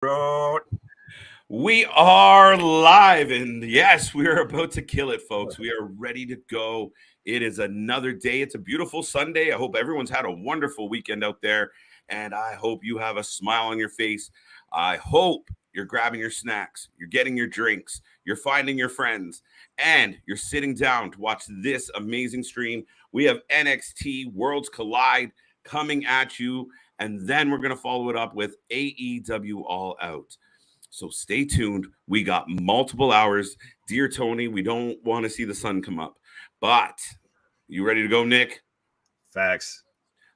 Bro. We are live, and yes, we are about to kill it, folks. We are ready to go. It is another day. It's a beautiful Sunday. I hope everyone's had a wonderful weekend out there, and I hope you have a smile on your face. I hope you're grabbing your snacks, you're getting your drinks, you're finding your friends, and you're sitting down to watch this amazing stream. We have NXT Worlds Collide coming at you, and then we're going to follow it up with AEW All Out. So stay tuned. We got multiple hours. Dear Tony, we don't want to see the sun come up. But you ready to go, Nick? Facts.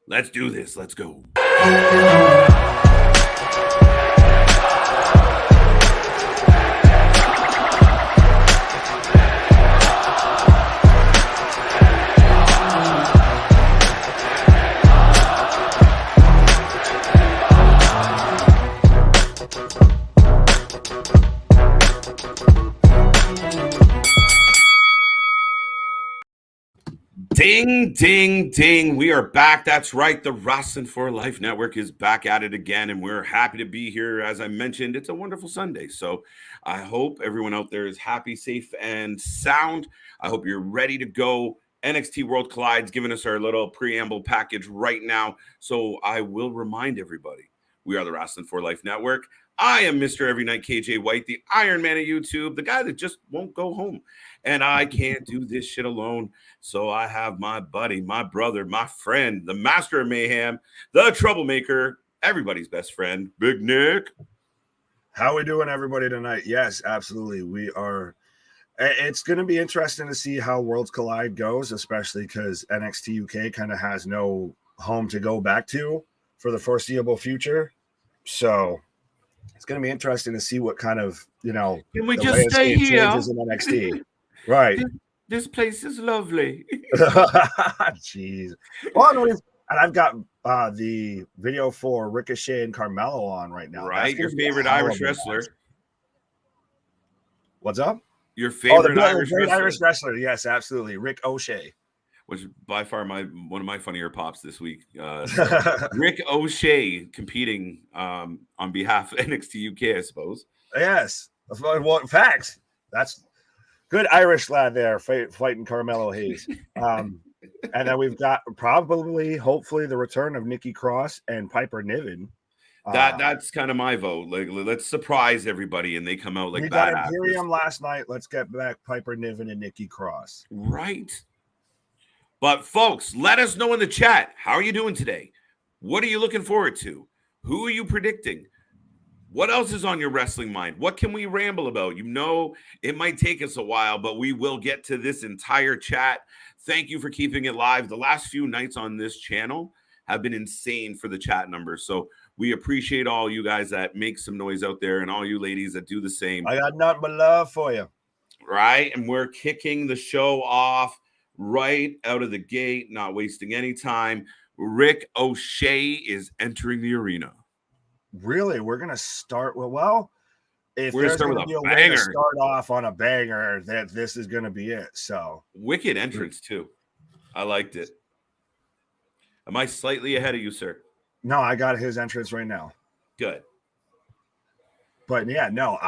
Let's do this. Let's go. Ding, ding, ding. We are back. That's right. The Wrasslin for Life Network is back at it again, and we're happy to be here. As I mentioned, it's a wonderful Sunday. So I hope everyone out there is happy, safe, and sound. I hope you're ready to go. NXT World Collide's giving us our little preamble package right now. So I will remind everybody, we are the Wrasslin for Life Network. I am Mr. Every Night KJ White, the Iron Man of YouTube, the guy that just won't go home. And I can't do this shit alone. So I have my buddy, my brother, my friend, the master of mayhem, the troublemaker, everybody's best friend, Big Nick. How we doing, everybody, tonight? Yes, absolutely. We are. It's going to be interesting to see how Worlds Collide goes, especially because NXT UK kind of has no home to go back to for the foreseeable future. So it's going to be interesting to see what kind of, can we just stay here? Changes in NXT. Right. This place is lovely. Jeez. Well, and I've got the video for Ricochet and Carmelo on right now. Right. Your favorite Irish wrestler. What's up? Your favorite Irish wrestler. Yes, absolutely. Rick O'Shea. Which is by far one of my funnier pops this week. Rick O'Shea competing on behalf of NXT UK, I suppose. Yes. Well, facts. That's good Irish lad there fighting Carmelo Hayes. And then we've got hopefully, the return of Nikki Cross and Piper Niven. That's kind of my vote. Like, let's surprise everybody and they come out like we badass. got Imperium last night. Let's get back Piper Niven and Nikki Cross. Right. But folks, let us know in the chat. How are you doing today? What are you looking forward to? Who are you predicting? What else is on your wrestling mind? What can we ramble about? You know, it might take us a while, but we will get to this entire chat. Thank you for keeping it live. The last few nights on this channel have been insane for the chat numbers. So we appreciate all you guys that make some noise out there and all you ladies that do the same. I got nothing but love for you. Right? And we're kicking the show off right out of the gate, not wasting any time. Rick O'Shea is entering the arena. Really? We're going to start well, if we're there's going to be a way to start off on a banger, that this is going to be it. So wicked entrance too. I liked it. Am I slightly ahead of you, sir? No, I got his entrance right now. Good. But yeah, no,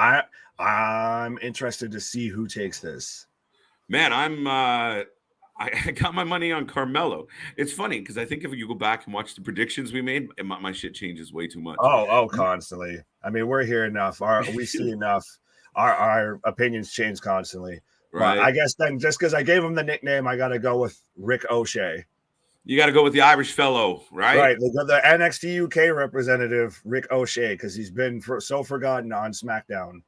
I'm interested to see who takes this. Man, I got my money on Carmelo. It's funny because I think if you go back and watch the predictions we made, my shit changes way too much. Oh, constantly. I mean, we're here enough. We see enough. Our opinions change constantly. Right. But I guess then just because I gave him the nickname, I got to go with Rick O'Shea. You got to go with the Irish fellow, right? Right. The NXT UK representative, Rick O'Shea, because he's been so forgotten on SmackDown.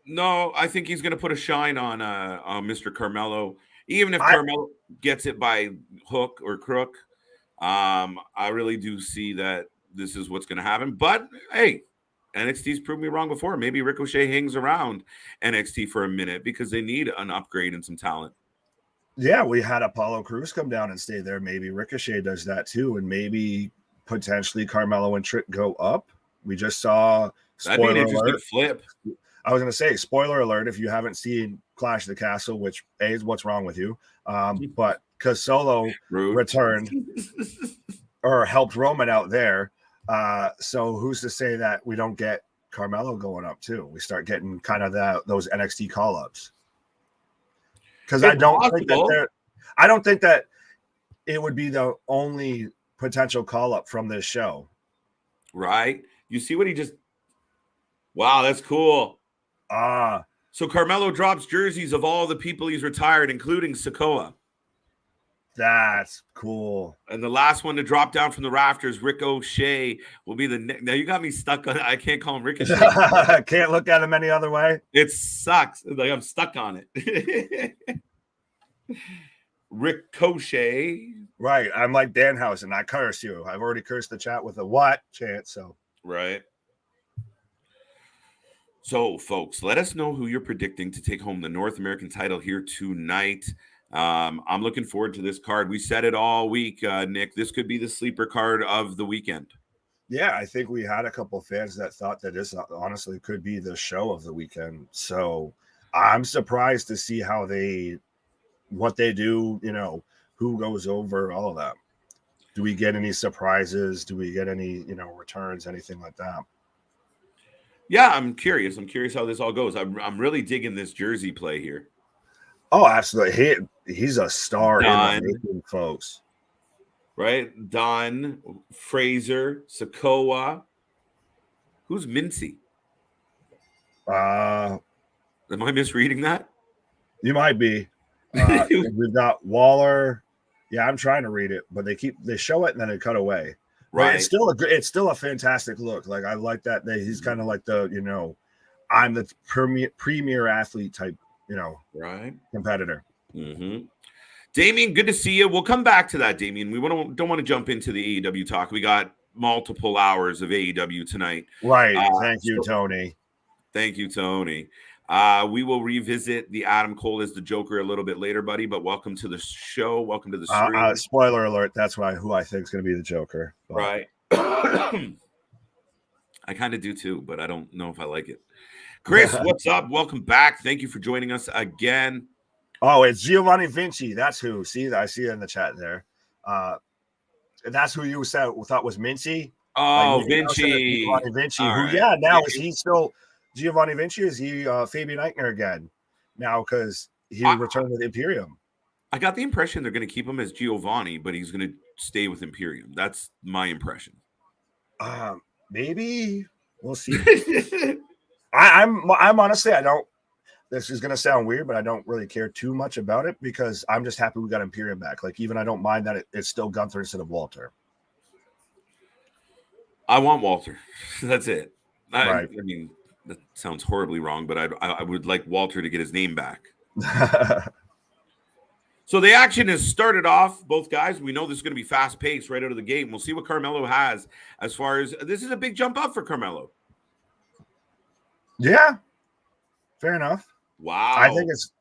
No, I think he's going to put a shine on Mr. Carmelo. Even if Carmelo gets it by hook or crook, I really do see that this is what's going to happen. But, hey, NXT's proved me wrong before. Maybe Ricochet hangs around NXT for a minute because they need an upgrade and some talent. Yeah, we had Apollo Crews come down and stay there. Maybe Ricochet does that too, and maybe potentially Carmelo and Trick go up. We just saw. That'd be an interesting flip. I was going to say, spoiler alert, if you haven't seen Clash of the Castle, which is what's wrong with you, but because Solo returned or helped Roman out there, So who's to say that we don't get Carmelo going up too? We start getting kind of those NXT call-ups. Because I don't think that it would be the only potential call-up from this show. Right? You see what he just... Wow, that's cool. So Carmelo drops jerseys of all the people he's retired, including Sikoa. That's cool. And the last one to drop down from the rafters, Ricochet, will be the next. Now you got me stuck on. I can't call him Ricochet. I can't look at him any other way. It sucks. Like I'm stuck on it. Ricochet. Right. I'm like Danhausen. I curse you. I've already cursed the chat with a what chant. So right. So, folks, let us know who you're predicting to take home the North American title here tonight. I'm looking forward to this card. We said it all week, Nick. This could be the sleeper card of the weekend. Yeah, I think we had a couple fans that thought that this honestly could be the show of the weekend. So I'm surprised to see what they do, who goes over, all of that. Do we get any surprises? Do we get any, returns, anything like that? Yeah, I'm curious. I'm curious how this all goes. I'm really digging this jersey play here. Oh, absolutely. He's a star in the making, folks. Right? Don, Fraser, Sikoa. Who's Mincy? Am I misreading that? You might be. We've got Waller. Yeah, I'm trying to read it, but they show it and then they cut away. Right. It's still a fantastic look. Like I like that he's kind of like the, I'm the premier athlete type, right, competitor. Mm-hmm. Damien, good to see you. We'll come back to that, Damien. We don't want to jump into the AEW talk. We got multiple hours of AEW tonight. Right. Thank you, Tony. Thank you, Tony. We will revisit the Adam Cole as the Joker a little bit later, buddy. But welcome to the show. Welcome to the stream. Spoiler alert. That's who I think is going to be the Joker. But. Right. I kind of do too, but I don't know if I like it. Chris, what's up? Welcome back. Thank you for joining us again. Oh, it's Giovanni Vinci. That's who. See, I see it in the chat there. That's who you thought was Mincy. Oh, Vinci. Giovanni Vinci. Now is he still Giovanni Vinci? Is he Fabian Eichner again now because he returned with Imperium? I got the impression they're going to keep him as Giovanni, but he's going to stay with Imperium. That's my impression. Maybe we'll see. I'm honestly, I don't. This is going to sound weird, but I don't really care too much about it because I'm just happy we got Imperium back. Like even I don't mind that it's still Gunther instead of Walter. I want Walter. That's it. Right. I mean, that sounds horribly wrong, but I would like Walter to get his name back. So the action has started off, both guys. We know this is going to be fast-paced right out of the gate. We'll see what Carmelo has as far as this is a big jump up for Carmelo. Yeah, fair enough. Wow. I think it's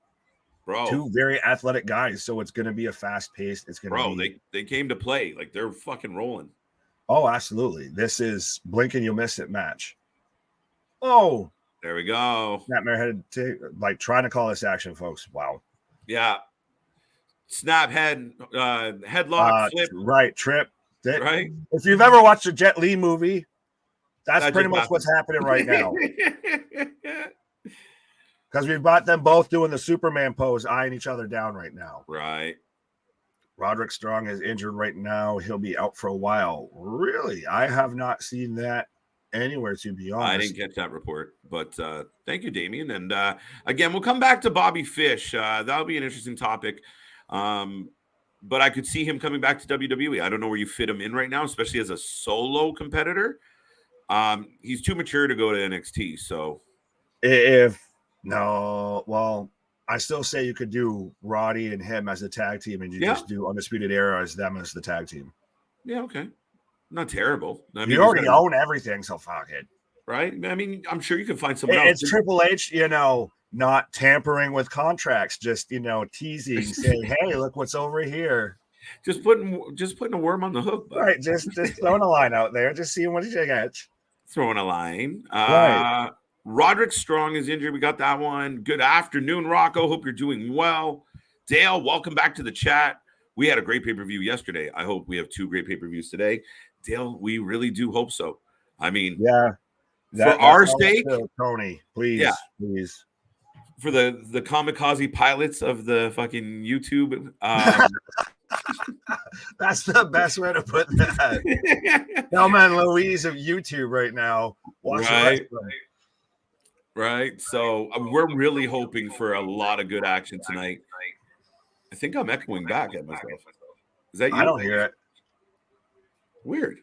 two very athletic guys, so it's going to be a fast-paced. It's going to be. They came to play. Like, they're fucking rolling. Oh, absolutely. This is blink and you'll miss it match. Oh. There we go. Snapmare head, trying to call this action, folks. Wow. Yeah. Snap head, headlock, flip. Right, trip. Right. If you've ever watched a Jet Li movie, that's pretty much what's happening right now. Because we've got them both doing the Superman pose, eyeing each other down right now. Right. Roderick Strong is injured right now. He'll be out for a while. Really? I have not seen that anywhere, to be honest. I didn't get that report, but thank you, Damien. And again, we'll come back to Bobby Fish. That'll be an interesting topic. But I could see him coming back to WWE. I don't know where you fit him in right now, especially as a solo competitor. He's too mature to go to NXT. So I still say you could do Roddy and him as a tag team, and you just do Undisputed Era as them as the tag team. Yeah, okay. Not terrible. I mean, you already own everything, so fuck it. Right? I mean, I'm sure you can find someone else. It's Triple H, not tampering with contracts, just teasing, saying, "Hey, look what's over here." Just putting a worm on the hook, buddy. Right? Just throwing a line out there, just seeing what you get. Throwing a line. Right. Roderick Strong is injured. We got that one. Good afternoon, Rocco. Hope you're doing well. Dale, welcome back to the chat. We had a great pay-per-view yesterday. I hope we have two great pay-per-views today. Dale, we really do hope so. I mean, yeah, for our all I sake, feel, Tony, please, yeah. please. For the kamikaze pilots of the fucking YouTube. That's the best way to put that. Thelma and Louise of YouTube right now. Right. Right. So we're really hoping for a lot of good action tonight. I think I'm echoing back at myself. Is that you? I don't hear it. Weird.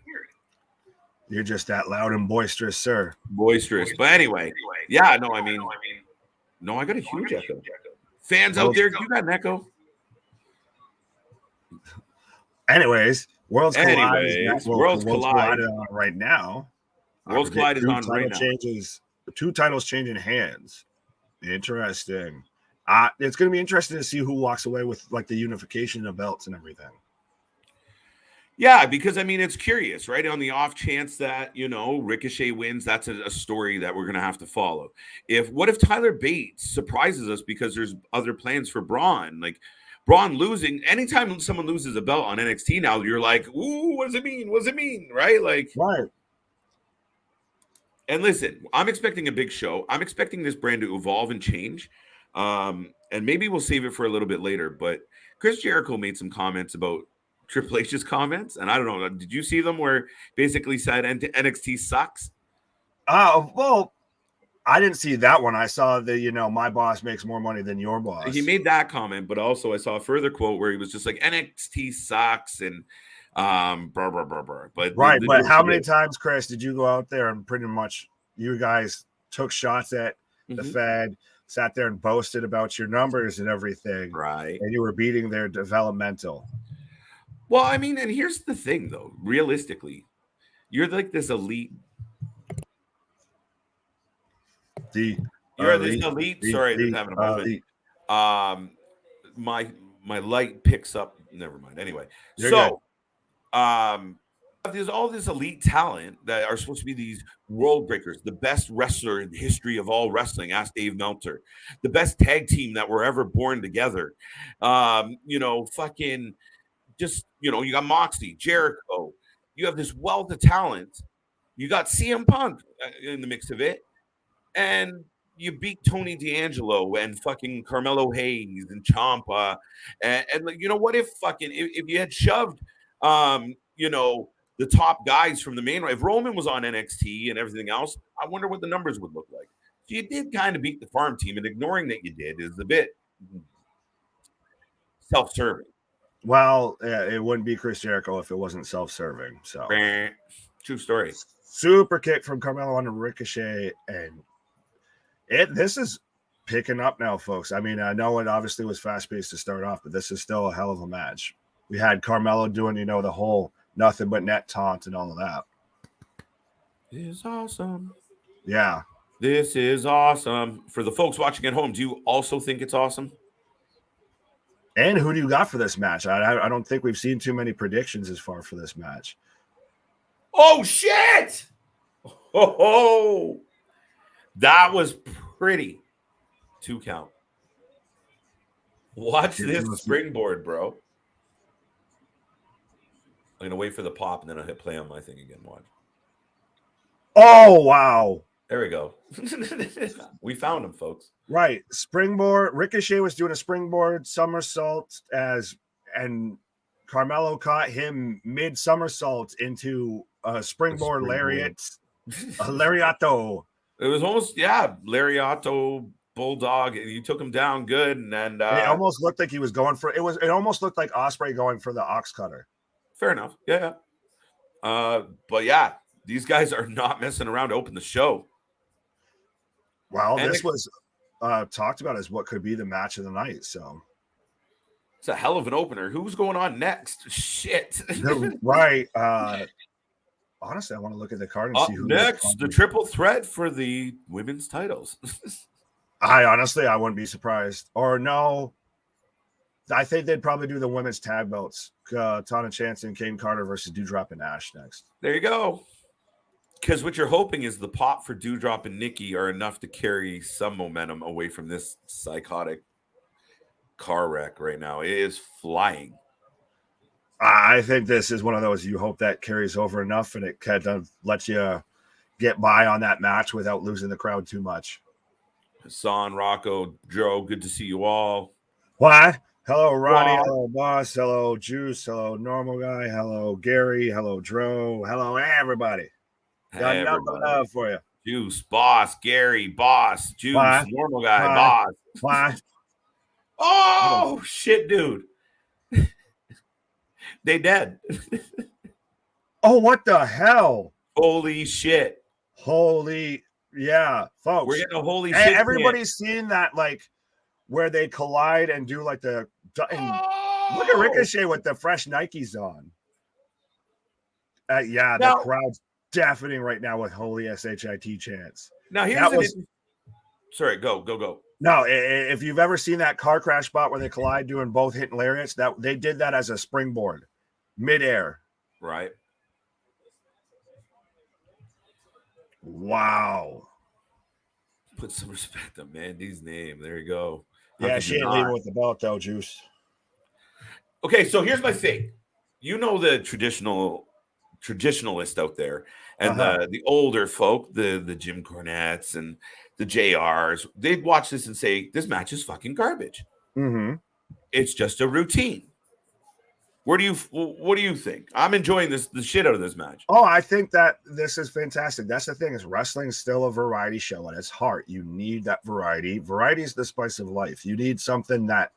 You're just that loud and boisterous, sir. Boisterous. But anyway, yeah, no, I mean, no, I got a huge echo. Fans out there, you got an echo. Anyways, Worlds Collide on right now. Worlds Collide is on right now. Two titles changing hands. Interesting. It's going to be interesting to see who walks away with like the unification of belts and everything. Yeah, because I mean, it's curious, right? On the off chance that, you know, Ricochet wins, that's a story that we're going to have to follow. What if Tyler Bate surprises us because there's other plans for Bron? Like Bron losing, anytime someone loses a belt on NXT now, you're like, ooh, what does it mean? What does it mean? Right? Like, right. And listen, I'm expecting a big show. I'm expecting this brand to evolve and change. And maybe we'll save it for a little bit later. But Chris Jericho made some comments about Triple H's comments. And I don't know, did you see them where basically said NXT sucks? Well, I didn't see that one. I saw my boss makes more money than your boss. He made that comment, but also I saw a further quote where he was just like, NXT sucks and But but how many times, Chris, did you go out there and pretty much you guys took shots at the Fed, sat there and boasted about your numbers and everything, right? And you were beating their developmental. Well, I mean, and here's the thing, though. Realistically, you're like this elite. You're this elite. Sorry, I'm having a moment. My light picks up. Never mind. Anyway, there's all this elite talent that are supposed to be these world breakers, the best wrestler in the history of all wrestling. Ask Dave Meltzer, the best tag team that were ever born together. Fucking just you got Moxley, Jericho. You have this wealth of talent. You got CM Punk in the mix of it, and you beat Tony D'Angelo and fucking Carmelo Hayes and Ciampa, and you know what if you had shoved the top guys from the main. If Roman was on NXT and everything else, I wonder what the numbers would look like. So you did kind of beat the farm team, and ignoring that you did is a bit self-serving. Well, it wouldn't be Chris Jericho if it wasn't self-serving. So true story. Super kick from Carmelo on a Ricochet, and this is picking up now, folks. I mean, I know it obviously was fast-paced to start off, but this is still a hell of a match. We had Carmelo doing, the whole nothing but net taunt and all of that. This is awesome. Yeah. This is awesome. For the folks watching at home, do you also think it's awesome? And who do you got for this match? I don't think we've seen too many predictions as far for this match. Oh, shit! Oh, that was pretty. 2 count. Watch this springboard, bro. I'm going to wait for the pop, and then I'll hit play on my thing again. Watch. Oh, wow. There we go. We found him, folks. Right. Springboard. Ricochet was doing a springboard somersault and Carmelo caught him mid somersault into a springboard lariat. A lariato. It was almost, lariato bulldog. And you took him down good. And it almost looked like he was going for it almost looked like Ospreay going for the ox cutter. Fair enough. Yeah. But yeah, these guys are not messing around to open the show. Well, this was talked about as what could be the match of the night. So it's a hell of an opener. Who's going on next? Shit. Right. Honestly, I want to look at the card and see who next. The triple threat for the women's titles. I wouldn't be surprised. Or no, I think they'd probably do the women's tag belts. Tana Chance and Kane Carter versus Doudrop and Ash next. There you go. Because what you're hoping is the pop for Doudrop and Nikki are enough to carry some momentum away from this psychotic car wreck right now. It is flying. I think this is one of those you hope that carries over enough and it kind of lets you get by on that match without losing the crowd too much. Hassan, Rocco, Joe, good to see you all. What? Hello, Ronnie. What? Hello, Boss. Hello, Juice. Hello, Normal Guy. Hello, Gary. Hello, Dro. Hello, everybody. Got nothing but love for you. Juice, Boss, Gary, Boss, Juice, Why? Normal Guy, Why? Boss. Why? Oh, shit, dude. They dead. Oh, what the hell? Holy shit. Holy, yeah, folks. We're getting a holy shit. Everybody's seen that, like, where they collide and do, like, the... Look at Ricochet with the fresh Nikes on. Yeah, the crowd's deafening right now with holy SHIT chants. Now, here's sorry, go. No, if you've ever seen that car crash spot where they collide doing both hitting lariats, that they did that as a springboard, midair. Right. Wow. Put some respect on Mandy's name. There you go. Yeah, she ain't leaving with the belt though, Juice. Okay, so here's my thing. You know the traditionalist out there, and the older folk, the Jim Cornettes and the JRs, they'd watch this and say, this match is fucking garbage. Mm-hmm. It's just a routine. What do you think? I'm enjoying the shit out of this match. Oh, I think that this is fantastic. That's the thing, is wrestling is still a variety show at its heart. You need that variety. Variety is the spice of life. You need something that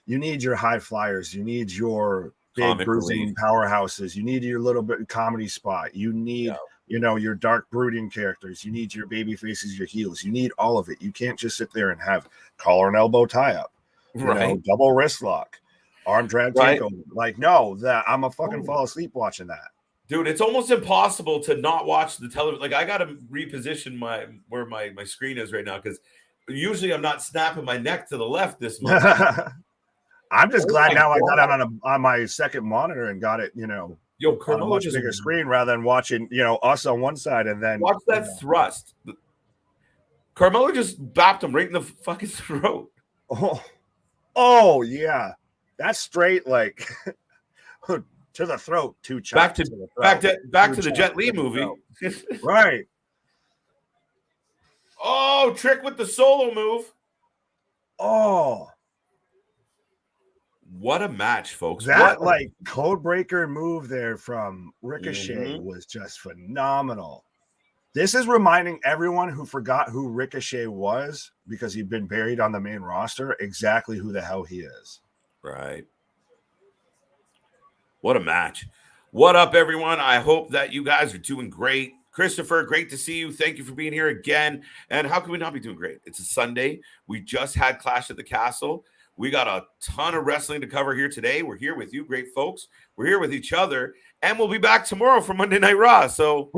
you need your high flyers. You need your big bruising powerhouses. You need your little bit of comedy spot. You need, your dark brooding characters. You need your baby faces, your heels. You need all of it. You can't just sit there and have collar and elbow tie up, double wrist lock, arm drag takeover. Like, no, that I'm a fucking fall asleep watching that. Dude, it's almost impossible to not watch the television. Like, I got to reposition where my screen is right now, because usually I'm not snapping my neck to the left this much. I'm just glad now I got it on my second monitor and got it, on a much bigger screen rather than watching, us on one side and then watch that thrust. Carmelo just bopped him right in the fucking throat. Oh yeah, that's straight like to the throat. Two chops back to the Jet Li movie, right? Oh, Trick with the solo move. Oh. What a match, folks. That code breaker move there from Ricochet was just phenomenal. This is reminding everyone who forgot who Ricochet was because he'd been buried on the main roster exactly who the hell he is. Right. What a match. What up, everyone? I hope that you guys are doing great. Christopher, great to see you. Thank you for being here again. And how can we not be doing great? It's a Sunday. We just had Clash at the Castle. We got a ton of wrestling to cover here today. We're here with you, great folks. We're here with each other, and we'll be back tomorrow for Monday Night Raw. So,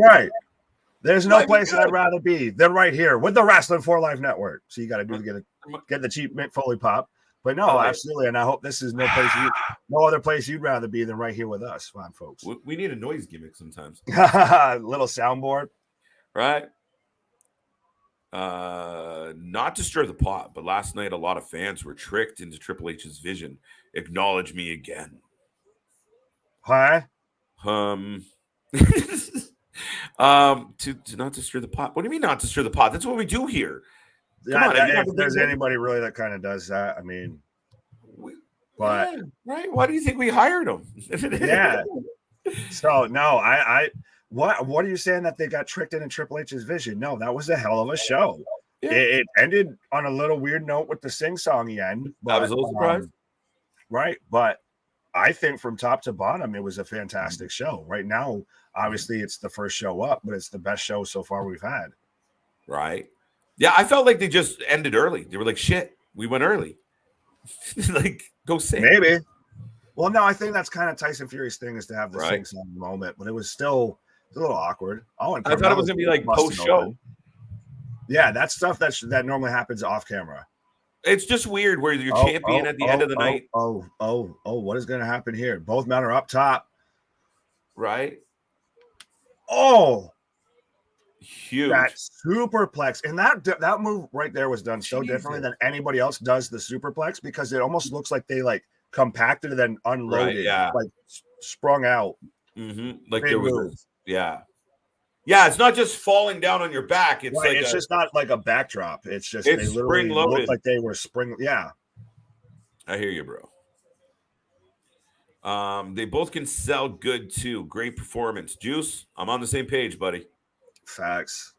there's no place that I'd rather be than right here with the Wrasslin 4 Live Network. So you got to do to get the cheap Mick Foley pop. But no, absolutely, and I hope this is no other place you'd rather be than right here with us, fine folks. We need a noise gimmick sometimes. Little soundboard, right? Not to stir the pot, but last night a lot of fans were tricked into Triple H's vision. Acknowledge me again. Hi. To not to stir the pot. What do you mean not to stir the pot? That's what we do here. If there's anybody really that kind of does that, I mean, right? Why do you think we hired him? Yeah. So no, What are you saying that they got tricked into Triple H's vision? No, that was a hell of a show. Yeah. It ended on a little weird note with the sing-songy end. I was a little surprised. Right, but I think from top to bottom, it was a fantastic show. Right now, obviously, it's the first show up, but it's the best show so far we've had. Right. Yeah, I felt like they just ended early. They were like, shit, we went early. Like, go sing. Maybe. Well, no, I think that's kind of Tyson Fury's thing, is to have the sing-song moment, but it was still a little awkward. I thought it was going to be like post-show. Yeah, that's stuff that normally happens off camera. It's just weird where you're champion at the end of the night. What is going to happen here? Both men are up top. Right. Oh. Huge. That superplex. And that move right there was done so differently than anybody else does the superplex, because it almost looks like they compacted and then unloaded. Right, yeah. sprung out. Like Big there was move. yeah. It's not just falling down on your back. It's right. like It's just not like a backdrop. It's just it's they literally spring-loaded. look like they were spring. Yeah, I hear you, bro. They both can sell good too. Great performance. Juice, I'm on the same page, buddy. facts.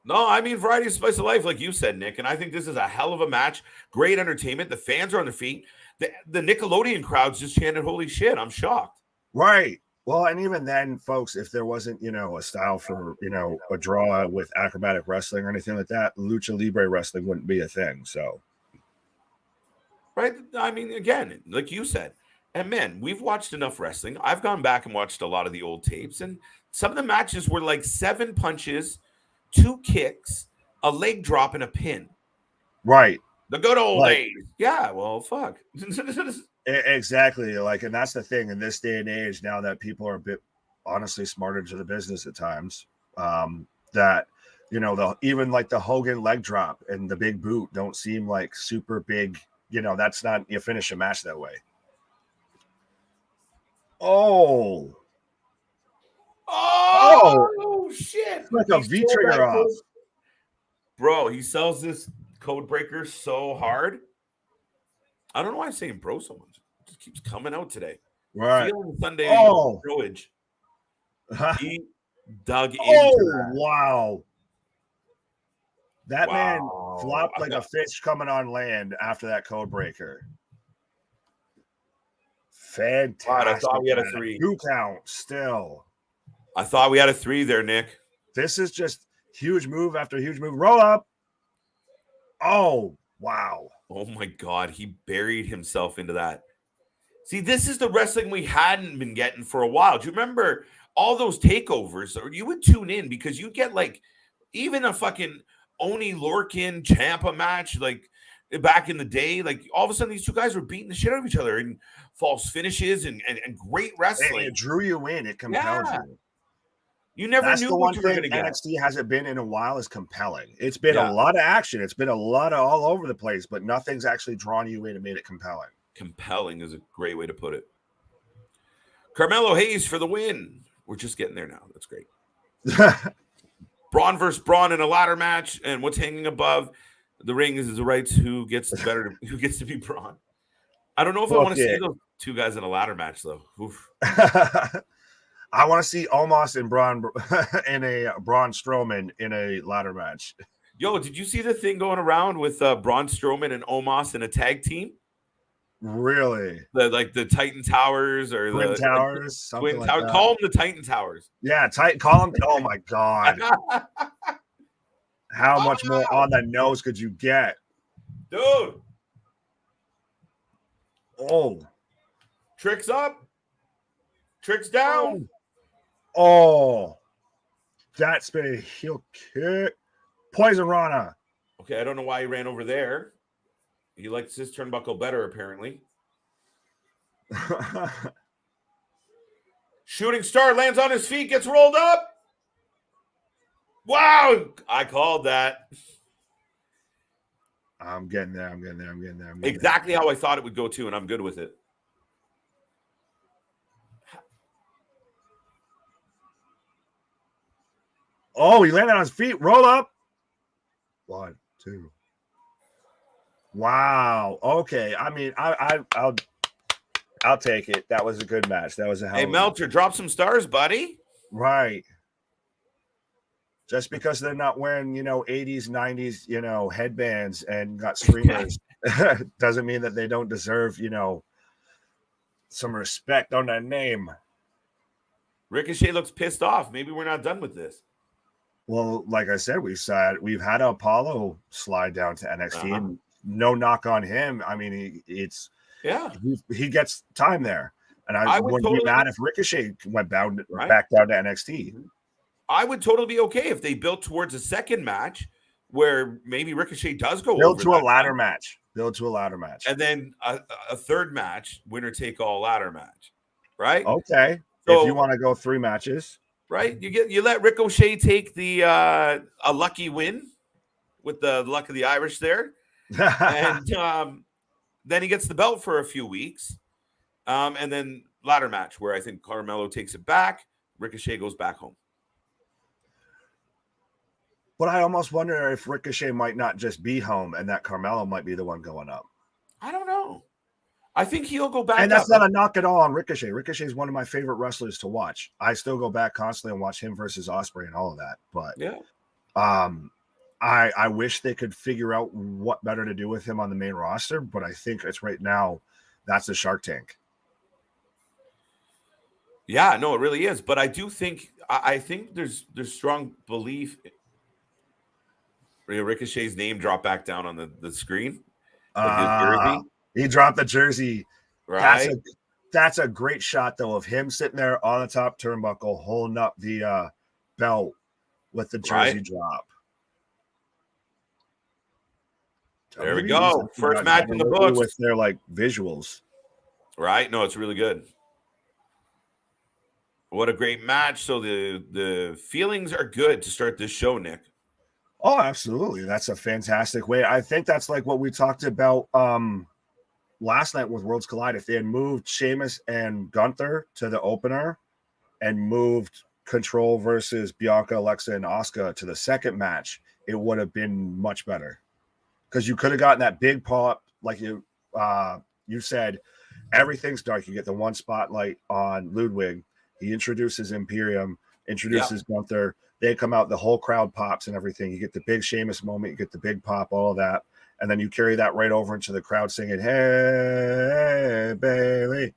No, I mean variety is spice of life, like you said, Nick. And I think this is a hell of a match. Great entertainment. The fans are on their feet. The Nickelodeon crowds just chanted, "Holy shit!" I'm shocked. Right. Well, and even then, folks, if there wasn't, a style for, a draw with acrobatic wrestling or anything like that, lucha libre wrestling wouldn't be a thing. So, Right? I mean, again, like you said, and man, we've watched enough wrestling. I've gone back and watched a lot of the old tapes, and some of the matches were like 7 punches, 2 kicks, a leg drop, and a pin. right. The good old days. Yeah, well, fuck. Exactly. And that's the thing in this day and age, now that people are a bit honestly smarter to the business at times, that, even like the Hogan leg drop and the big boot don't seem like super big. That's not, you finish a match that way. Oh, shit. It's like a V trigger off. Bro, he sells this code breaker so hard. I don't know why I'm saying bro so much. It just keeps coming out today. Right. Feeling Sunday broage. He dug into that. Wow. That man flopped like a fish coming on land after that code breaker. Fantastic. God, I thought we had a 3. 2 count still. I thought we had a 3 there, Nick. This is just huge move after huge move. Roll up. Oh, wow. Oh, my God. He buried himself into that. See, this is the wrestling we hadn't been getting for a while. Do you remember all those takeovers? Or you would tune in because you'd get like even a fucking Oni Lorcan Ciampa match like back in the day. Like all of a sudden these two guys were beating the shit out of each other and false finishes and great wrestling. It drew you in. It compelled you. You never knew what you were going to get. NXT hasn't been in a while is compelling. It's been a lot of action. It's been a lot of all over the place, but nothing's actually drawn you in and made it compelling. Compelling is a great way to put it. Carmelo Hayes for the win. We're just getting there now. That's great. Braun versus Braun in a ladder match, and what's hanging above the ring is the rights who gets to be Braun. I don't know if I want to see those two guys in a ladder match though. Oof. I want to see Omos and Braun in a Braun Strowman in a ladder match. Yo, did you see the thing going around with Braun Strowman and Omos in a tag team? Really? The Titan Towers or Twin Towers? Twin Towers. Call them the Titan Towers. Yeah, call them. Oh my God. How much more on the nose could you get? Dude. Oh. Tricks up. Tricks down. Oh. That's been a heel kick. Poison Rana. Okay, I don't know why he ran over there. He likes his turnbuckle better, apparently. Shooting star lands on his feet, gets rolled up. Wow, I called that. I'm getting there. Exactly how I thought it would go too, and I'm good with it. Oh, he landed on his feet. Roll up. 1, 2. Wow. Okay. I mean, I'll take it. That was a good match. That was a hell. Hey, Meltzer, drop some stars, buddy. Right. Just because they're not wearing, 80s, 90s, headbands and got streamers doesn't mean that they don't deserve, some respect on their name. Ricochet looks pissed off. Maybe we're not done with this. Well, like I said, we've had Apollo slide down to NXT, and no knock on him. I mean, he gets time there, and I wouldn't be mad if Ricochet went back down to NXT. I would totally be okay if they built towards a second match where maybe Ricochet does go build to a ladder match, and then a third match, winner take all ladder match, right? Okay, so if you want to go 3 matches. Right, you let Ricochet take the a lucky win with the luck of the Irish there, and then he gets the belt for a few weeks, and then ladder match where I think Carmelo takes it back, Ricochet goes back home. But I almost wonder if Ricochet might not just be home and that Carmelo might be the one going up. I don't know. I think he'll go back. And that's not a knock at all on Ricochet. Ricochet is one of my favorite wrestlers to watch. I still go back constantly and watch him versus Ospreay and all of that. But yeah, I wish they could figure out what better to do with him on the main roster. But I think it's right now that's a Shark Tank. Yeah, no, it really is. But I do think I think there's strong belief. Ricochet's name dropped back down on the screen. Like his jersey. He dropped the jersey. Right. That's a great shot though of him sitting there on the top turnbuckle holding up the belt with the jersey drop. There we go. First match in the books with their like visuals. Right? No, it's really good. What a great match. So the feelings are good to start this show, Nick. Oh, absolutely. That's a fantastic way. I think that's like what we talked about last night with Worlds Collide. If they had moved Sheamus and Gunther to the opener and moved Control versus Bianca, Alexa, and Asuka to the second match, it would have been much better. Because you could have gotten that big pop, like you said, everything's dark. You get the one spotlight on Ludwig. He introduces Imperium, introduces Gunther. They come out, the whole crowd pops and everything. You get the big Sheamus moment, you get the big pop, all of that. And then you carry that right over into the crowd singing, "Hey, Bailey."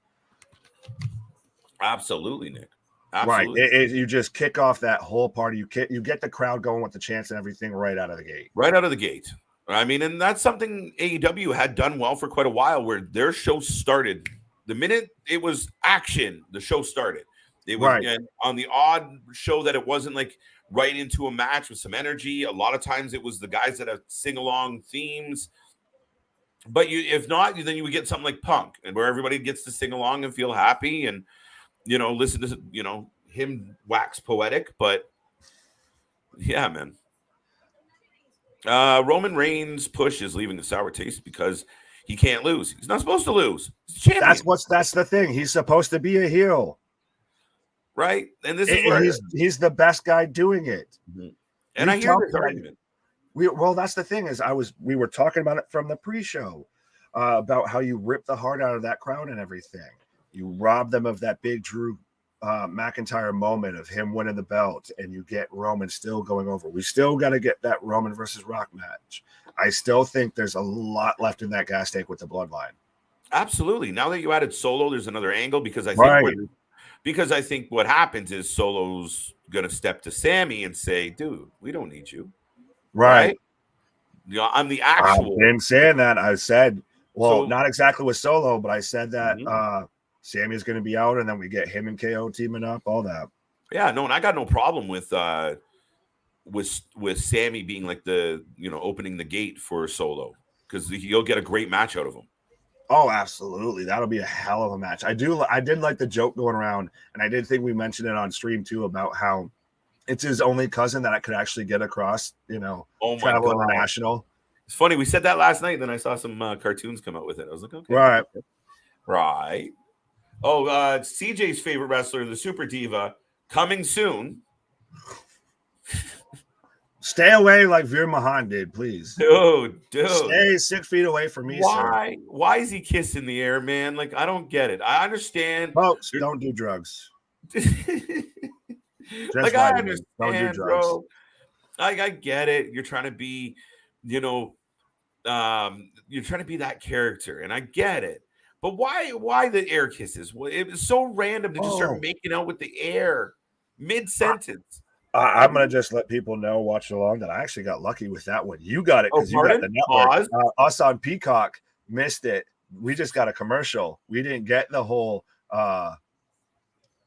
Absolutely, Nick. Absolutely. Right. You just kick off that whole party. You get the crowd going with the chants and everything right out of the gate. Right out of the gate. I mean, and that's something AEW had done well for quite a while, where their show started. The minute it was action, the show started. It was and on the odd show that it wasn't like right into a match with some energy. A lot of times it was the guys that have sing-along themes. But if not, then you would get something like Punk, and where everybody gets to sing along and feel happy and, listen to, him wax poetic. But yeah, man. Roman Reigns' push is leaving a sour taste because he can't lose. He's not supposed to lose. He's a champion. That's the thing. He's supposed to be a heel. Right. And this is where he's the best guy doing it. Mm-hmm. And I hear this argument. That's the thing is we were talking about it from the pre-show about how you rip the heart out of that crowd and everything. You rob them of that big Drew McIntyre moment of him winning the belt, and you get Roman still going over. We still got to get that Roman versus Rock match. I still think there's a lot left in that gas tank with the bloodline. Absolutely. Now that you added Solo, there's another angle because I think what happens is Solo's gonna step to Sammy and say, "Dude, we don't need you." Right? I'm the actual. I've been saying that. I said, not exactly with Solo, but I said that Sammy is going to be out, and then we get him and KO teaming up, all that. Yeah, no, and I got no problem with Sammy being like the opening the gate for Solo, because you'll get a great match out of him. Oh, absolutely. That'll be a hell of a match. I did like the joke going around, and I did think we mentioned it on stream too about how it's his only cousin that I could actually get across, travel international. It's funny. We said that last night. Then I saw some cartoons come out with it. I was like, okay. Right. Oh, CJ's favorite wrestler, the Super Diva, coming soon. Stay away like Veer Mahan did, please. Dude. Stay 6 feet away from me, sir. Why is he kissing the air, man? Like, I don't get it. I understand. Folks, don't do drugs. Like, I understand, don't do drugs. Bro. I get it. You're trying to be, you're trying to be that character, and I get it. But why the air kisses? It was so random to just start making out with the air mid-sentence. I'm going to just let people know, watching along, that I actually got lucky with that one. You got it because you got the network. Us on Peacock missed it. We just got a commercial. We didn't get the whole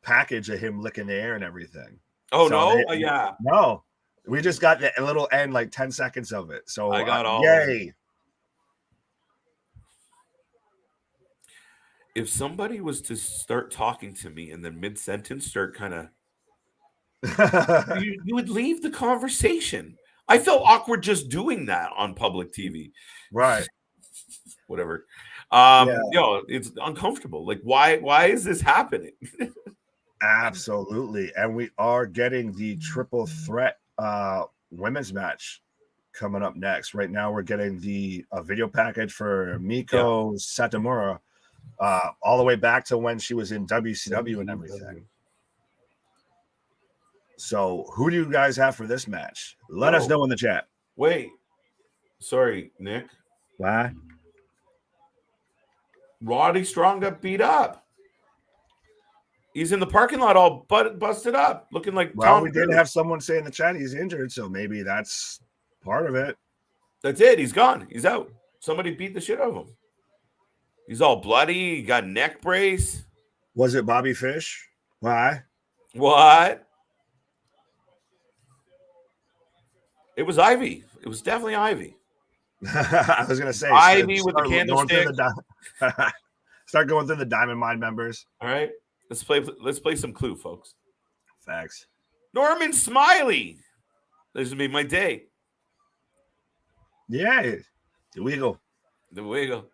package of him licking the air and everything. Oh, so no? Yeah. No. We just got the little end, like 10 seconds of it. So I got all. Yay. If somebody was to start talking to me and then mid-sentence start kind of you would leave the conversation. I felt awkward just doing that on public TV. Right. Whatever. It's uncomfortable. Like, why is this happening? Absolutely. And we are getting the triple threat women's match coming up next. Right now, we're getting the video package for Meiko Satomura, all the way back to when she was in WCW and everything. So, who do you guys have for this match? Let us know in the chat. Wait, sorry, Nick. Why? Roddy Strong got beat up. He's in the parking lot all busted up, looking like Tom. We did have someone say in the chat he's injured, so maybe that's part of it. That's it. He's gone. He's out. Somebody beat the shit out of him. He's all bloody. He got a neck brace. Was it Bobby Fish? Why? What? It was Ivy. It was definitely Ivy. I was going to say. Ivy with the candlestick. Start going through the Diamond Mine members. All right. Let's play some Clue, folks. Facts. Norman Smiley. This would be my day. Yeah. The Wiggle. The Wiggle.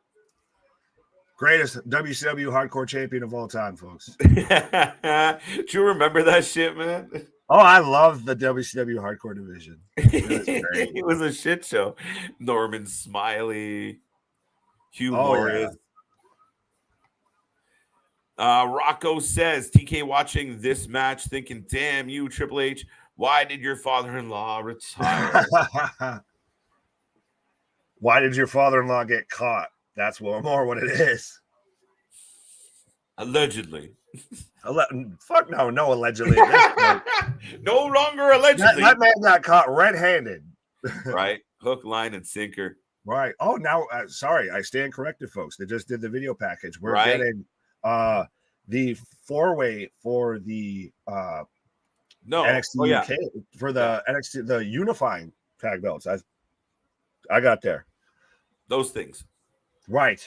Greatest WCW hardcore champion of all time, folks. Do you remember that shit, man? Oh, I love the WCW hardcore division. It was a shit show. Norman Smiley, Hugh Morris. Yeah. Rocco says, TK watching this match thinking, damn you, Triple H, why did your father-in-law retire? Why did your father-in-law get caught? That's more what it is. Allegedly. Fuck no, allegedly. No longer allegedly. That man got caught red-handed. Right. Hook, line, and sinker. Right. Oh, now, sorry, I stand corrected, folks. They just did the video package. We're getting the four-way for the NXT UK for the NXT, the unifying tag belts. I got there. Those things. Right.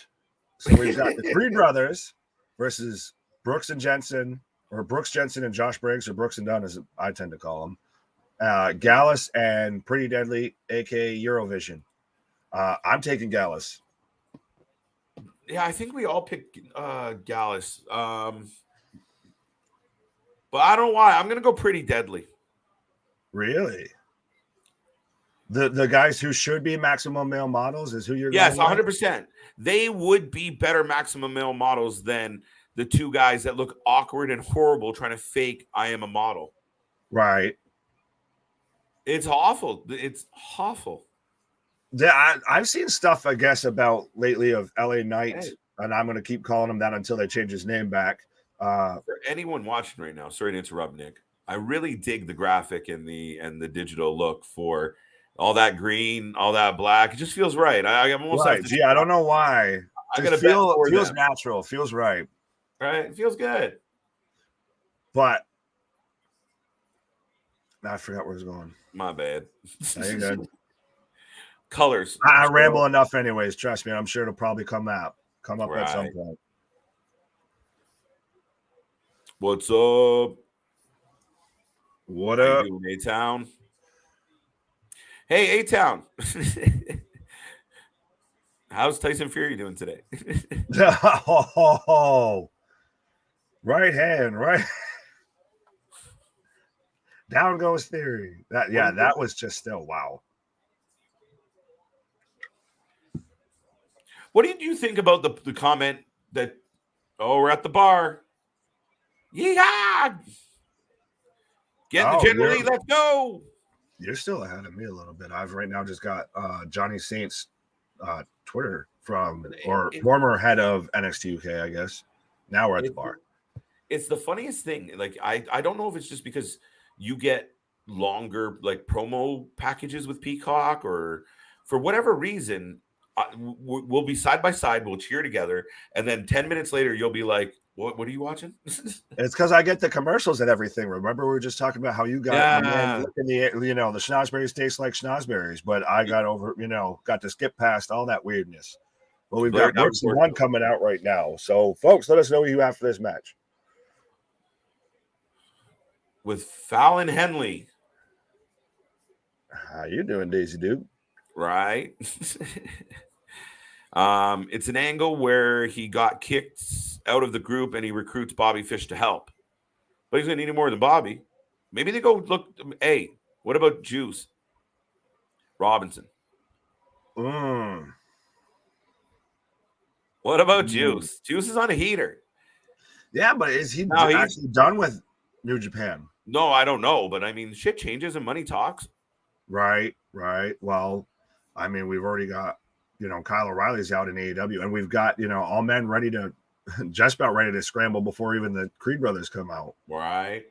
So we've got the three brothers versus Brooks and Jensen, or Brooks Jensen and Josh Briggs, or Brooks and Dunn, as I tend to call them. Gallus and Pretty Deadly, aka Eurovision. I'm taking Gallus. Yeah, I think we all picked Gallus. But I don't know why. I'm gonna go Pretty Deadly. Really? The guys who should be maximum male models is who you're going with? 100%. They would be better maximum male models than the two guys that look awkward and horrible trying to fake I am a model. Right. It's awful. It's awful. Yeah, I've seen stuff, I guess, about lately of LA Knight, and I'm going to keep calling him that until they change his name back. For anyone watching right now, sorry to interrupt, Nick. I really dig the graphic and the digital look for all that green, all that black. It just feels right. I'm almost right. Gee, I don't know why. I gotta feels natural. Feels right. Right. It feels good. But I forgot where it's going. My bad. You're good. Colors. I ramble enough anyways. Trust me. I'm sure it'll probably come up at some point. What's up? What up? How you doing, A-Town? Hey, A-Town. How's Tyson Fury doing today? Right hand, right. Down goes Theory. That was just still wow. What do you think about the comment that, we're at the bar? Yeehaw! Get the generally, let's go. You're still ahead of me a little bit. I've right now just got Johnny Saint's Twitter from former head of NXT UK, I guess. Now we're at the bar. It's the funniest thing. Like I don't know if it's just because you get longer like promo packages with Peacock, or for whatever reason, we'll be side by side, we'll cheer together, and then 10 minutes later you'll be like, what are you watching? It's because I get the commercials and everything. Remember, we were just talking about how you got the schnozberries taste like schnozberries, but I got got to skip past all that weirdness. Well, we've got Brooks and Dunn coming out right now. So, folks, let us know who you have for this match. With Fallon Henley. How you doing, Daisy Duke? Right. It's an angle where he got kicked out of the group and he recruits Bobby Fish to help. But he's going to need more than Bobby. Maybe they go look. Hey, what about Juice Robinson? What about Juice? Juice is on a heater. Yeah, but is he actually done with New Japan? No, I don't know. But I mean, shit changes and money talks. Right. Well, I mean, we've already got, Kyle O'Reilly's out in AEW, and we've got, all men ready to, just about ready to scramble before even the Creed brothers come out. Right.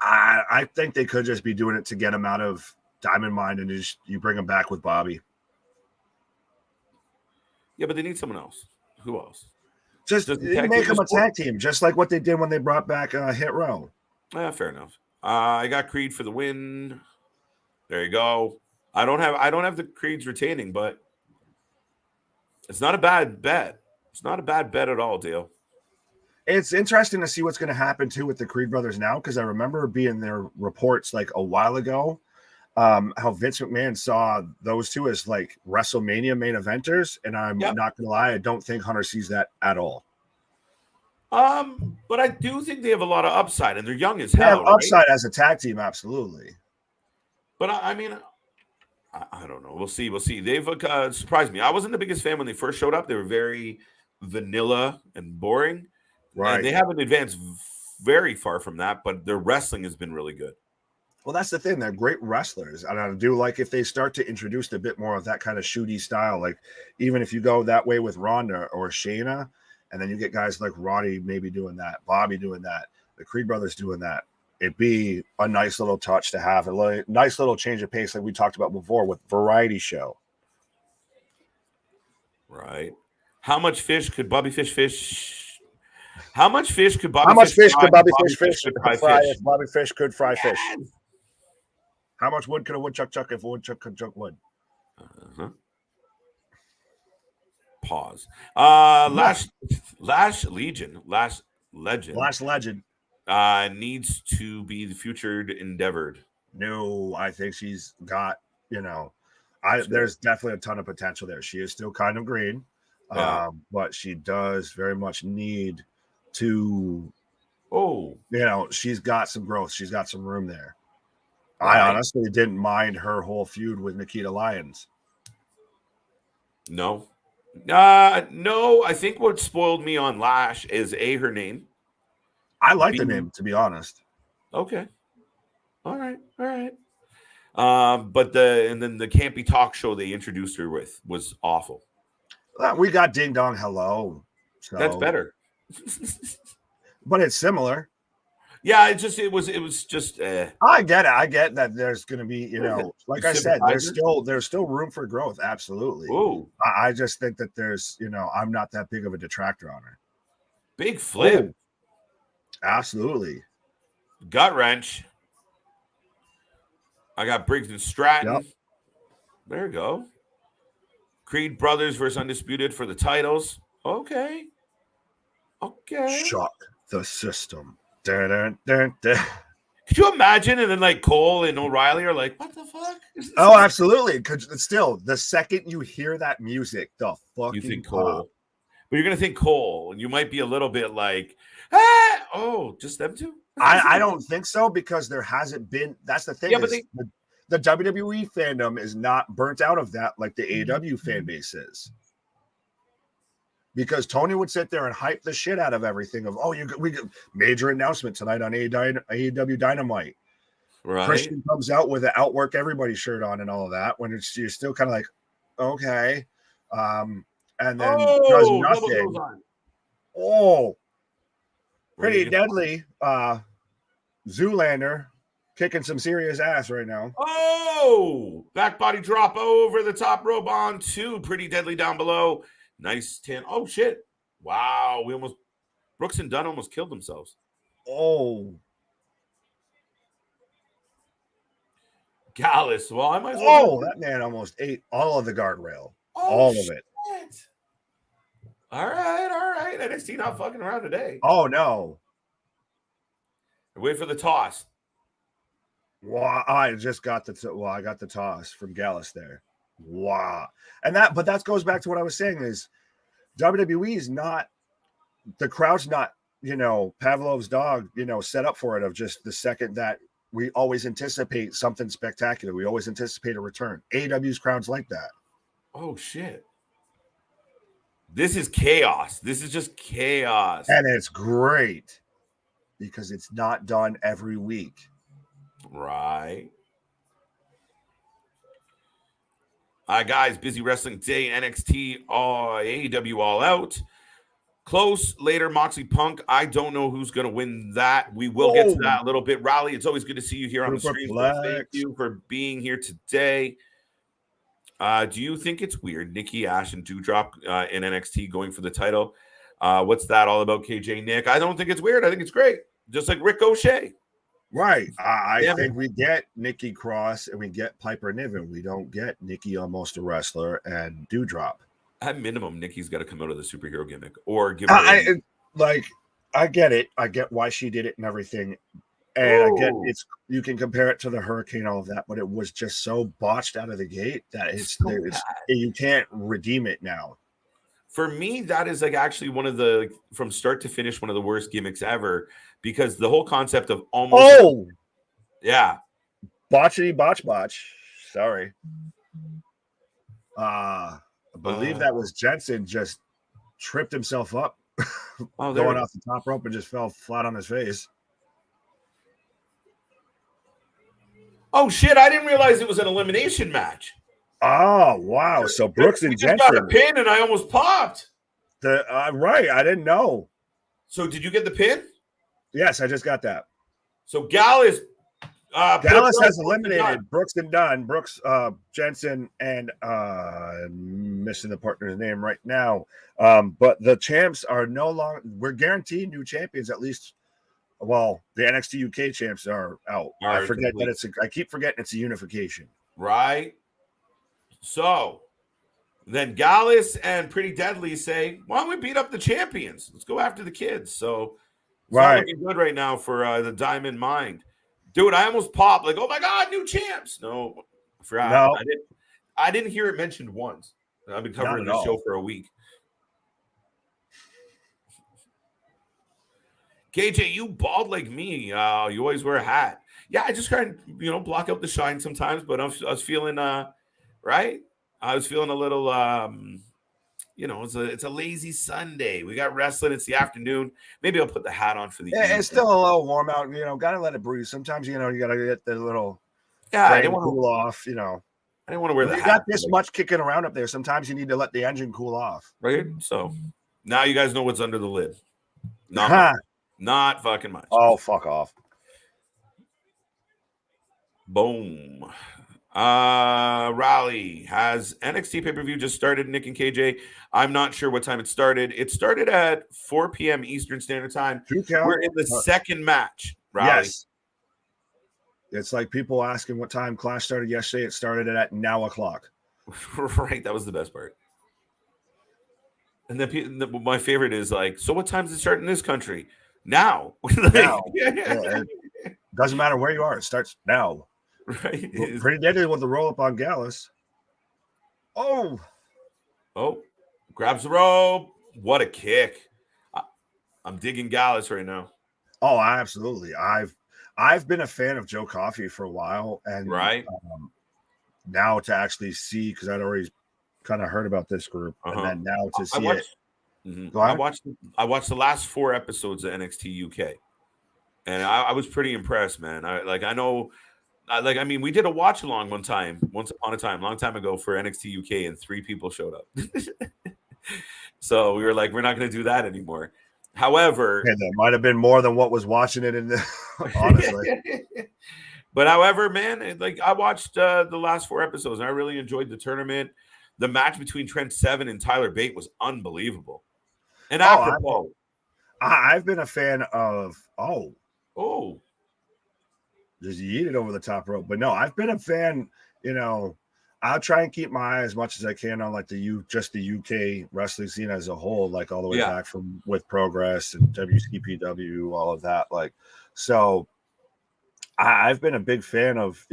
I think they could just be doing it to get him out of Diamond Mine, and you bring him back with Bobby. Yeah, but they need someone else. Who else? Just make them a tag team, just like what they did when they brought back Hit Row. Fair enough. I got Creed for the win. There you go. I don't have the Creeds retaining, but it's not a bad bet. It's not a bad bet at all, Dale. It's interesting to see what's going to happen too with the Creed brothers now, because I remember being their reports like a while ago, how Vince McMahon saw those two as like WrestleMania main eventers, and I'm not going to lie, I don't think Hunter sees that at all. But I do think they have a lot of upside, and they're young as hell. They have upside as a tag team, absolutely. But I mean, I don't know. We'll see. They've surprised me. I wasn't the biggest fan when they first showed up. They were very vanilla and boring. Right. And they haven't advanced very far from that, but their wrestling has been really good. Well, that's the thing. They're great wrestlers. And I do like if they start to introduce a bit more of that kind of shooty style. Like even if you go that way with Ronda or Shayna, and then you get guys like Roddy maybe doing that, Bobby doing that, the Creed brothers doing that, it'd be a nice little touch to have, a nice little change of pace like we talked about before with variety show. Right. How much fish could Bobby Fish fish? How much fish could Bobby? How much fish could Bobby Fish fry if Bobby Fish could fry fish? How much wood could a woodchuck chuck if a woodchuck could chuck wood? Pause. Last Legend needs to be the future endeavored. No, I think she's got, there's definitely a ton of potential there. She is still kind of green, but she does very much need to, she's got some growth. She's got some room there. Right. I honestly didn't mind her whole feud with Nikita Lyons. No, I think what spoiled me on Lash is her name. I like the name, to be honest. Okay. All right. But then the campy talk show they introduced her with was awful. We got Ding Dong Hello. So. That's better. But it's similar. Yeah, it was just. I get it. I get that there's going to be, like I said, there's still room for growth. Absolutely. Ooh. I just think that there's, I'm not that big of a detractor on her. Big flip. Ooh. Absolutely. Gut wrench. I got Briggs and Stratton. Yep. There you go. Creed brothers versus Undisputed for the titles. Okay. Shock the system. Dun, dun, dun, dun. Could you imagine? And then like Cole and O'Reilly are like, what the fuck? Oh, absolutely. Because still, the second you hear that music, the fucking you think Cole. But you're going to think Cole. And you might be a little bit like, just them two? I don't think so, because there hasn't been. That's the thing. Yeah, the WWE fandom is not burnt out of that like the AEW fan base is. Because Tony would sit there and hype the shit out of everything of, we got major announcement tonight on AEW Dynamite. Right. Christian comes out with an Outwork Everybody shirt on and all of that, when you're still kind of like, okay. And then does nothing. Pretty deadly. Zoolander kicking some serious ass right now. Back body drop over the top rope on two. Pretty deadly down below. Nice 10. Oh, shit. Wow. Brooks and Dunn almost killed themselves. Gallus. Well, I might as well. That man almost ate all of the guardrail. All of it. All right. NXT not fucking around today. Oh, no. Wait for the toss. Well, I just got I got the toss from Gallus there. Wow. But that goes back to what I was saying is WWE is not, the crowd's not, Pavlov's dog, set up for it of just the second that we always anticipate something spectacular. We always anticipate a return. AEW's crowd's like that. Oh, shit. This is chaos. This is just chaos. And it's great because it's not done every week. Right. All right, guys. Busy wrestling day. NXT AEW All Out. Close later, Moxley Punk. I don't know who's going to win that. We will get to that a little bit. Raleigh, it's always good to see you here on the stream. So thank you for being here today. Do you think it's weird, Nikki Ash and Doudrop in NXT going for the title? What's that all about, KJ Nick? I don't think it's weird. I think it's great. Just like Rick O'Shea. Right. I think we get Nikki Cross and we get Piper Niven. We don't get Nikki Almost a Wrestler and Doudrop. At minimum, Nikki's got to come out of the superhero gimmick or give her I get it. I get why she did it and everything. And I get you can compare it to the Hurricane, all of that, but it was just so botched out of the gate that you can't redeem it now. For me, that is like actually one of the, from start to finish, one of the worst gimmicks ever, because the whole concept of almost botchity botch. Sorry. I believe that was Jensen just tripped himself up going off the top rope and just fell flat on his face. Oh, shit. I didn't realize it was an elimination match. Oh, wow. So Brooks and Jensen got a pin and I almost popped. Right. I didn't know. So did you get the pin? Yes, I just got that. So Gallus has eliminated Brooks and Dunn. Brooks, Jensen, and I'm missing the partner's name right now. But the champs are no longer, we're guaranteed new champions at least. Well, the NXT UK champs are out. I keep forgetting it's a unification. Right. So then Gallus and Pretty Deadly say, why don't we beat up the champions? Let's go after the kids. So it's not looking good right now for the Diamond Mind. Dude, I almost popped like, oh my God, new champs. No, I forgot. No. I didn't hear it mentioned once. I've been covering this show for a week. KJ, you bald like me. You always wear a hat. Yeah, I just kind of, block out the shine sometimes, but I was feeling, right? I was feeling a little, it's a lazy Sunday. We got wrestling. It's the afternoon. Maybe I'll put the hat on for the evening. It's still a little warm out. Got to let it breathe. Sometimes, you got to get the little I didn't want to cool off, I didn't want to wear the hat. You got this much kicking around up there. Sometimes you need to let the engine cool off. Right? So now you guys know what's under the lid. Not fucking much. Oh, fuck off. Boom. Raleigh, has NXT pay-per-view just started, Nick and KJ? I'm not sure what time it started. It started at 4 p.m. Eastern Standard Time. We're in the second match, Raleigh. Yes. It's like people asking what time Clash started yesterday. It started at now o'clock. Right. That was the best part. And then my favorite is like, so what time does it start in this country? Now. It doesn't matter where you are. It starts now. Right. Pretty Deadly with the roll up on Gallus. Oh, grabs the rope. What a kick. I'm digging Gallus right now. Oh, absolutely. I've been a fan of Joe Coffey for a while. And now to actually see, because I'd already kind of heard about this group. And then now to see it. Mm-hmm. I watched the last 4 episodes of NXT UK, and I was pretty impressed, man. We did a watch along once upon a time, long time ago for NXT UK, and 3 people showed up. So we were like, we're not going to do that anymore. However, there might have been more than what was watching it in the honestly. But however, man, I watched the last 4 episodes, and I really enjoyed the tournament. The match between Trent Seven and Tyler Bate was unbelievable. And apropos, I've been a fan of just yeet it over the top rope. But no, I've been a fan, I'll try and keep my eye as much as I can on like the UK wrestling scene as a whole, like all the way back from with Progress and WCPW, all of that. So I've been a big fan of,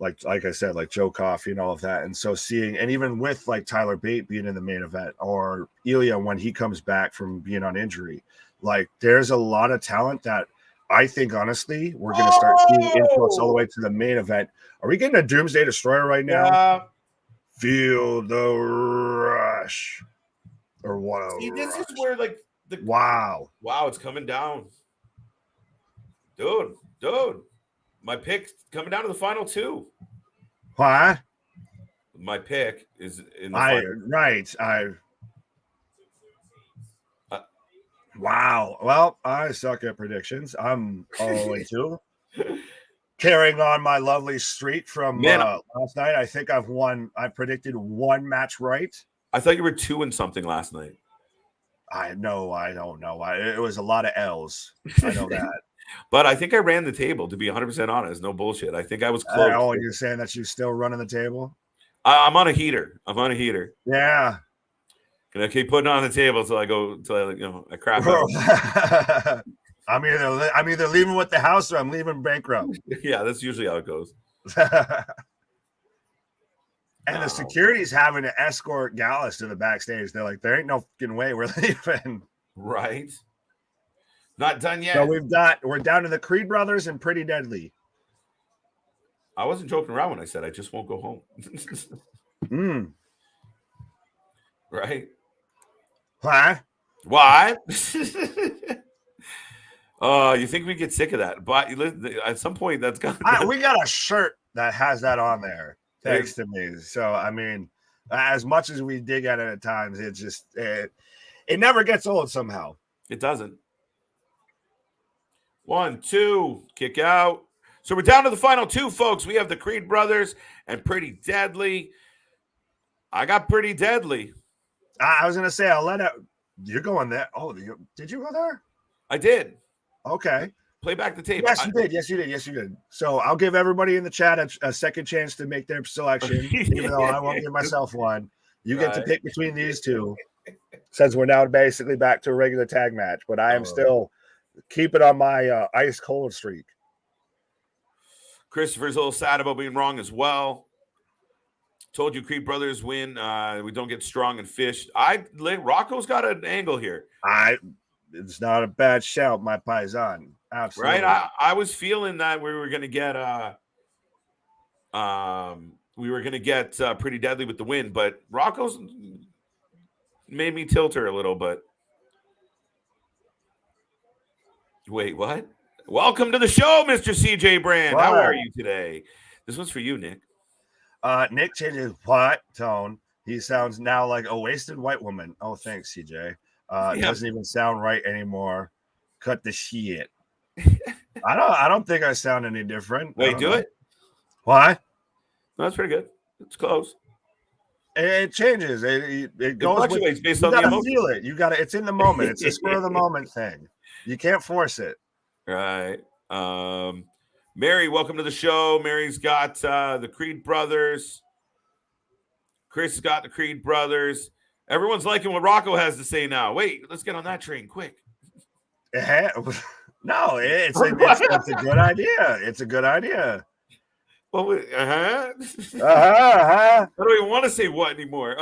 like I said, like Joe Coffey and all of that. And so seeing, and even with like Tyler Bate being in the main event, or Ilya when he comes back from being on injury, like there's a lot of talent that I think honestly we're going to start seeing influx all the way to the main event. Are we getting a Doomsday Destroyer right now? Yeah. Feel the rush, or what? See, this is where like wow, it's coming down, dude. My pick coming down to the final two. What? My pick is in the final. Right. Wow. Well, I suck at predictions. I'm 0-2. Carrying on my lovely streak from last night. I think I've predicted one match right. I thought you were 2 and something last night. I don't know. It was a lot of L's. I know that. But I think I ran the table, to be 100% honest. No bullshit. I think I was close. Oh, you're saying that you're still running the table? I'm on a heater. Yeah. Can I keep putting on the table until I crap out? I'm either leaving with the house or I'm leaving bankrupt. Yeah, that's usually how it goes. And the security's having to escort Gallus to the backstage. They're like, there ain't no fucking way we're leaving. Right. Not done yet. So we're down to the Creed brothers and Pretty Deadly. I wasn't joking around when I said I just won't go home. Right? Huh? Why? You think we get sick of that? But at some point, that's got. We got a shirt that has that on there, thanks to me. So I mean, as much as we dig at it at times, it just it never gets old somehow. It doesn't. 1, 2, kick out. So we're down to the final two, folks. We have the Creed brothers and Pretty Deadly. I got Pretty Deadly. I was gonna say I'll let it. You're going there. Oh, did you go there? I did. Okay. Play back the tape. Yes, you did. So I'll give everybody in the chat a second chance to make their selection, even though I won't give myself one. You get to pick between these two, since we're now basically back to a regular tag match. But I am still keeping on my ice cold streak. Christopher's a little sad about being wrong as well. Told you Creed brothers win. We don't get strong and fish. Rocco's got an angle here. It's not a bad shout, my paisan. Absolutely. Right. I was feeling that we were going to get Pretty Deadly with the win, but Rocco's made me tilt her a little. But wait, what? Welcome to the show, Mr. CJ Brand. Wow. How are you today? This one's for you, Nick. Nick changes what tone. He sounds now like a wasted white woman. Oh, thanks, CJ. Doesn't even sound right anymore. Cut the shit. I don't think I sound any different. Wait, do it. What? No, that's pretty good. It's close. It changes. It goes fluctuates based on the emotion. Feel it. You got to. It's in the moment. It's a spur of the moment thing. You can't force it. Right. Mary, welcome to the show. Mary's got the Creed brothers. Chris has got the Creed brothers. Everyone's liking what Rocco has to say now. Wait, let's get on that train quick. No, it's a good idea. It's a good idea. Well, I don't even want to say what anymore.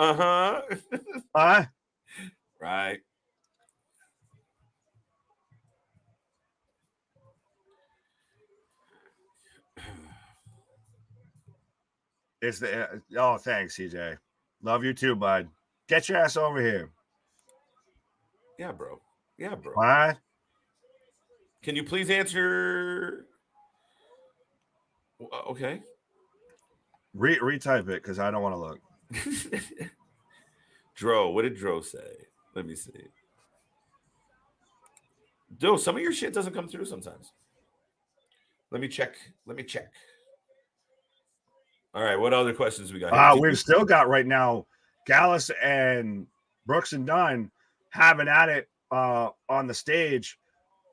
Right. It's the thanks, CJ. Love you too, bud. Get your ass over here. Yeah, bro. What? Can you please answer? Okay. Retype it because I don't want to look. Dro, what did Dro say? Let me see. Dude, some of your shit doesn't come through sometimes. Let me check. All right, what other questions we got here? We've still got right now Gallus and Brooks and Dunn having at it on the stage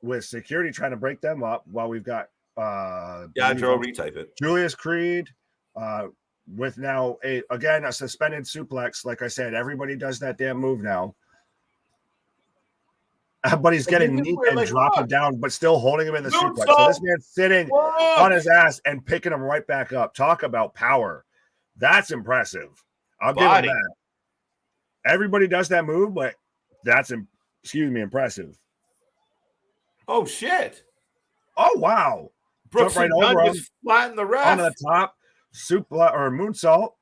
with security trying to break them up while we've got Joe, retype it. Julius Creed with now a suspended suplex. Like I said, everybody does that damn move now. But he's getting this is knee where, and like, dropping look. down, but still holding him in the suplex. So Moonsault. this man's sitting on his ass and picking him right back up. Talk about power. That's impressive. I'll give him that. Everybody does that move, but that's impressive. Oh shit! Oh wow! Brooks Jump right and over Dunn him just flattened the ref on the top. Suplex or moonsault.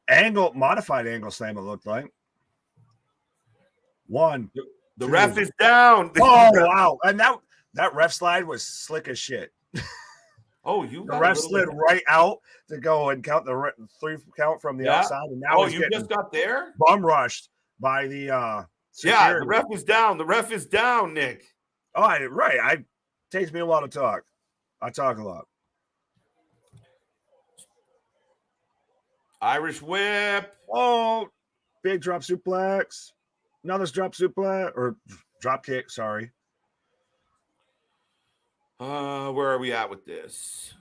Angle, modified angle slam. It looked like one. The ref is down. Oh wow! And that ref slide was slick as shit. Oh, the ref slid right out to go and count the 3 count from the outside, and now you just got there. Bum rushed by the security. Yeah, the ref is down. The ref is down, Nick. Oh, right. Takes me a while to talk. I talk a lot. Irish whip. Oh, big drop suplex. Another drop suplex or drop kick. Sorry. Where are we at with this?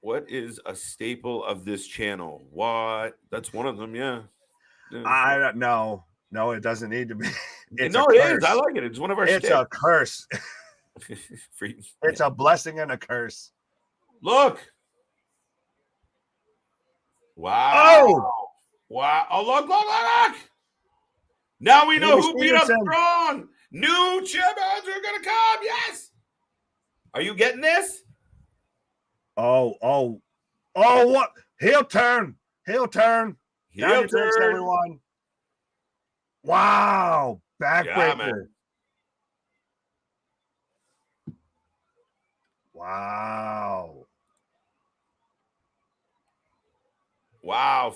What is a staple of this channel? What? That's one of them, yeah. I don't know. No, it doesn't need to be. It is. I like it. It's one of our. It's a curse. It's a blessing and a curse. Look. Wow. Oh. Wow. Oh, look. Now we know who beat up Strong. New champions are going to come. Yes. Are you getting this? Oh, what? Heel turn. Everyone. Wow. Backbreaker. Wow.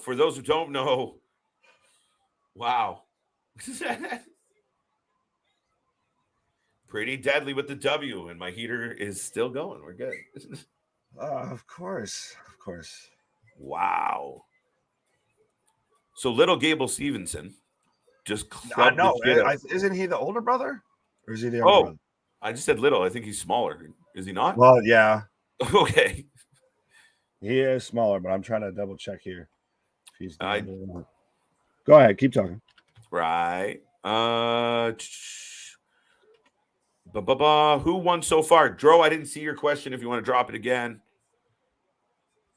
For those who don't know, wow. Pretty deadly with the W, and my heater is still going. We're good. Of course. Wow. So little Gable Stevenson just clubbed the shit. Isn't he the older brother? Or is he the older brother? I just said little. I think he's smaller. Is he not? Well, yeah. Okay. He is smaller, but I'm trying to double check here. If he's go ahead, keep talking. Right. Who won so far? Dro, I didn't see your question. If you want to drop it again.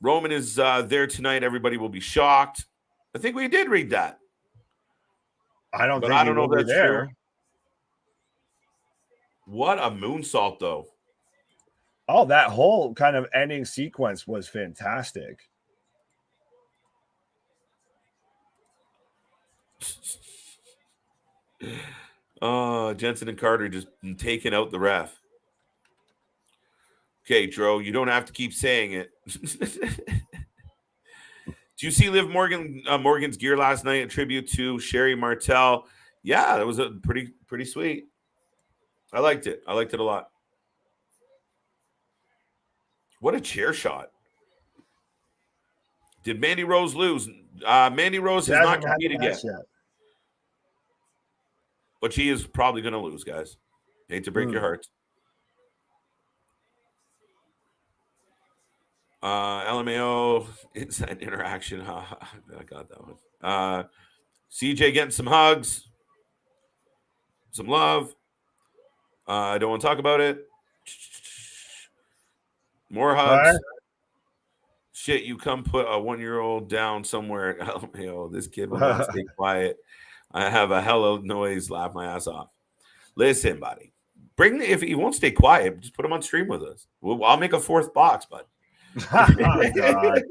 Roman is there tonight. Everybody will be shocked. I think we did read that. I don't know if that's there. True. What a moonsault, though. Oh, that whole kind of ending sequence was fantastic. Oh, Jensen and Carter just taking out the ref. Okay, Dro, you don't have to keep saying it. Do you see Liv Morgan's gear last night? A tribute to Sherry Martel. Yeah, that was a pretty sweet. I liked it. I liked it a lot. What a chair shot. Did Mandy Rose lose? Mandy Rose has not competed yet. But she is probably going to lose, guys. Hate to break your hearts. LMAO inside interaction. I got that one. CJ getting some hugs, some love. I don't want to talk about it. More hugs. Right. Shit, you come put a 1-year-old down somewhere. LMAO, this kid will not stay quiet. I have a hello noise, laugh my ass off. Listen, buddy. If he won't stay quiet, just put him on stream with us. I'll make a 4th box, bud. Oh, God.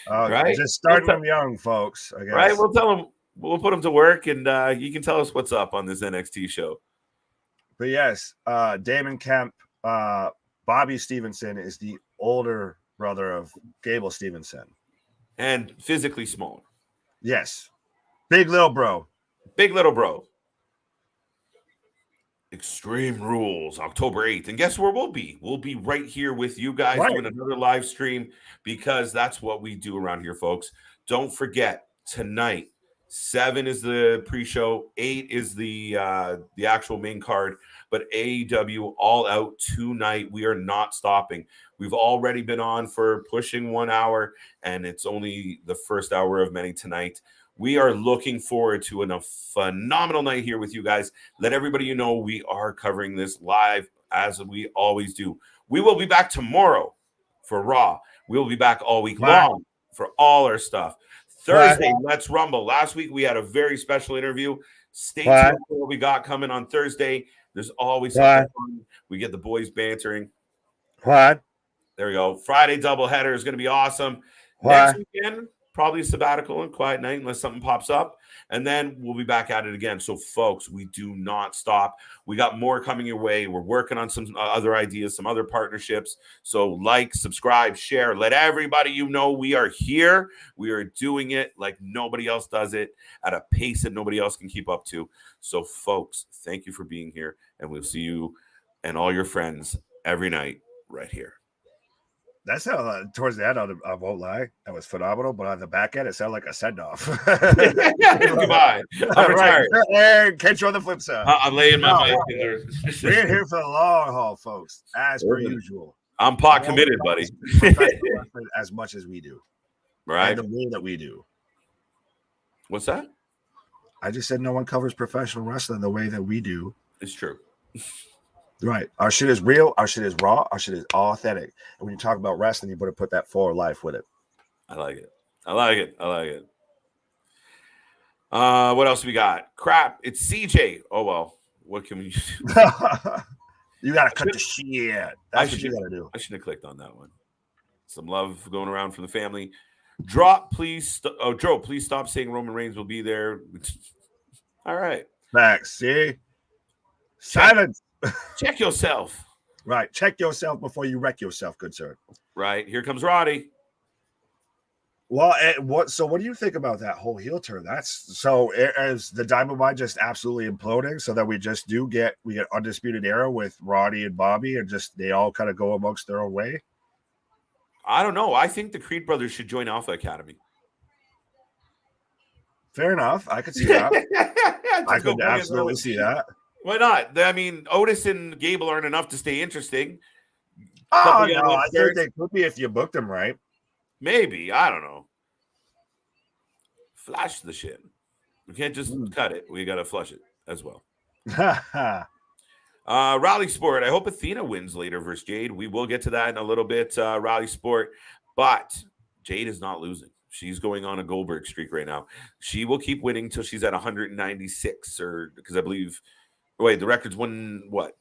Right? Just start them young, folks. I guess. Right? We'll tell him. We'll put him to work, and you can tell us what's up on this NXT show. But yes, Damon Kemp, Bobby Stevenson is the older brother of Gable Stevenson, and physically smaller. Yes, big little bro. Extreme Rules, October 8th. And guess where we'll be? We'll be right here with you guys doing another live stream, because that's what we do around here, folks. Don't forget, tonight, 7 is the pre-show, 8 is the actual main card, but AEW All Out tonight. We are not stopping. We've already been on for pushing 1 hour, and it's only the first hour of many tonight. We are looking forward to a phenomenal night here with you guys. Let everybody know we are covering this live as we always do. We will be back tomorrow for Raw. We will be back all week long for all our stuff. Thursday, Let's Rumble. Last week, we had a very special interview. Stay tuned for what we got coming on Thursday. There's always something fun. We get the boys bantering. There we go. Friday doubleheader is going to be awesome. Next weekend, probably a sabbatical and quiet night unless something pops up. And then we'll be back at it again. So, folks, we do not stop. We got more coming your way. We're working on some other ideas, some other partnerships. So like, subscribe, share. Let everybody you know we are here. We are doing it like nobody else does it at a pace that nobody else can keep up to. So, folks, thank you for being here. And we'll see you and all your friends every night right here. That's how towards the end, I won't lie, that was phenomenal. But on the back end, it sounded like a send-off. Goodbye. I'm retired. Right. Catch you on the flip side. I'm laying my mic in there. We're here for the long haul, folks, as per usual. I'm pot committed, buddy. As much as we do, right? And the way that we do. What's that? I just said no one covers professional wrestling the way that we do. It's true. Right. Our shit is real. Our shit is raw. Our shit is authentic. And when you talk about wrestling, you better put that forward life with it. I like it. I like it. I like it. What else we got? Crap. It's CJ. Oh, well. What can we do? You got to cut the shit. That's what you got to do. I shouldn't have clicked on that one. Some love going around from the family. Drop, please. Joe, please stop saying Roman Reigns will be there. All right. Max, see? Silence. Check yourself. Right. Check yourself before you wreck yourself, good sir. Right. Here comes Roddy. Well, so what do you think about that whole heel turn? That's so as the Diamond Mine just absolutely imploding, so that we get Undisputed Era with Roddy and Bobby, and just they all kind of go amongst their own way. I don't know. I think the Creed brothers should join Alpha Academy. Fair enough. I could see that. I could absolutely see that. Why not? I mean, Otis and Gable aren't enough to stay interesting. Oh, no, I think they could be if you booked them right. Maybe. I don't know. Flash the shit. We can't just cut it. We got to flush it as well. Rally Sport. I hope Athena wins later versus Jade. We will get to that in a little bit, Rally Sport. But Jade is not losing. She's going on a Goldberg streak right now. She will keep winning till she's at 196, or because I believe. Wait, the record's what?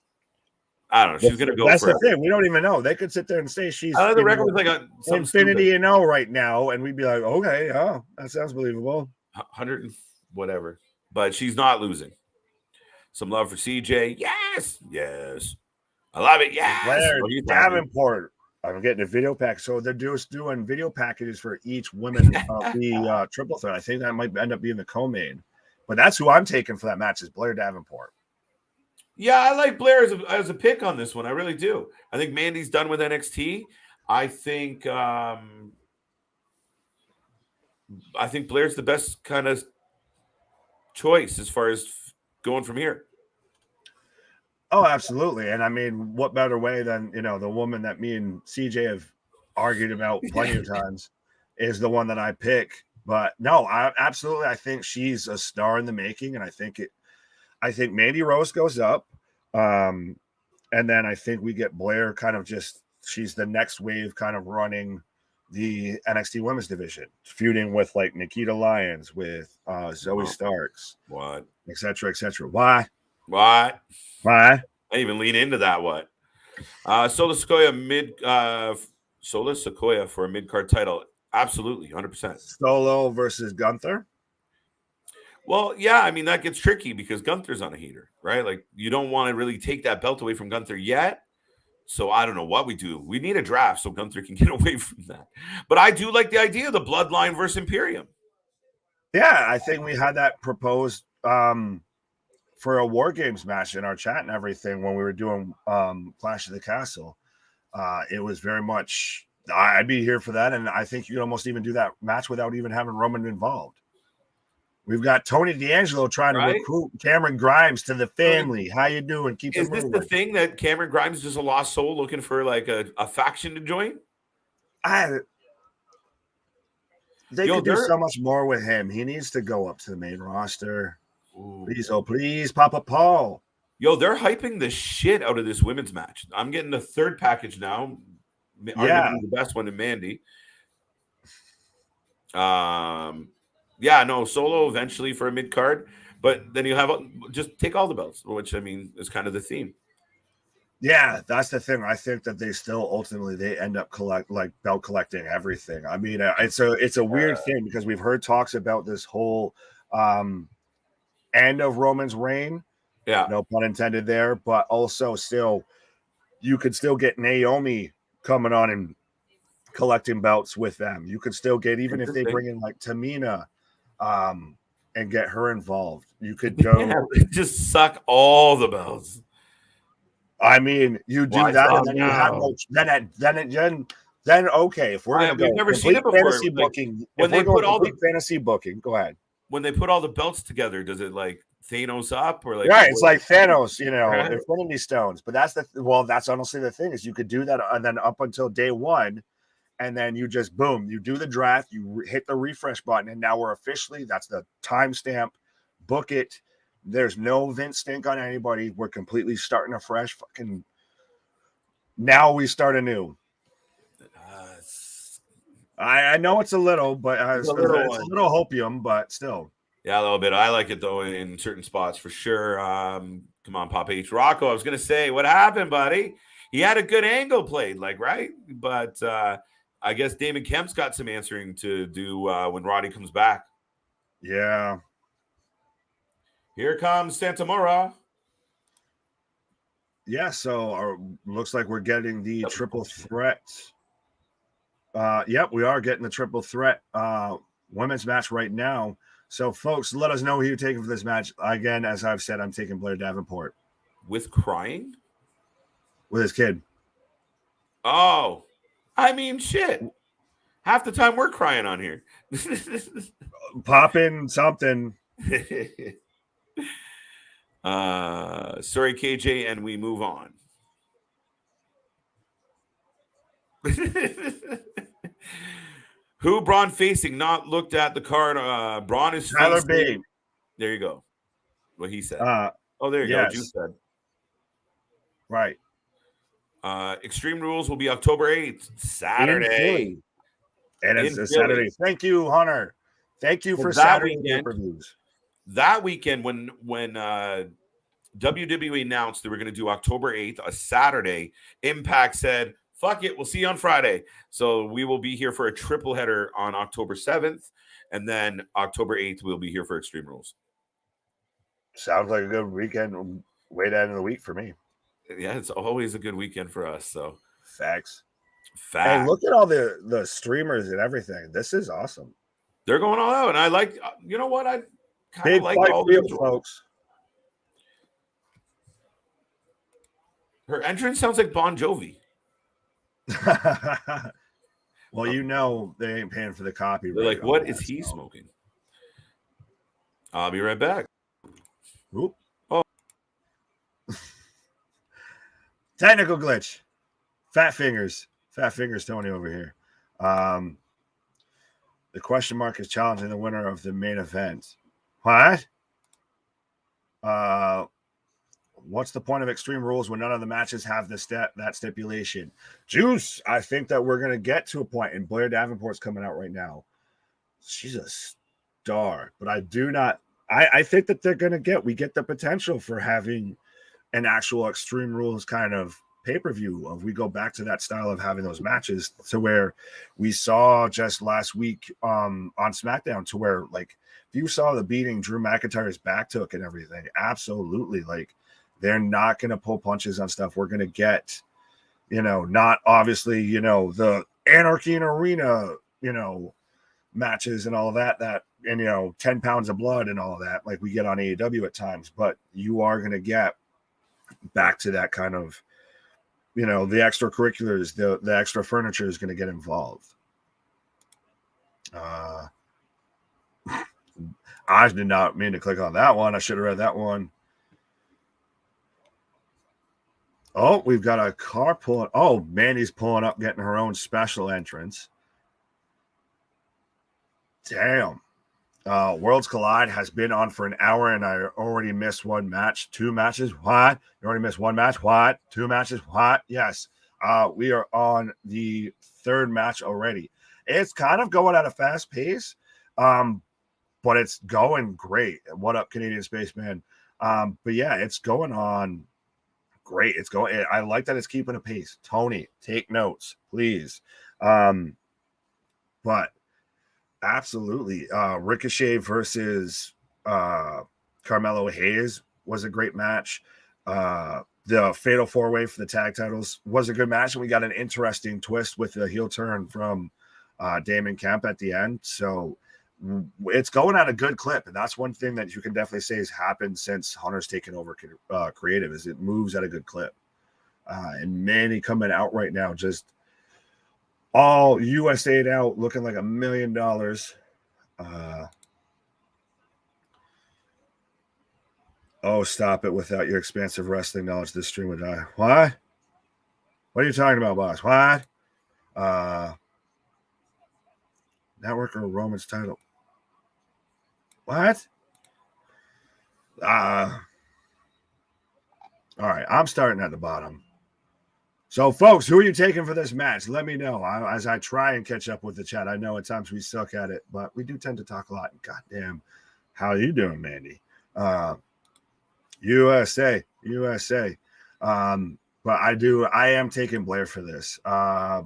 I don't know. She's going to go. That's the thing. We don't even know. They could sit there and say she's. The record was like a Infinity and O right now, and we'd be like, okay, oh, that sounds believable. 100 and whatever, but she's not losing. Some love for CJ. Yes, I love it. Yes, Blair Davenport. I'm getting a video pack. So they're just doing video packages for each woman of the triple threat. I think that might end up being the co-main, but that's who I'm taking for that match is Blair Davenport. Yeah, I like Blair as a pick on this one. I really do. I think Mandy's done with NXT. I think Blair's the best kind of choice as far as going from here. Oh, absolutely. And I mean, what better way than, the woman that me and CJ have argued about plenty of times is the one that I pick. But no, I think she's a star in the making. And I think Mandy Rose goes up. And then I think we get Blair kind of she's the next wave kind of running the NXT women's division, feuding with like Nikita Lyons, with Zoe Starks, et cetera, et cetera. Why? I even lean into that. What? Sola Sequoia for a mid-card title. Absolutely, 100%. Solo versus Gunther. Well, yeah, I mean, that gets tricky because Gunther's on a heater, right? Like, you don't want to really take that belt away from Gunther yet. So I don't know what we do. We need a draft so Gunther can get away from that. But I do like the idea of the Bloodline versus Imperium. Yeah, I think we had that proposed for a War Games match in our chat and everything when we were doing Clash of the Castle. It was very much, I'd be here for that. And I think you could almost even do that match without even having Roman involved. We've got Tony D'Angelo trying to recruit Cameron Grimes to the family. How you doing? Is this the thing that Cameron Grimes is just a lost soul looking for like a faction to join? They could do so much more with him. He needs to go up to the main roster. Ooh. Please, oh please, Papa Paul. Yo, they're hyping the shit out of this women's match. I'm getting the third package now. Arguably the best one in Mandy. Yeah, no, solo eventually for a mid card, but then you have just take all the belts, which I mean is kind of the theme. Yeah, that's the thing. I think that they still ultimately they end up belt collecting everything. I mean, it's a weird thing because we've heard talks about this whole end of Roman's reign. Yeah, no pun intended there, but also still you could still get Naomi coming on and collecting belts with them. You could still get, even if they bring in like Tamina and get her involved, you could go just suck all the belts. I mean, you do that, and then you have then okay. If we're gonna go never seen it before. Fantasy booking, when they put all the fantasy booking, go ahead. When they put all the belts together, does it like Thanos up or like? Right, it's like Thanos, Infinity Stones. But that's that's honestly the thing is you could do that, and then up until day one, and then you just boom, you do the draft, you hit the refresh button, and now we're officially that's the timestamp. Book it. There's no Vince stink on anybody. We're completely starting afresh. Fucking now we start anew. I know it's a little, but it's a little hopium, but still. Yeah, a little bit. I like it though in certain spots for sure. Come on, Papa H. Rocco. I was gonna say, what happened, buddy? He had a good angle played, right? But I guess Damon Kemp's got some answering to do when Roddy comes back. Yeah. Here comes Santamura. Yeah, so looks like we're getting the triple threat. Yep, we are getting the triple threat women's match right now. So, folks, let us know who you're taking for this match. Again, as I've said, I'm taking Blair Davenport. With crying? With his kid. Oh, I mean, shit. Half the time we're crying on here. Pop in something. Sorry, KJ, and we move on. Who Bron facing? Not looked at the card. Bron is Tyler facing. Bate. There you go. What he said. There you go. You said. Right. Extreme Rules will be October 8th, Saturday. And it's a Saturday. Thank you, Hunter. Thank you for Saturday pay-per-views. That weekend, when WWE announced they were going to do October 8th, a Saturday, Impact said, fuck it, we'll see you on Friday. So we will be here for a triple header on October 7th, and then October 8th, we'll be here for Extreme Rules. Sounds like a good weekend. Way to end of the week for me. Yeah, it's always a good weekend for us. So Facts. Hey, look at all the streamers and everything. This is awesome. They're going all out, and I like. You know what? I kind of like all the folks. Her entrance sounds like Bon Jovi. Well, they ain't paying for the copyright. They're like, what is he smoking? I'll be right back. Oop. Oh. Technical glitch. Fat fingers, Tony over here. The question mark is challenging the winner of the main event. What? What's the point of Extreme Rules when none of the matches have that stipulation? Juice, I think that we're going to get to a point, and Blair Davenport's coming out right now. She's a star, but I think that we get the potential for having an actual Extreme Rules kind of pay-per-view of we go back to that style of having those matches to where we saw just last week on SmackDown to where like if you saw the beating Drew McIntyre's back took and everything, absolutely, like they're not going to pull punches on stuff. We're going to get, not obviously, the Anarchy in Arena, matches and all of that, and 10 pounds of blood and all of that, like we get on AEW at times, but you are going to get back to that kind of, the extracurriculars, the extra furniture is going to get involved. I did not mean to click on that one. I should have read that one. Oh, we've got a car pulling. Oh, Mandy's pulling up, getting her own special entrance. Damn. Worlds Collide has been on for an hour, and I already missed one match. 2 matches. What? You already missed 1 match. What? 2 matches. What? Yes. We are on the 3rd match already. It's kind of going at a fast pace, but it's going great. What up, Canadian Spaceman? But yeah, it's going on great. It's going. I like that it's keeping a pace. Tony, take notes, please. But absolutely. Ricochet versus Carmelo Hayes was a great match. The Fatal 4-Way for the tag titles was a good match, and we got an interesting twist with the heel turn from Damon Kemp at the end. So it's going at a good clip, and that's one thing that you can definitely say has happened since Hunter's taken over creative, is it moves at a good clip. And Manny coming out right now, just all USA'd out, looking like $1 million. Oh, stop it. Without your expansive wrestling knowledge, this stream would die. What? What are you talking about, boss? What? Network or Roman's title? What? All right, I'm starting at the bottom. So, folks, who are you taking for this match? Let me know as I try and catch up with the chat. I know at times we suck at it, but we do tend to talk a lot. Goddamn, how are you doing, Mandy? USA. But I am taking Blair for this.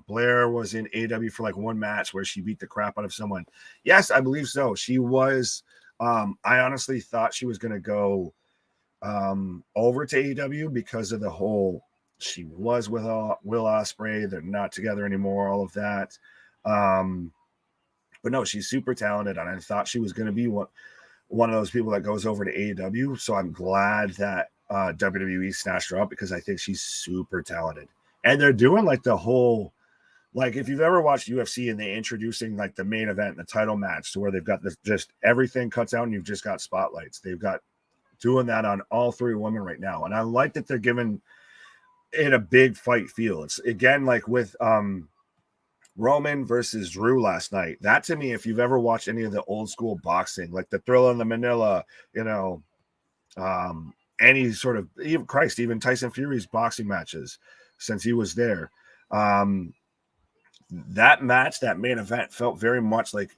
Blair was in AEW for like 1 match where she beat the crap out of someone. Yes, I believe so. She was, I honestly thought she was going to go over to AEW because of the whole, she was with Will Ospreay. They're not together anymore, all of that. But no, she's super talented, and I thought she was going to be one of those people that goes over to AEW. So I'm glad that WWE snatched her up, because I think she's super talented. And they're doing like the whole, like if you've ever watched UFC and they introducing like the main event, the title match, to where they've got this, just everything cuts out and you've just got spotlights. They've got doing that on all 3 women right now. And I like that they're giving it a big fight feel. It's again, like with Roman versus Drew last night. That to me, if you've ever watched any of the old school boxing, like the Thrilla and the Manila, any sort of, even Tyson Fury's boxing matches since he was there. That match, that main event, felt very much like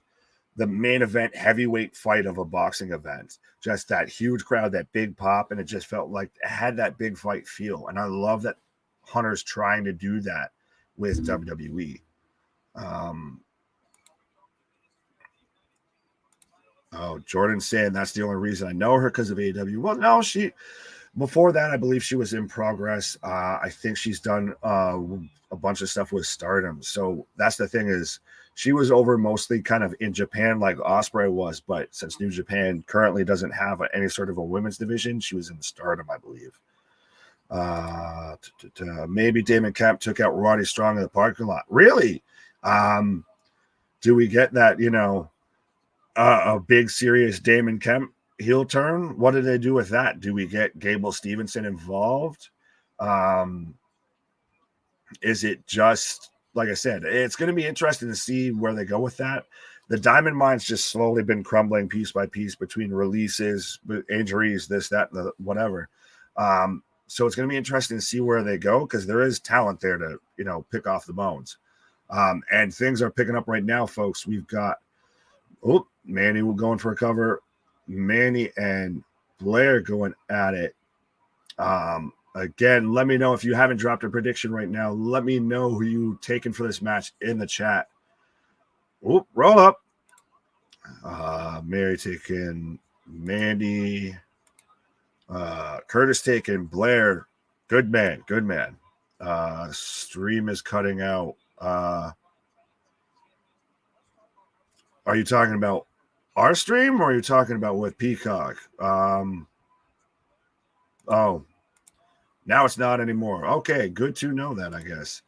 the main event heavyweight fight of a boxing event. Just that huge crowd, that big pop, and it just felt like it had that big fight feel. And I love that Hunter's trying to do that with WWE. Jordan saying that's the only reason I know her, because of AEW. Well, no, before that, I believe she was in Progress. I think she's done a bunch of stuff with Stardom. So that's the thing, is she was over mostly kind of in Japan like Ospreay was, but since New Japan currently doesn't have any sort of a women's division, she was in Stardom, I believe. Maybe Damon Kemp took out Roddy Strong in the parking lot. Really? Do we get that, a big serious Damon Kemp heel turn? What did they do with that? Do we get Gable Stevenson involved? Is it just, like I said, it's going to be interesting to see where they go with that. The Diamond Mine's just slowly been crumbling piece by piece between releases, injuries, this, that, and the whatever. So it's going to be interesting to see where they go, because there is talent there to, pick off the bones. And things are picking up right now, folks. We've got, Manny going for a cover. Manny and Blair going at it. Again, let me know if you haven't dropped a prediction right now. Let me know who you taking for this match in the chat. Roll up. Mary taking Mandy. Curtis taking Blair. Good man. Stream is cutting out. Are you talking about our stream, or are you talking about with Peacock? Now it's not anymore. Okay, good to know that, I guess.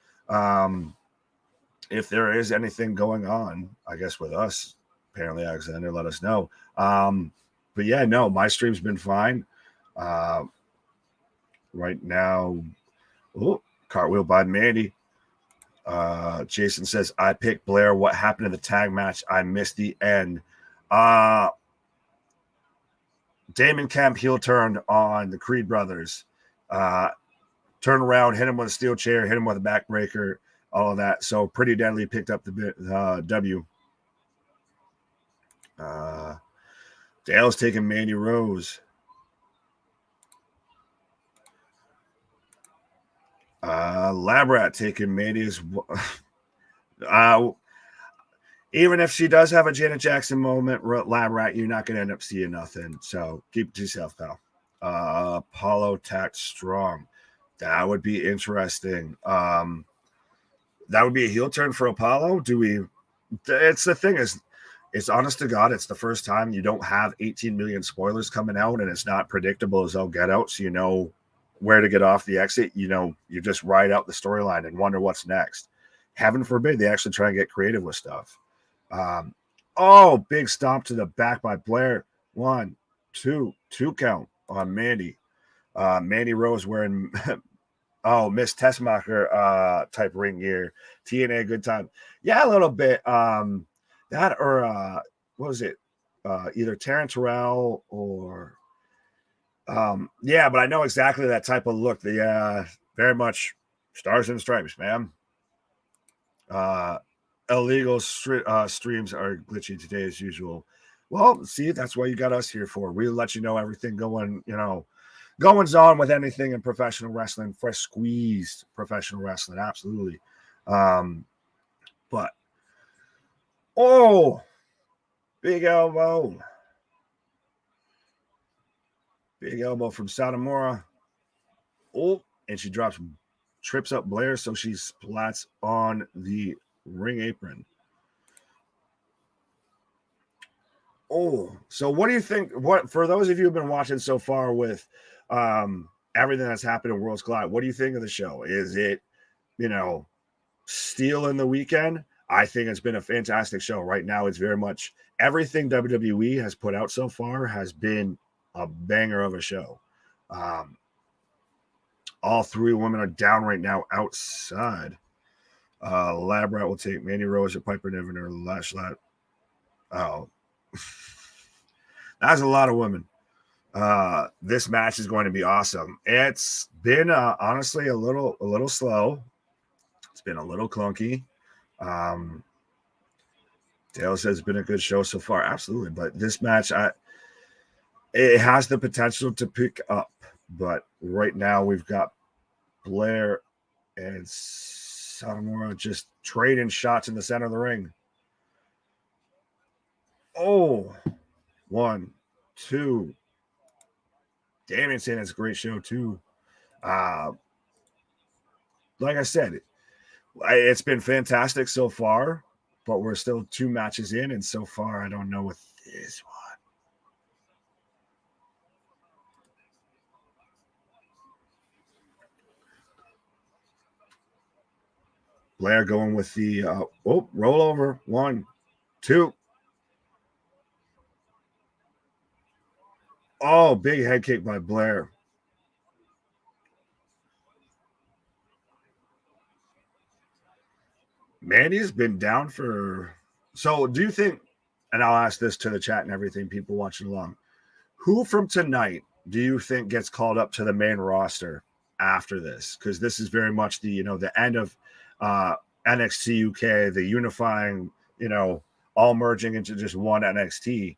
If there is anything going on, I guess with us, apparently Alexander let us know. But yeah, no, my stream's been fine. Right now, cartwheel by Mandy. Jason says, I picked Blair. What happened in the tag match? I missed the end. Damon Kemp heel turned on the Creed brothers. Turned around, hit him with a steel chair, hit him with a backbreaker, all of that. So Pretty Deadly picked up the W. Dale's taking Mandy Rose. Labrat taking Mandy as well. Even if she does have a Janet Jackson moment, Labrat, you're not going to end up seeing nothing. So keep it to yourself, pal. Apollo tacked Strong. That would be interesting. That would be a heel turn for Apollo. It's the thing is, it's honest to God, it's the first time you don't have 18 million spoilers coming out, and it's not predictable as all get out. So you know where to get off the exit. You know, you just ride out the storyline and wonder what's next. Heaven forbid they actually try and get creative with stuff. Big stomp to the back by Blair. 1, 2 count on Mandy. Mandy Rose wearing Miss Tessmacher type ring gear. TNA good time. Yeah, a little bit. That or what was it? Either Taryn Terrell or but I know exactly that type of look. The very much stars and stripes, man. Illegal streams are glitchy today as usual. Well, see, that's what you got us here for. We'll let you know everything goings on with anything in professional wrestling, fresh squeezed professional wrestling, absolutely. But big elbow from Satomura. And she trips up Blair, so she splats on the ring apron. So what do you think? What, for those of you who've been watching so far with everything that's happened in Worlds Collide, what do you think of the show? Is it, stealing the weekend? I think it's been a fantastic show. Right now, it's very much everything WWE has put out so far has been a banger of a show. All three women are down right now outside. Labrat will take Mandy Rose or Piper Niven or Lashlat. That's a lot of women. This match is going to be awesome. It's been honestly a little slow. It's been a little clunky. Dale says it's been a good show so far. Absolutely. But this match, it has the potential to pick up. But right now we've got Blair and Satomura just trading shots in the center of the ring. 1, 2. Damien saying it's a great show too. Like I said, it's been fantastic so far, but we're still 2 matches in, and so far I don't know with this one. Blair going with the rollover. 1, 2. Big head kick by Blair. Mandy's been down for. So do you think, and I'll ask this to the chat and everything, people watching along, who from tonight do you think gets called up to the main roster after this? Because this is very much the, the end of NXT UK, the unifying, all merging into just one NXT.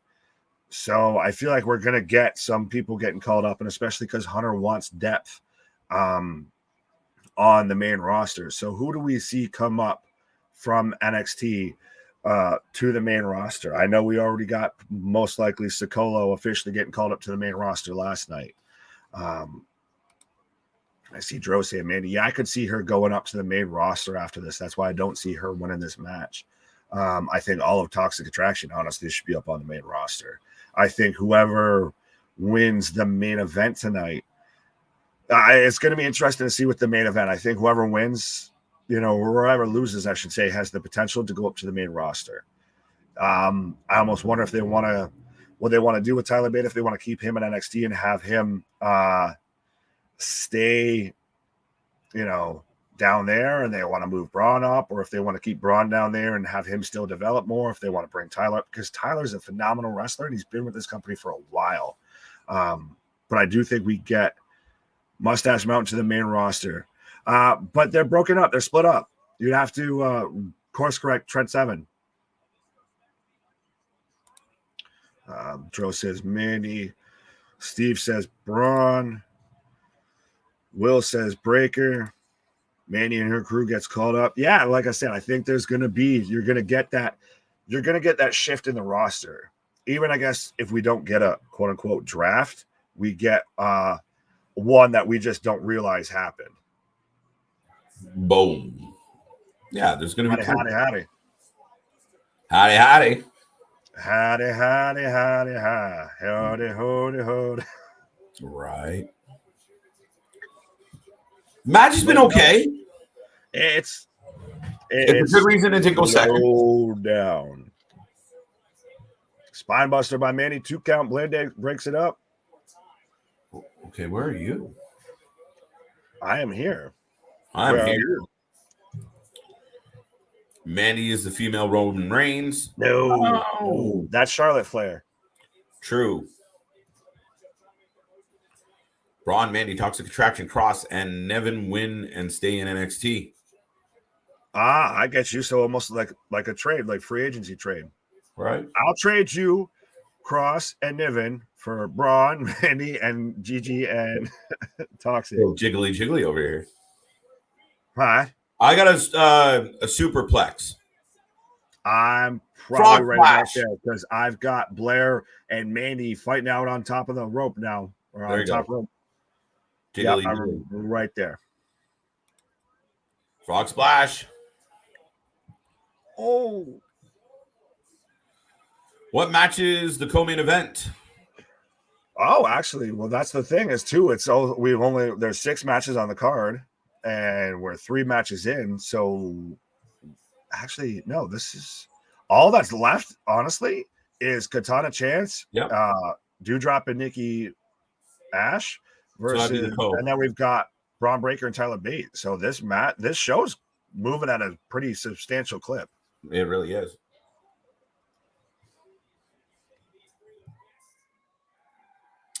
So I feel like we're going to get some people getting called up, and especially because Hunter wants depth on the main roster. So who do we see come up from NXT to the main roster? I know we already got most likely Sokolo officially getting called up to the main roster last night. I see Dro saying, Mandy, yeah, I could see her going up to the main roster after this. That's why I don't see her winning this match. I think all of Toxic Attraction, honestly, should be up on the main roster. I think whoever wins the main event tonight, it's going to be interesting to see with the main event. I think whoever wins, whoever loses, I should say, has the potential to go up to the main roster. I almost wonder if they want to, what they want to do with Tyler Bate, if they want to keep him in NXT and have him stay, down there and they want to move Bron up, or if they want to keep Bron down there and have him still develop more, if they want to bring Tyler up, because Tyler's a phenomenal wrestler and he's been with this company for a while. But I do think we get Mustache Mountain to the main roster. But they're broken up. They're split up. You'd have to course correct Trent Seven. Joe says Mandy. Steve says Bron. Will says Breakker. Mandy and her crew gets called up. Yeah, like I said, I think you're gonna get that shift in the roster. Even I guess if we don't get a quote unquote draft, we get one that we just don't realize happened. Boom. Yeah, there's gonna be howdy. Right. Match has been okay. It's a good reason it didn't go second. Down. Spinebuster by Mandy, 2 count. Blair breaks it up. Okay, where are you? I am here. I'm here. Mandy is the female Roman Reigns. No, that's Charlotte Flair. True. Braun, Mandy, Toxic Attraction, Cross, and Nevin win and stay in NXT. I get you. So almost like a trade, like free agency trade. Right. I'll trade you Cross and Niven for Braun, Mandy, and Gigi and Toxic. Jiggly over here. Hi. I got a superplex. I'm probably right back there because I've got Blair and Mandy fighting out on top of the rope now. Or on top rope. Jiggly. I'm right there. Frog splash. Oh. What matches the co-main event? Oh, actually, well, that's the thing is too. There's 6 matches on the card, and we're 3 matches in. So, actually, no, this is all that's left. Honestly, is Katana Chance, Dewdrop and Nikki Ash versus, and then we've got Bron Breakker and Tyler Bate. So this show's moving at a pretty substantial clip. It really is.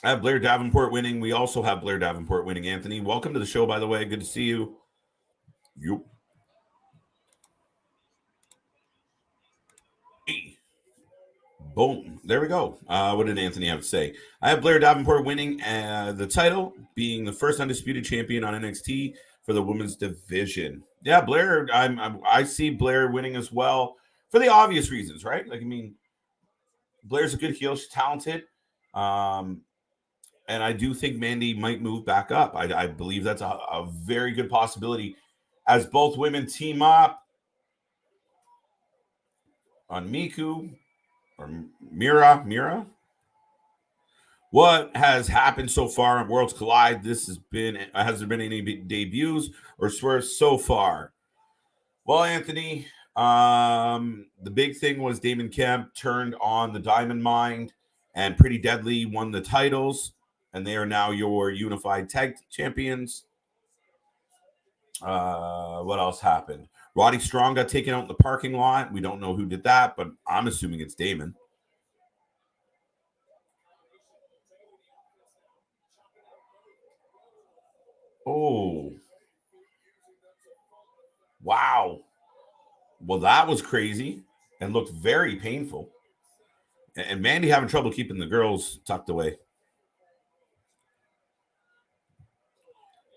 I have Blair Davenport winning. We also have Blair Davenport winning. Anthony, welcome to the show, by the way. Good to see you. Yep. Hey. Boom. There we go. What did Anthony have to say? I have Blair Davenport winning the title, being the first undisputed champion on NXT for the women's division. Yeah, Blair, I see Blair winning as well for the obvious reasons, right? Like, I mean, Blair's a good heel. She's talented. And I do think Mandy might move back up. I believe that's a very good possibility as both women team up on Miku or Mira. What has happened so far in Worlds Collide? Has there been any debuts or swerves so far? Well, Anthony, the big thing was Damon Kemp turned on the Diamond Mine and Pretty Deadly won the titles. And they are now your unified tag champions. What else happened? Roddy Strong got taken out in the parking lot. We don't know who did that, but I'm assuming it's Damon. Oh. Wow. Well, that was crazy and looked very painful. And Mandy having trouble keeping the girls tucked away.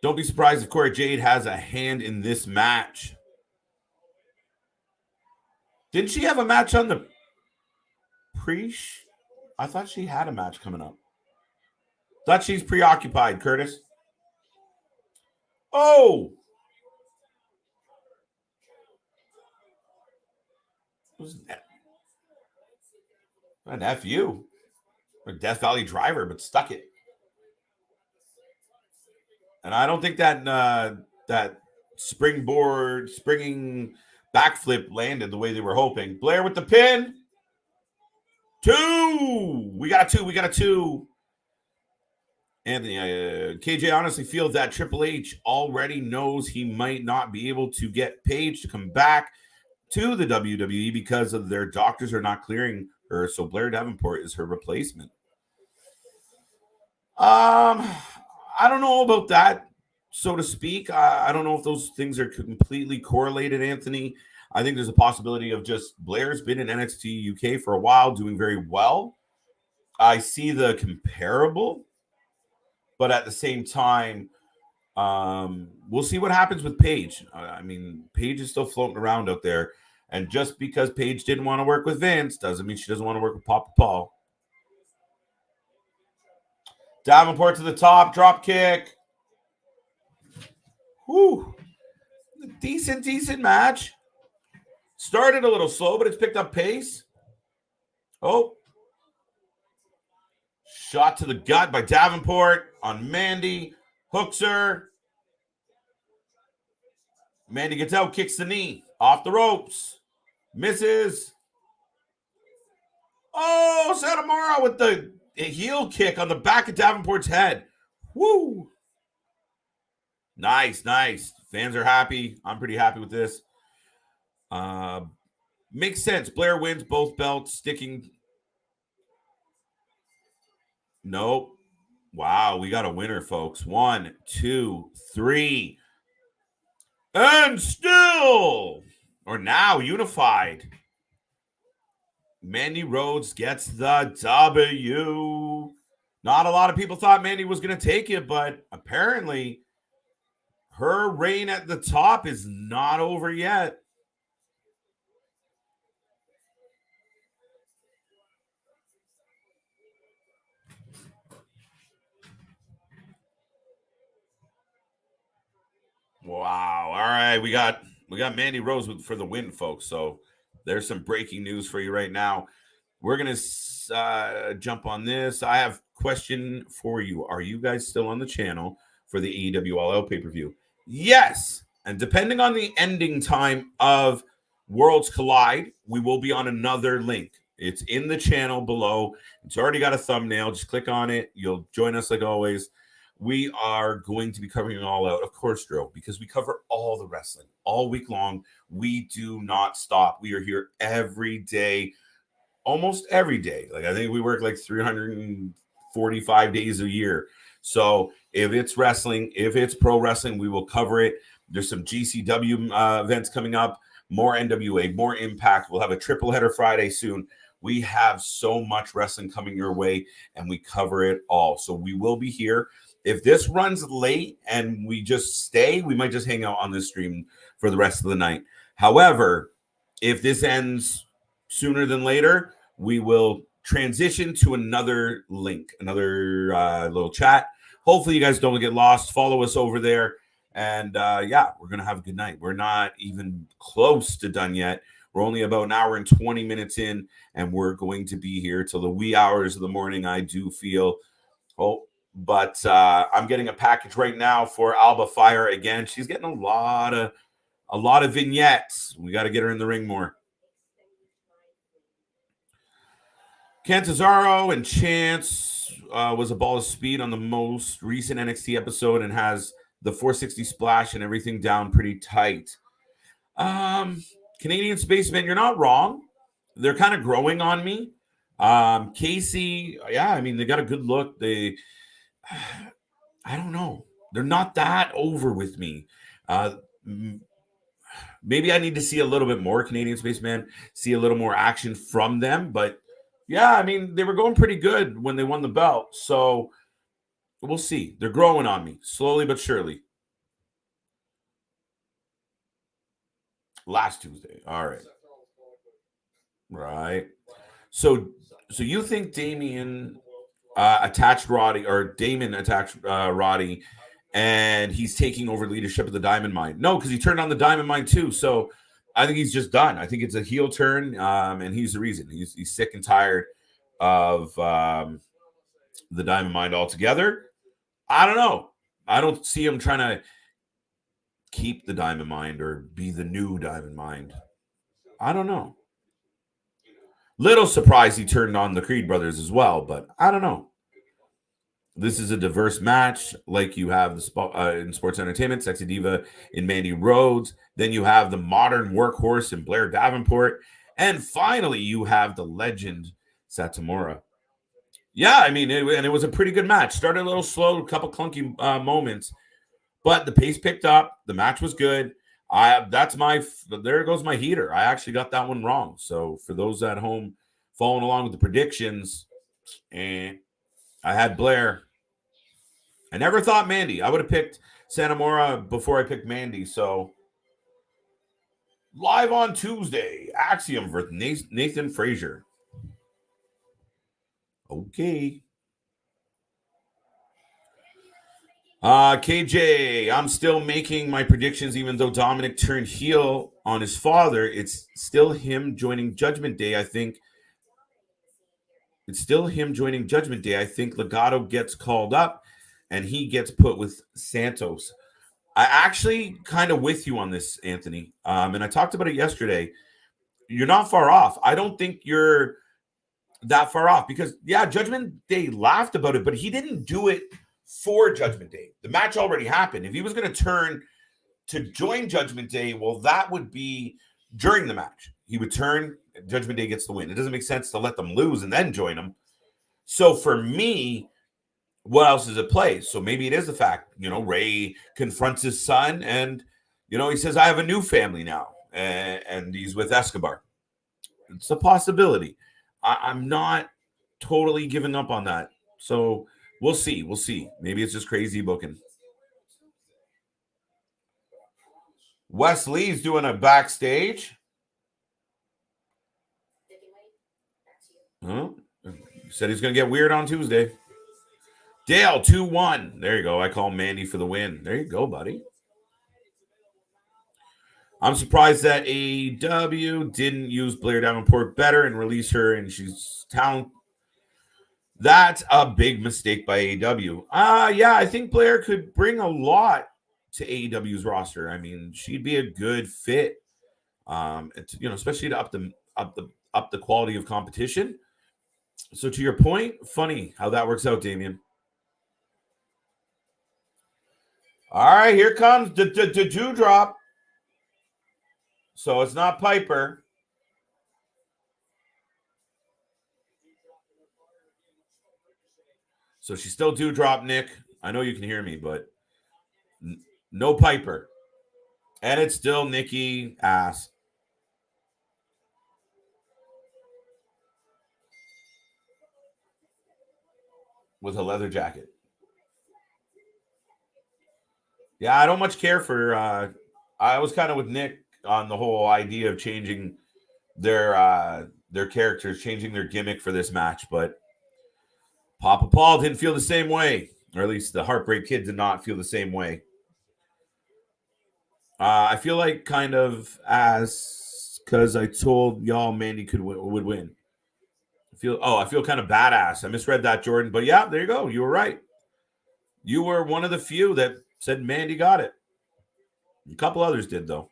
Don't be surprised if Cora Jade has a hand in this match. Didn't she have a match on the I thought she had a match coming up. Thought she's preoccupied, Curtis. Oh! Who's that? An FU. Or Death Valley Driver, but stuck it. And I don't think that that springing backflip landed the way they were hoping. Blair with the pin. 2. We got a 2. Anthony, KJ honestly feels that Triple H already knows he might not be able to get Paige to come back to the WWE because of their doctors are not clearing her. So Blair Davenport is her replacement. I don't know about that, so to speak. I don't know if those things are completely correlated, Anthony. I think there's a possibility of just Blair's been in NXT UK for a while, doing very well. I see the comparable, but at the same time, we'll see what happens with Paige. I mean, Paige is still floating around out there. And just because Paige didn't want to work with Vince doesn't mean she doesn't want to work with Papa Paul. Davenport to the top, drop kick. Whew. Decent match. Started a little slow, but it's picked up pace. Oh. Shot to the gut by Davenport on Mandy. Hooks her. Mandy gets out, kicks the knee. Off the ropes. Misses. Oh, Satomura with the heel kick on the back of Davenport's head. Woo. Nice. Fans are happy. I'm pretty happy with this. Makes sense. Blair wins both belts, sticking. Nope. Wow, we got a winner, folks. 1, 2, 3. And still, or now unified. Mandy Rose gets the W. Not a lot of people thought Mandy was going to take it, but apparently her reign at the top is not over yet. Wow. All right, we got Mandy Rose for the win, folks. So there's some breaking news for you right now. We're going to jump on this. I have a question for you. Are you guys still on the channel for the EWLL pay-per-view? Yes. And depending on the ending time of Worlds Collide, we will be on another link. It's in the channel below. It's already got a thumbnail. Just click on it. You'll join us like always. We are going to be covering it all out, of course, Drew, because we cover all the wrestling all week long. We do not stop. We are here every day, almost every day. Like I think we work like 345 days a year. So if it's wrestling, if it's pro wrestling, we will cover it. There's some GCW events coming up, more NWA, more Impact. We'll have a triple header Friday soon. We have so much wrestling coming your way, and we cover it all. So we will be here. If this runs late and we just stay, we might just hang out on this stream for the rest of the night. However, if this ends sooner than later, we will transition to another link, another little chat. Hopefully you guys don't get lost. Follow us over there. And yeah, we're going to have a good night. We're not even close to done yet. We're only about an hour and 20 minutes in, and we're going to be here till the wee hours of the morning, I do feel. But I'm getting a package right now for Alba Fire again. She's getting a lot of vignettes. We got to get her in the ring more. Cantazaro and Chance was a ball of speed on the most recent NXT episode and has the 460 splash and everything down pretty tight. Canadian Spaceman, you're not wrong. They're kind of growing on me. Casey, yeah, I mean, they got a good look. I don't know. They're not that over with me. Maybe I need to see a little bit more Canadian Spaceman, see a little more action from them. But yeah, I mean, they were going pretty good when they won the belt. So we'll see. They're growing on me slowly but surely. Last Tuesday. All right. Right. So you think Damon attacked Roddy, or Damon attacked Roddy, and he's taking over leadership of the Diamond Mine? No, because he turned on the Diamond Mine too. So I think he's just done. I think it's a heel turn, and he's the reason. He's sick and tired of the Diamond Mine altogether. I don't know. I don't see him trying to keep the Diamond Mine or be the new Diamond Mine. I don't know. Little surprised he turned on the Creed brothers as well, but I don't know. This is a diverse match, like you have in sports entertainment, Sexy Diva in Mandy Rose. Then you have the modern workhorse in Blair Davenport. And finally, you have the legend, Satomura. Yeah, I mean, it was a pretty good match. Started a little slow, a couple clunky moments, but the pace picked up. The match was good. There goes my heater. I actually got that one wrong. So for those at home following along with the predictions, and I had Blair. I never thought Mandy. I would have picked Satomura before I picked Mandy. So live on Tuesday, Axiom versus Nathan Frazier. Okay. KJ, I'm still making my predictions even though Dominic turned heel on his father. It's still him joining Judgment Day, I think. I think Legato gets called up and he gets put with Santos. I actually kind of with you on this, Anthony. And I talked about it yesterday. You're not far off. I don't think you're that far off because, yeah, Judgment Day laughed about it, but he didn't do it for Judgment Day. The match already happened. If he was going to turn to join Judgment Day, well, that would be during the match. He would turn, Judgment Day gets the win. It doesn't make sense to let them lose and then join them. So for me, what else is at play? So maybe it is the fact, Ray confronts his son and, he says, I have a new family now. And he's with Escobar. It's a possibility. I'm not totally giving up on that. So we'll see. Maybe it's just crazy booking. Wes Lee's doing a backstage. Huh? Said he's going to get weird on Tuesday. Dale, 2-1. There you go. I call Mandy for the win. There you go, buddy. I'm surprised that AEW didn't use Blair Davenport better and release her, and she's talented. That's a big mistake by AEW. Yeah, I think Blair could bring a lot to AEW's roster. I mean, she'd be a good fit, especially to up the quality of competition. So to your point, funny how that works out, Damien. All right, here comes the dewdrop. So it's not Piper. So she's still dewdrop, Nick. I know you can hear me, but no Piper. And it's still Nikki Ass. With a leather jacket. Yeah, I don't much care for I was kind of with Nick on the whole idea of changing their characters, changing their gimmick for this match, but Papa Paul didn't feel the same way, or at least the Heartbreak Kid did not feel the same way. I feel like kind of because I told y'all Mandy would win. I feel kind of badass. I misread that, Jordan, but yeah, there you go. You were right. You were one of the few that said Mandy got it. A couple others did, though.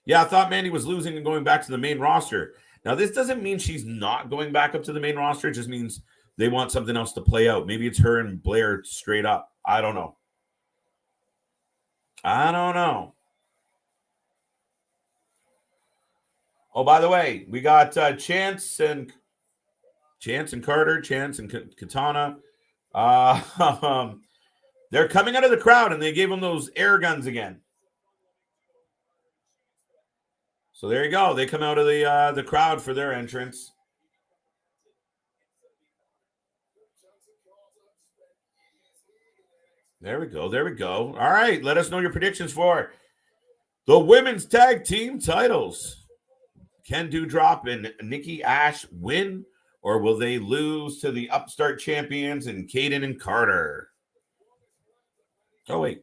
Yeah, I thought Mandy was losing and going back to the main roster. Now, this doesn't mean she's not going back up to the main roster. It just means they want something else to play out. Maybe it's her and Blair straight up. I don't know. Oh, by the way, we got Chance and Carter, Chance and Katana. They're coming out of the crowd, and they gave them those air guns again. So there you go. They come out of the crowd for their entrance. There we go. All right, let us know your predictions for the women's tag team titles. Can Doudrop and Nikki Ash win, or will they lose to the upstart champions and Kaden and Carter? Oh, wait.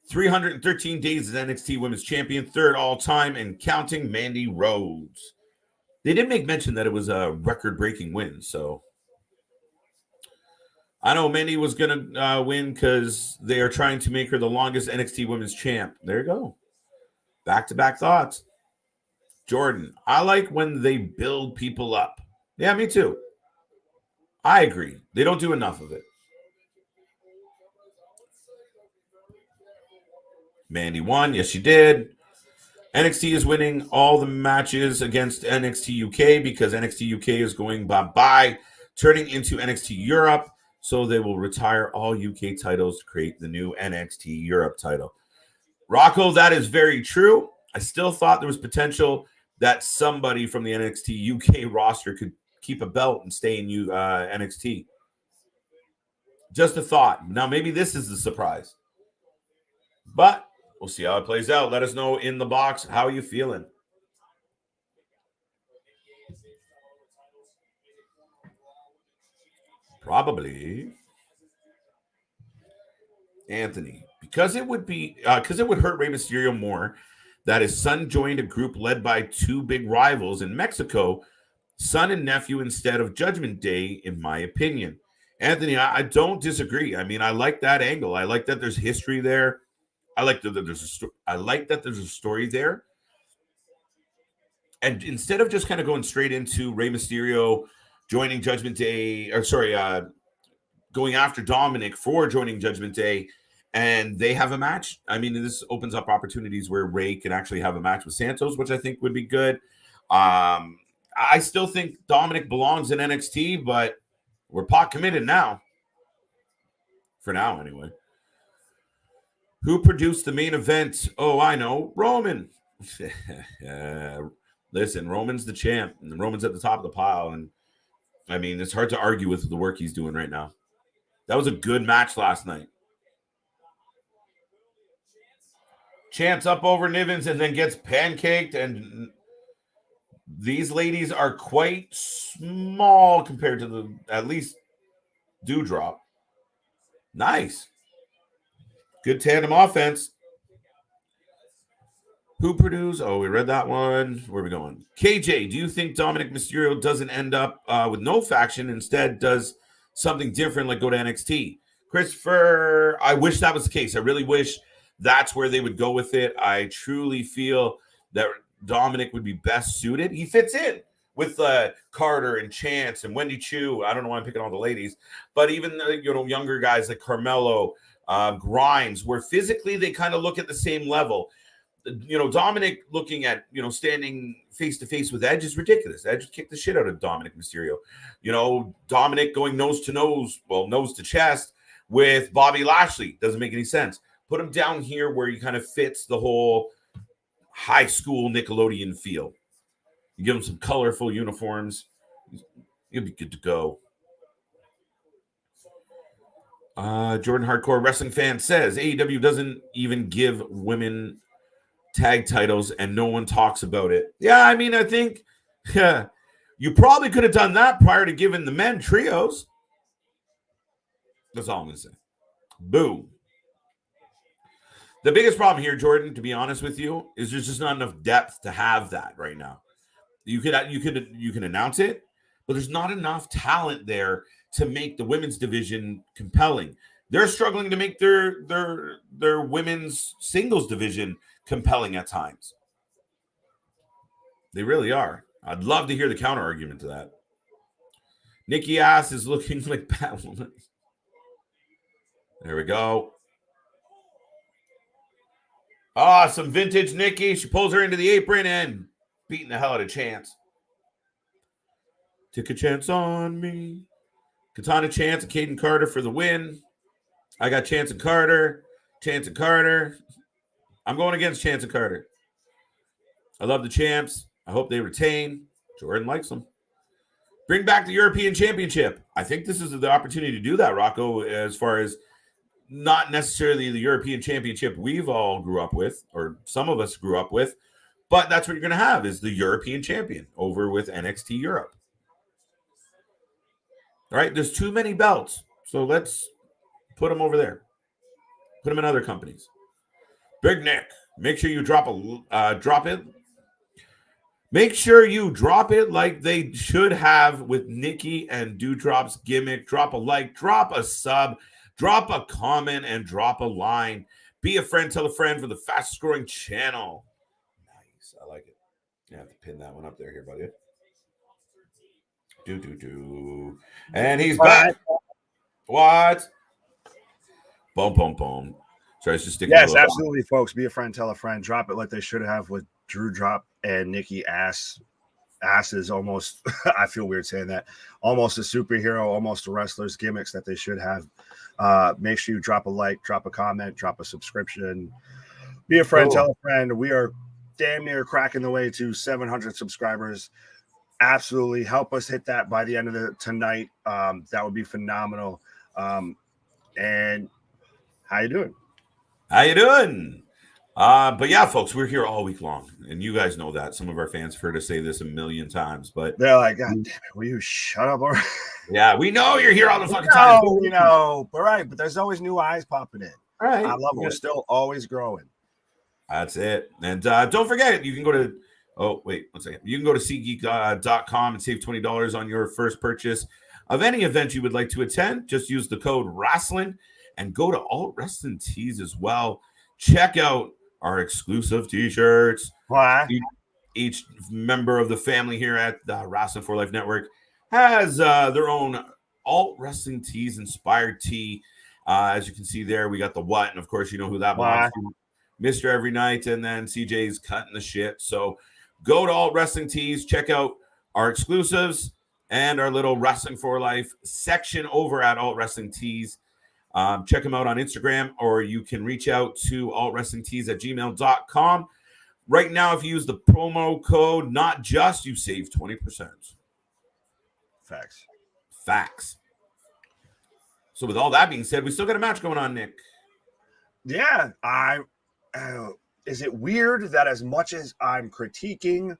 313 days as NXT Women's Champion, third all-time, and counting Mandy Rose. They did make mention that it was a record-breaking win, so I know Mandy was going to win because they are trying to make her the longest NXT Women's Champ. There you go. Back-to-back thoughts. Jordan, I like when they build people up. Yeah, me too. I agree. They don't do enough of it. Mandy won. Yes, she did. NXT is winning all the matches against NXT UK because NXT UK is going bye-bye, turning into NXT Europe. So they will retire all UK titles to create the new NXT Europe title. Rocco, that is very true. I still thought there was potential that somebody from the NXT UK roster could keep a belt and stay in NXT. Just a thought. Now, maybe this is the surprise. But we'll see how it plays out. Let us know in the box. How are you feeling? Probably Anthony, because it would hurt Rey Mysterio more that his son joined a group led by two big rivals in Mexico, son and nephew instead of Judgment Day, in my opinion. Anthony, I don't disagree. I mean, I like that angle. I like that there's history there. I like that there's a story there. And instead of just kind of going straight into Rey Mysterio joining Judgment Day, going after Dominic for joining Judgment Day, and they have a match. I mean, this opens up opportunities where Rey can actually have a match with Santos, which I think would be good. I still think Dominic belongs in NXT, but we're pot committed now. For now, anyway. Who produced the main event? Oh, I know. Roman. Listen, Roman's the champ, and Roman's at the top of the pile. And I mean, it's hard to argue with the work he's doing right now. That was a good match last night. Chance up over Nivens and then gets pancaked. And these ladies are quite small compared to the, at least, Dewdrop. Nice. Good tandem offense. Who produced? Oh, we read that one. Where are we going? KJ, do you think Dominic Mysterio doesn't end up with no faction, instead does something different like go to NXT? Christopher, I wish that was the case. I really wish that's where they would go with it. I truly feel that Dominic would be best suited. He fits in with Carter and Chance and Wendy Chu. I don't know why I'm picking all the ladies, but even younger guys like Carmelo, Grimes, where physically they kind of look at the same level. Dominic looking at, standing face to face with Edge is ridiculous. Edge kicked the shit out of Dominic Mysterio. Dominic going nose to chest with Bobby Lashley doesn't make any sense. Put him down here where he kind of fits the whole high school Nickelodeon feel. You give him some colorful uniforms, he'll be good to go. Jordan Hardcore Wrestling Fan says AEW doesn't even give women tag titles and no one talks about it. Yeah, I mean, I think you probably could have done that prior to giving the men trios. That's all I'm going to say. Boom. The biggest problem here, Jordan, to be honest with you, is there's just not enough depth to have that right now. You can announce it, but there's not enough talent there to make the women's division compelling. They're struggling to make their women's singles division compelling at times. They really are. I'd love to hear the counter argument to that. Nikki Ass is looking like Batwoman. There we go. Some vintage Nikki. She pulls her into the apron and beating the hell out of Chance. Took a chance on me. Katana Chance and Caden Carter for the win. I got Chance and Carter. Chance and Carter. I'm going against Chance and Carter. I love the champs. I hope they retain. Jordan likes them. Bring back the European Championship. I think this is the opportunity to do that, Rocco, as far as not necessarily the European Championship we've all grew up with, or some of us grew up with, but that's what you're going to have is the European champion over with NXT Europe. All right, there's too many belts, so let's put them over there. Put them in other companies. Big Nick, make sure you drop it. Make sure you drop it like they should have with Nikki and Dewdrop's gimmick. Drop a like, drop a sub, drop a comment, and drop a line. Be a friend, tell a friend for the fastest growing channel. Nice, I like it. I have to pin that one up there here, buddy. And he's back. What? Boom, boom, boom. Sorry, it's just sticking. Yes, absolutely, folks. Be a friend, tell a friend. Drop it like they should have with Drew Drop and Nikki Ass. Ass is almost, I feel weird saying that, almost a superhero, almost a wrestler's gimmicks that they should have. Make sure you drop a like, drop a comment, drop a subscription. Be a friend, tell a friend. We are damn near cracking the way to 700 subscribers. Absolutely. Help us hit that by the end of tonight. That would be phenomenal. And how you doing? How you doing? But yeah, folks, we're here all week long, and you guys know that. Some of our fans have heard us say this a million times, but they're like, God damn it, will you shut up? Yeah, we know you're here all the fucking time. You know, but right, but there's always new eyes popping in. All right, I love it. We're still always growing. That's it. And don't forget, you can go to You can go to SeatGeek.com and save $20 on your first purchase of any event you would like to attend. Just use the code Wrasslin and go to Alt Wrestling Tees as well. Check out our exclusive t-shirts. Why? Each member of the family here at the Wrasslin for Life Network has their own Alt Wrestling Tees inspired tee. As you can see there, we got the what, and of course, you know who that belongs to. Mr. Every Night, and then CJ's cutting the shit. So go to Alt Wrestling Tees, check out our exclusives and our little Wrestling for Life section over at Alt Wrestling Tees. Check them out on Instagram, or you can reach out to altwrestlingtees@gmail.com. Right now, if you use the promo code Not Just, you save 20%. Facts. So with all that being said, we still got a match going on, Nick. Yeah, is it weird that as much as I'm critiquing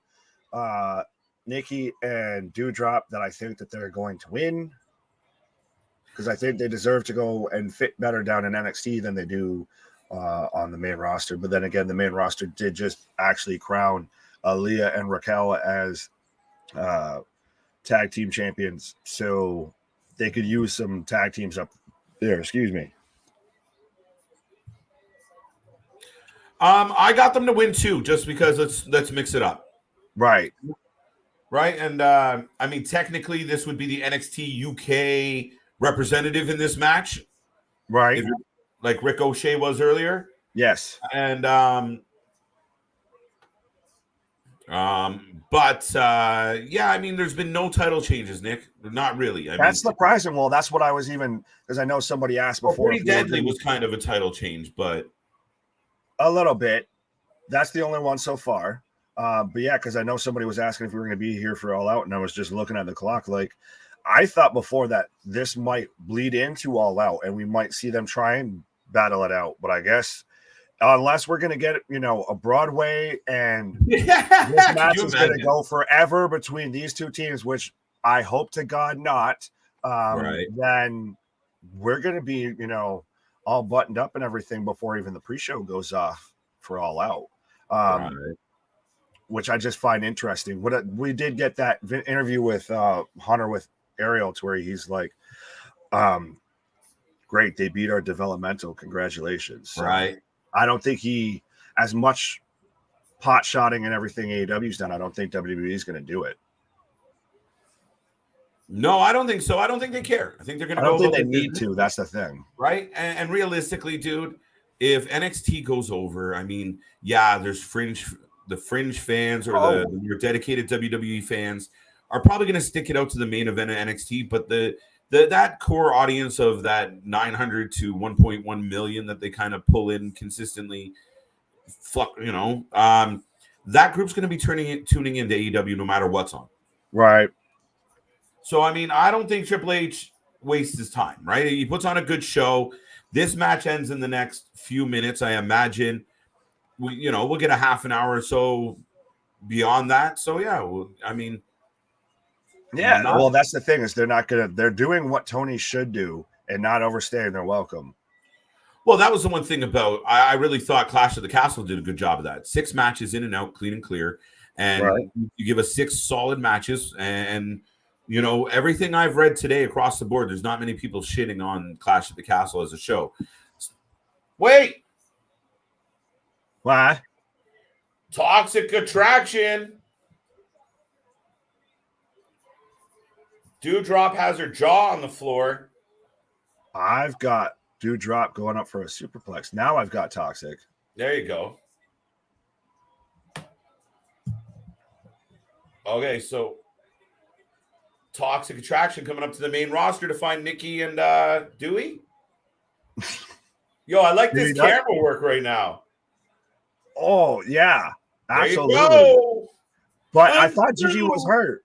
Nikki and Doudrop, that I think that they're going to win? Because I think they deserve to go and fit better down in NXT than they do on the main roster. But then again, the main roster did just actually crown Aaliyah and Raquel as tag team champions. So they could use some tag teams up there. Excuse me. I got them to win too, just because let's mix it up. Right. And I mean, technically, this would be the NXT UK representative in this match, right? Like Rick O'Shea was earlier. Yes. And yeah, I mean, there's been no title changes, Nick. Not really. That's surprising. Well, that's what I was even, because I know somebody asked before. Pretty Deadly was kind of a title change, but a little bit. That's the only one so far. But yeah, because I know somebody was asking if we were going to be here for All Out, and I was just looking at the clock. Like, I thought before that this might bleed into All Out, and we might see them try and battle it out. But I guess unless we're going to get, a Broadway, and this match is going to go forever between these two teams, which I hope to God not. Then we're going to be, all buttoned up and everything before even the pre-show goes off for All Out. Which I just find interesting. We did get that interview with Hunter with Ariel, to where he's like, great, they beat our developmental, congratulations. So I don't think he, as much pot shotting and everything AEW's done, I don't think WWE is going to do it. No, I don't think so. I don't think they care. I think they're going to go. I don't think they need to. That's the thing. Right. And realistically, dude, if NXT goes over, I mean, yeah, there's the fringe fans or the more dedicated WWE fans are probably going to stick it out to the main event of NXT. But that core audience of that 900 to 1.1 million that they kind of pull in consistently, that group's going to be tuning into AEW no matter what's on. Right. So, I mean, I don't think Triple H wastes his time, right? He puts on a good show. This match ends in the next few minutes, I imagine. We'll get a half an hour or so beyond that. So, yeah, well, that's the thing, is they're doing what Tony should do and not overstaying their welcome. Well, that was the one thing about, I really thought Clash of the Castle did a good job of that. 6 matches in and out, clean and clear. And you give us 6 solid matches. And, everything I've read today across the board, there's not many people shitting on Clash of the Castle as a show. Wait. Why? Toxic Attraction. Dewdrop has her jaw on the floor. I've got Dewdrop going up for a superplex. Now I've got Toxic. There you go. Okay, so Toxic Attraction coming up to the main roster to find Nikki and Dewey. Yo, I like this camera work right now. Oh, yeah. Absolutely. There you go. But I thought Gigi was hurt.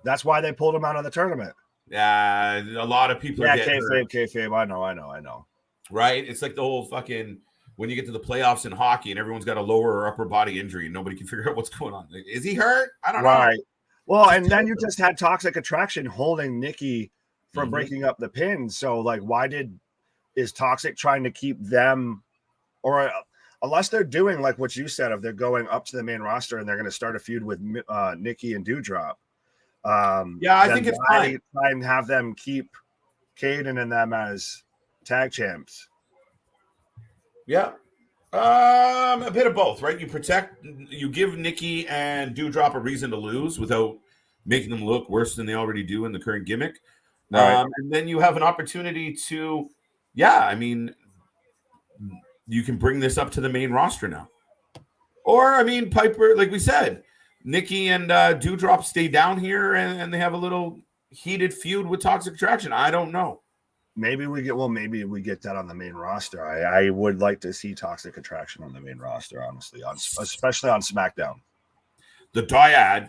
That's why they pulled him out of the tournament. Yeah, a lot of people are getting hurt. Kayfabe. I know. Right? It's like the whole fucking when you get to the playoffs in hockey and everyone's got a lower or upper body injury and nobody can figure out what's going on. Is he hurt? I don't know. Right. Well, and then you just had Toxic Attraction holding Nikki from breaking up the pin. So, like, is Toxic trying to keep them, or unless they're doing like what you said, if they're going up to the main roster and they're going to start a feud with Nikki and Dewdrop. I think it's fine. Try and have them keep Caden and them as tag champs. Yeah. A bit of both, right? You give Nikki and Dewdrop a reason to lose without making them look worse than they already do in the current gimmick. Right. And then you have an opportunity to, you can bring this up to the main roster now. Or, Piper, like we said, Nikki and Dewdrop stay down here and they have a little heated feud with Toxic Attraction. I don't know. Maybe we get that on the main roster. I would like to see Toxic Attraction on the main roster, honestly, especially on SmackDown. The dyad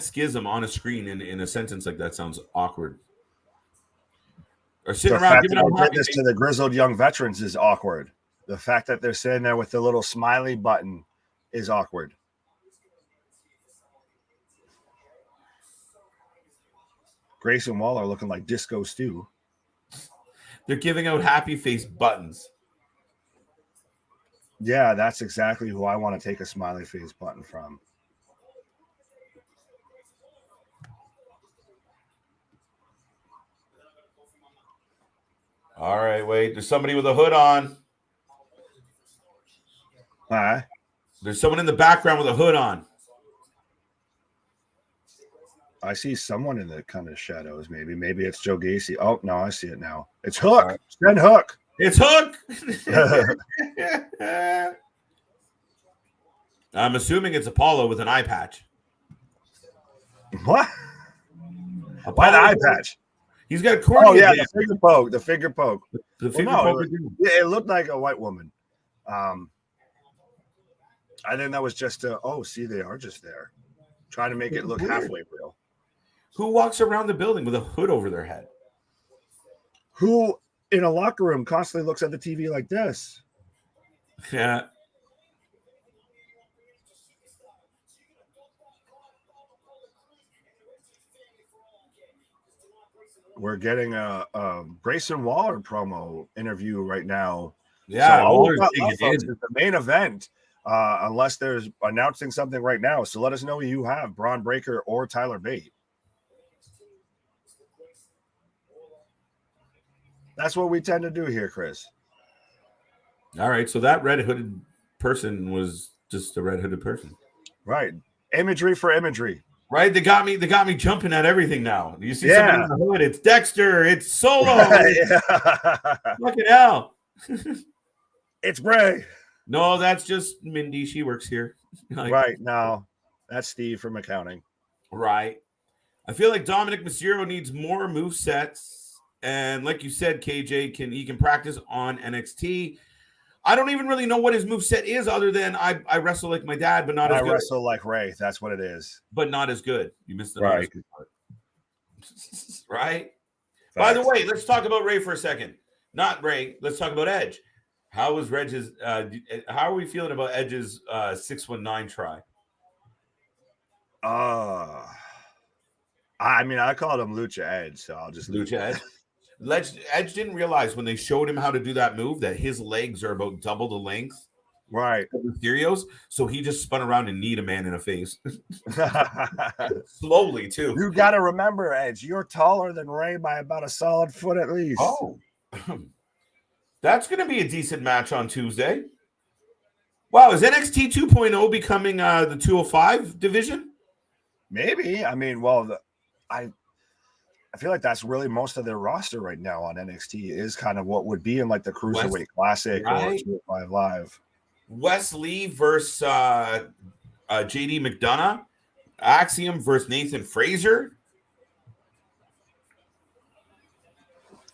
schism on a screen in a sentence like that sounds awkward. Or sitting around giving out this to the grizzled young veterans is awkward. The fact that they're sitting there with the little smiley button is awkward. Grayson Waller looking like Disco Stew. They're giving out happy face buttons. Yeah, that's exactly who I want to take a smiley face button from. All right, wait. There's somebody with a hood on. Hi. There's someone in the background with a hood on. I see someone in the kind of shadows. Maybe it's Joe Gacy. Oh no, I see it now. It's Hook. Right. Send Hook. It's Hook. I'm assuming it's Apollo with an eye patch. What? Why the eye patch? He's got corny. Oh yeah, the figure poke. The figure poke. Poke. It looked like a white woman. I think that was just see, they are just there, trying to make it look halfway real. Who walks around the building with a hood over their head? Who in a locker room constantly looks at the TV like this? Yeah. We're getting a Grayson Waller promo interview right now. Yeah, so it's the main event. Unless there's announcing something right now. So let us know who you have, Bron Breakker or Tyler Bate. That's what we tend to do here, Chris. All right. So that red hooded person was just a red hooded person. Right. Imagery for imagery. Right. They got me jumping at everything now. You see somebody in the hood. It's Dexter. It's Solo. Fucking hell. It's Bray. No, that's just Mindy. She works here. Right. No, that's Steve from accounting. Right. I feel like Dominic Mysterio needs more move sets. And like you said, KJ, he can practice on NXT. I don't even really know what his moveset is other than I wrestle like my dad, but not as good. I wrestle like Ray. That's what it is. But not as good. You missed the right. part. Right? Facts. By the way, let's talk about Ray for a second. Not Ray. Let's talk about Edge. How was Reg's? How are we feeling about Edge's 619 try? I called him Lucha Edge, so I'll just Lucha Edge. Edge didn't realize when they showed him how to do that move that his legs are about double the length, right? Of Mysterio's, so he just spun around and kneed a man in the face, slowly too. You got to remember, Edge, you're taller than Ray by about a solid foot at least. Oh, that's going to be a decent match on Tuesday. Wow, is NXT 2.0 becoming the 205 division? Maybe. I feel like that's really most of their roster right now on NXT is kind of what would be in like the Cruiserweight Classic or 205 Live. Wesley versus JD McDonough. Axiom versus Nathan Frazier.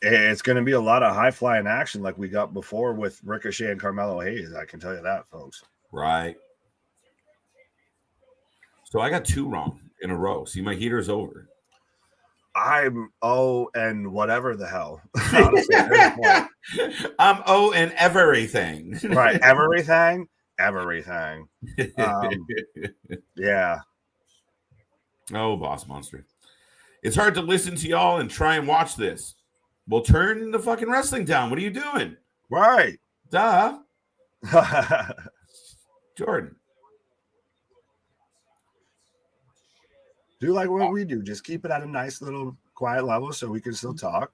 It's going to be a lot of high-flying action like we got before with Ricochet and Carmelo Hayes. I can tell you that, folks. Right. So I got 2 wrong in a row. See, my heater's over. I'm and whatever the hell. Honestly, I'm and everything. Right. Everything. Yeah. Oh, Boss Monster. It's hard to listen to y'all and try and watch this. Well, turn the fucking wrestling down. What are you doing? Right. Duh. Jordan. Do like what we do. Just keep it at a nice little quiet level so we can still talk.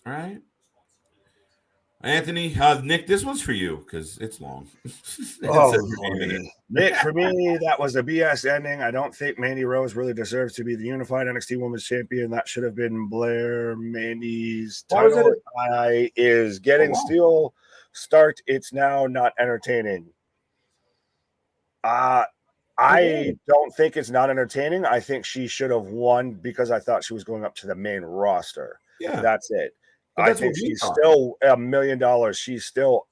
All right. Anthony, Nick, this one's for you because it's long. Nick, for me, that was a BS ending. I don't think Mandy Rose really deserves to be the unified NXT Women's Champion. That should have been Blair. Mandy's title is getting still start. It's now not entertaining. I don't think it's not entertaining. I think she should have won because I thought she was going up to the main roster. Yeah. That's it. I think she's still $1 million. She's still,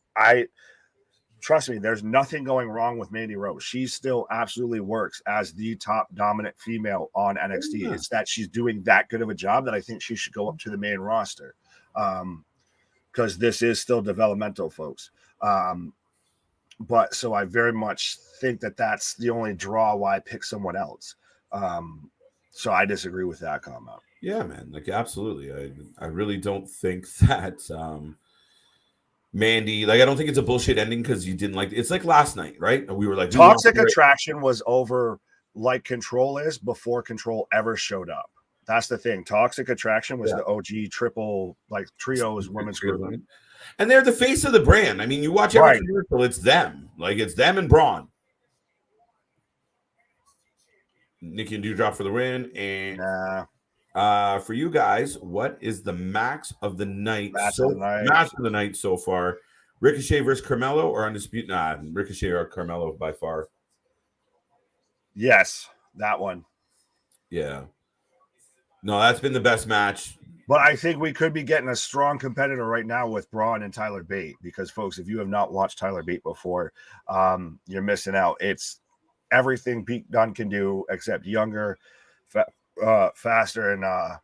trust me, there's nothing going wrong with Mandy Rose. She still absolutely works as the top dominant female on NXT. Yeah. It's that she's doing that good of a job that I think she should go up to the main roster. Because this is still developmental, folks. But so I very much think that that's the only draw why I pick someone else. So I disagree with that comment. Yeah, man. Like, absolutely. I really don't think that Mandy, like, I don't think it's a bullshit ending because you didn't like it. It's like last night, right? We were like, Toxic Attraction was over like Control is before Control ever showed up. That's the thing. Toxic Attraction was the OG triple, like trios women's group. And they're the face of the brand. I mean, you watch every commercial, it's them. Like, it's them and Bron. Nikki and Dewdrop for the win. And for you guys, what is the max of the night? Match of the night so far. Ricochet versus Carmelo or Undisputed? Nah, Ricochet or Carmelo by far. Yes, that one. Yeah. No, that's been the best match. But I think we could be getting a strong competitor right now with Bron and Tyler Bate because, folks, if you have not watched Tyler Bate before, you're missing out. It's everything Pete Dunne can do except younger, faster, and a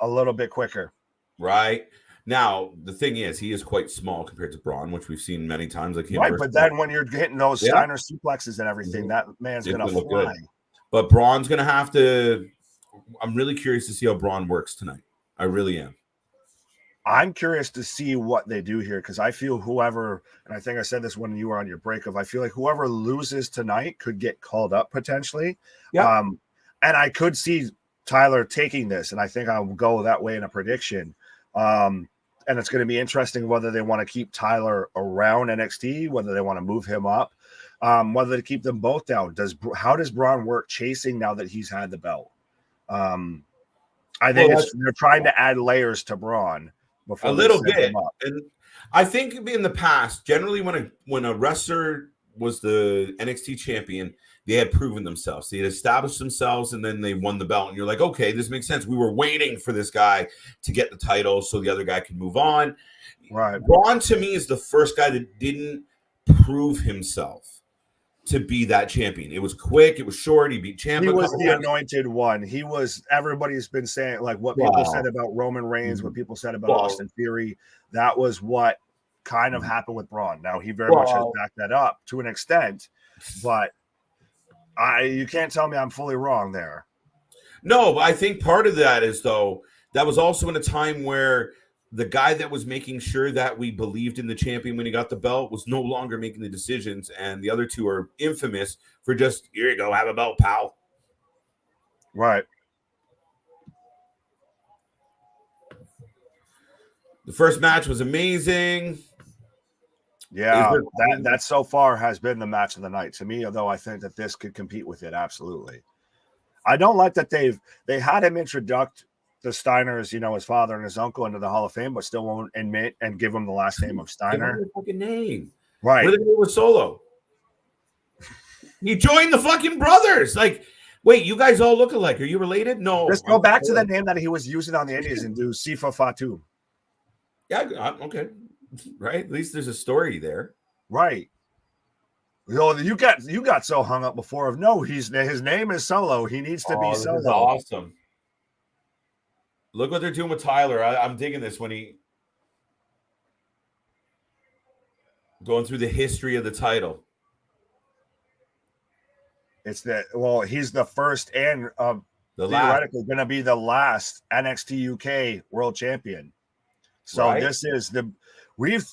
little bit quicker. Right. Now, the thing is, he is quite small compared to Bron, which we've seen many times. Like him but then when you're hitting those Steiner suplexes and everything, that man's going to fly. Good. But Braun's going to have to – I'm really curious to see how Bron works tonight. I really am. I'm curious to see what they do here because I feel whoever, and I think I said this when you were on your break, I feel like whoever loses tonight could get called up potentially. Yeah. And I could see Tyler taking this, and I think I'll go that way in a prediction. And it's going to be interesting whether they want to keep Tyler around NXT, whether they want to move him up, whether to keep them both down. How does Bron work chasing now that he's had the belt? I think they're trying to add layers to Bron before a little bit. And I think in the past, generally when a wrestler was the NXT champion, they had proven themselves. They had established themselves, and then they won the belt. And you're like, okay, this makes sense. We were waiting for this guy to get the title so the other guy can move on. Right. Bron, to me, is the first guy that didn't prove himself to be that champion. It was quick. It was short. He beat Ciampa. He was the anointed one. He was, everybody's been saying, like what people said about Roman Reigns, what people said about Austin Theory. That was what kind of happened with Bron. Now, he very much has backed that up to an extent, but you can't tell me I'm fully wrong there. No, but I think part of that is, though, that was also in a time where the guy that was making sure that we believed in the champion when he got the belt was no longer making the decisions, and the other two are infamous for just, here you go, have a belt, pal. Right. The first match was amazing. Yeah, that so far has been the match of the night to me, although I think that this could compete with it, absolutely. I don't like that they had him introduce the Steiners, his father and his uncle into the Hall of Fame, but still won't admit and give him the last name of Steiner. Give him the fucking name. Right. What are they doing with Solo? He joined the fucking brothers. Like, wait, you guys all look alike. Are you related? No. Just go back to the name that he was using on the Indies and do Sifa Fatu. Yeah, okay. Right? At least there's a story there. Right. You got so hung up before of no, his name is Solo. He needs to be Solo. This is awesome. Look what they're doing with Tyler. I'm digging this when he going through the history of the title. It's he's the first and theoretically going to be the last NXT UK World Champion. So right? This is we've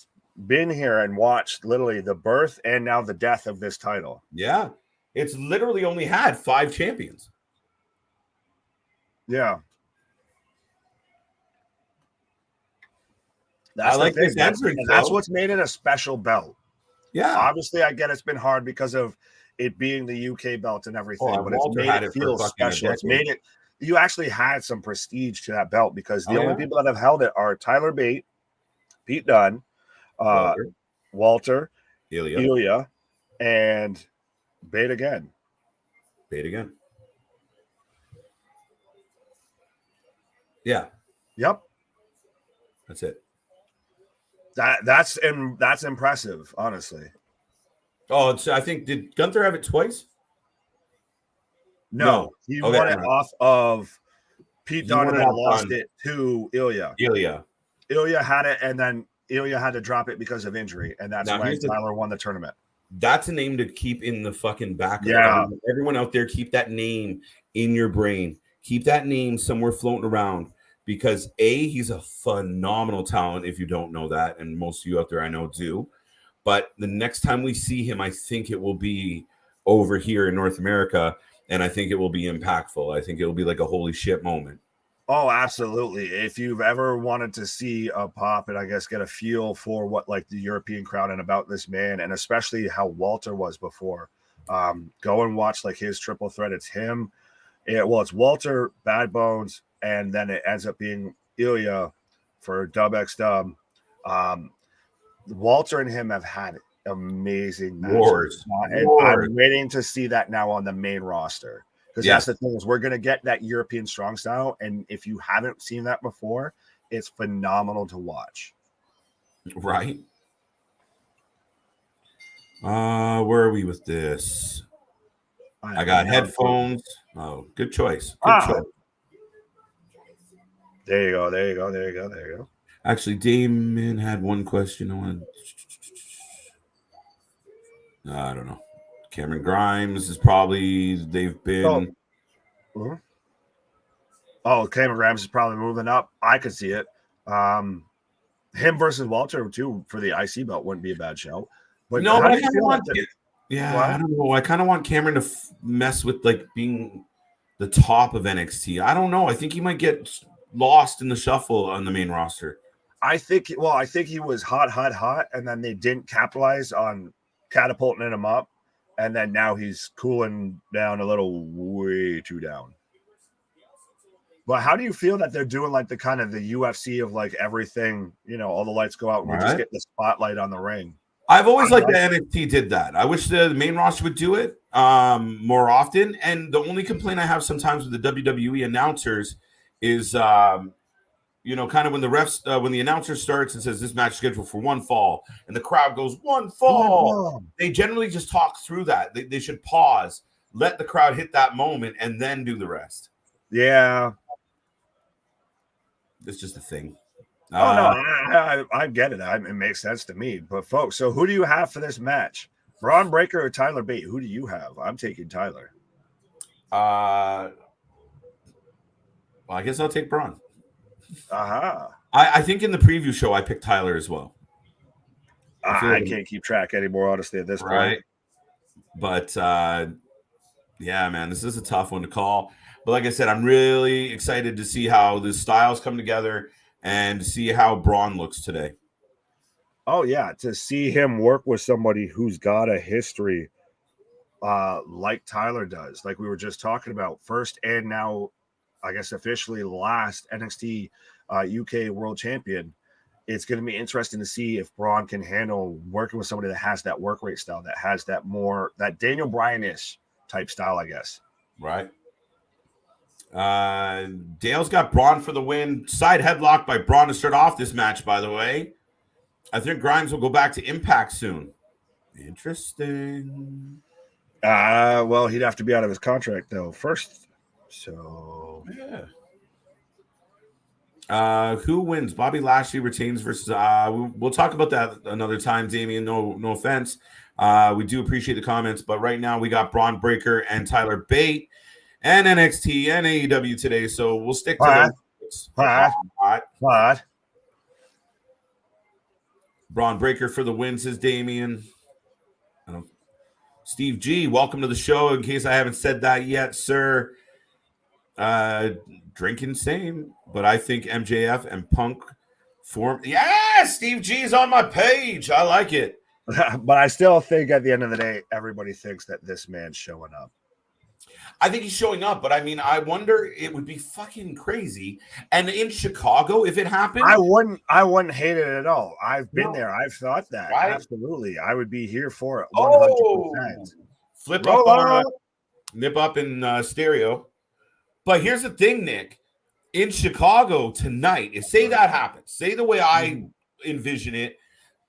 been here and watched literally the birth and now the death of this title. Yeah. It's literally only had 5 champions. Yeah. I like this entrance. That's what's made it a special belt. Yeah. Obviously, I get it's been hard because of it being the UK belt and everything, but it's made it feel special. It's made it. You actually had some prestige to that belt because the only people that have held it are Tyler Bate, Pete Dunne, Walter, Ilya, and Bate again. Yeah. Yep. That's it. That's impressive, honestly. Oh, I think did Gunther have it twice? No. He won it off of Pete Dunne and then lost it to Ilya. Ilya had it, and then Ilya had to drop it because of injury, and that's when Tyler won the tournament. That's a name to keep in the fucking back. Yeah. Everyone out there, keep that name in your brain. Keep that name somewhere floating around. Because he's a phenomenal talent if you don't know that, and most of you out there I know do. But the next time we see him, I think it will be over here in North America, and I think it will be impactful. I think it will be like a holy shit moment. Oh, absolutely. If you've ever wanted to see a pop and I guess get a feel for what like the European crowd and about this man, and especially how Walter was before, go and watch like his triple threat. It's him. It's Walter, Bad Bones, and then it ends up being Ilya for Dub X Dub. Walter and him have had amazing wars. I'm waiting to see that now on the main roster. Because that's the thing is we're going to get that European strong style. And if you haven't seen that before, it's phenomenal to watch. Right. Where are we with this? I got headphones. Oh, good choice. Good choice. There you go. Actually, Damon had one question. I don't know. Cameron Grimes is probably they've been. Cameron Grimes is probably moving up. I could see it. Him versus Walter too for the IC belt wouldn't be a bad show. But no, but I kind of want. I don't know. I kind of want Cameron to mess with like being the top of NXT. I don't know. I think he might get lost in the shuffle on the main roster. I think he was hot, and then they didn't capitalize on catapulting him up, and then now he's cooling down a little, way too down. But how do you feel that they're doing like the kind of the UFC of like everything, all the lights go out and we just get the spotlight on the ring? I've always liked that NXT did that. I wish the main roster would do it more often. And the only complaint I have sometimes with the WWE announcers is, kind of when the refs, when the announcer starts and says this match is scheduled for one fall, and the crowd goes one fall, they generally just talk through that. They should pause, let the crowd hit that moment, and then do the rest. Yeah, it's just a thing. I get it. It makes sense to me. But folks, so who do you have for this match? Bron Breakker or Tyler Bate? Who do you have? I'm taking Tyler. Well, I guess I'll take Bron. I think in the preview show I picked Tyler as well. I can't keep track anymore, honestly, at this point. But yeah, man, this is a tough one to call. But like I said, I'm really excited to see how the styles come together and see how Bron looks today. Oh, yeah, to see him work with somebody who's got a history like Tyler does, like we were just talking about, first and now, I guess officially last NXT UK World Champion. It's going to be interesting to see if Bron can handle working with somebody that has that work rate style, that has that more that Daniel Bryan-ish type style, I guess. Right. Dale's got Braun for the win. Side headlock by Braun to start off this match, by the way. I think Grimes will go back to Impact soon. Interesting. Well, he'd have to be out of his contract, though, first. So, yeah. Who wins? Bobby Lashley retains versus. We'll talk about that another time, Damien. No offense. We do appreciate the comments, but right now we got Bron Breakker and Tyler Bate and NXT and AEW today, so we'll stick to those. But Bron Breakker for the win, says Damien. Steve G, welcome to the show. In case I haven't said that yet, sir. Drink insane, but I think MJF and Punk form. Yeah, Steve G's on my page. I like it. But I still think at the end of the day, everybody thinks that this man's showing up. I think he's showing up, but I mean, I wonder, it would be fucking crazy. And in Chicago, if it happened, I wouldn't hate it at all. I've been there. I've thought that. Right? Absolutely. I would be here for it. 100%. Flip up on nip up in stereo. But here's the thing, Nick. In Chicago tonight, if say that happens, say the way I envision it,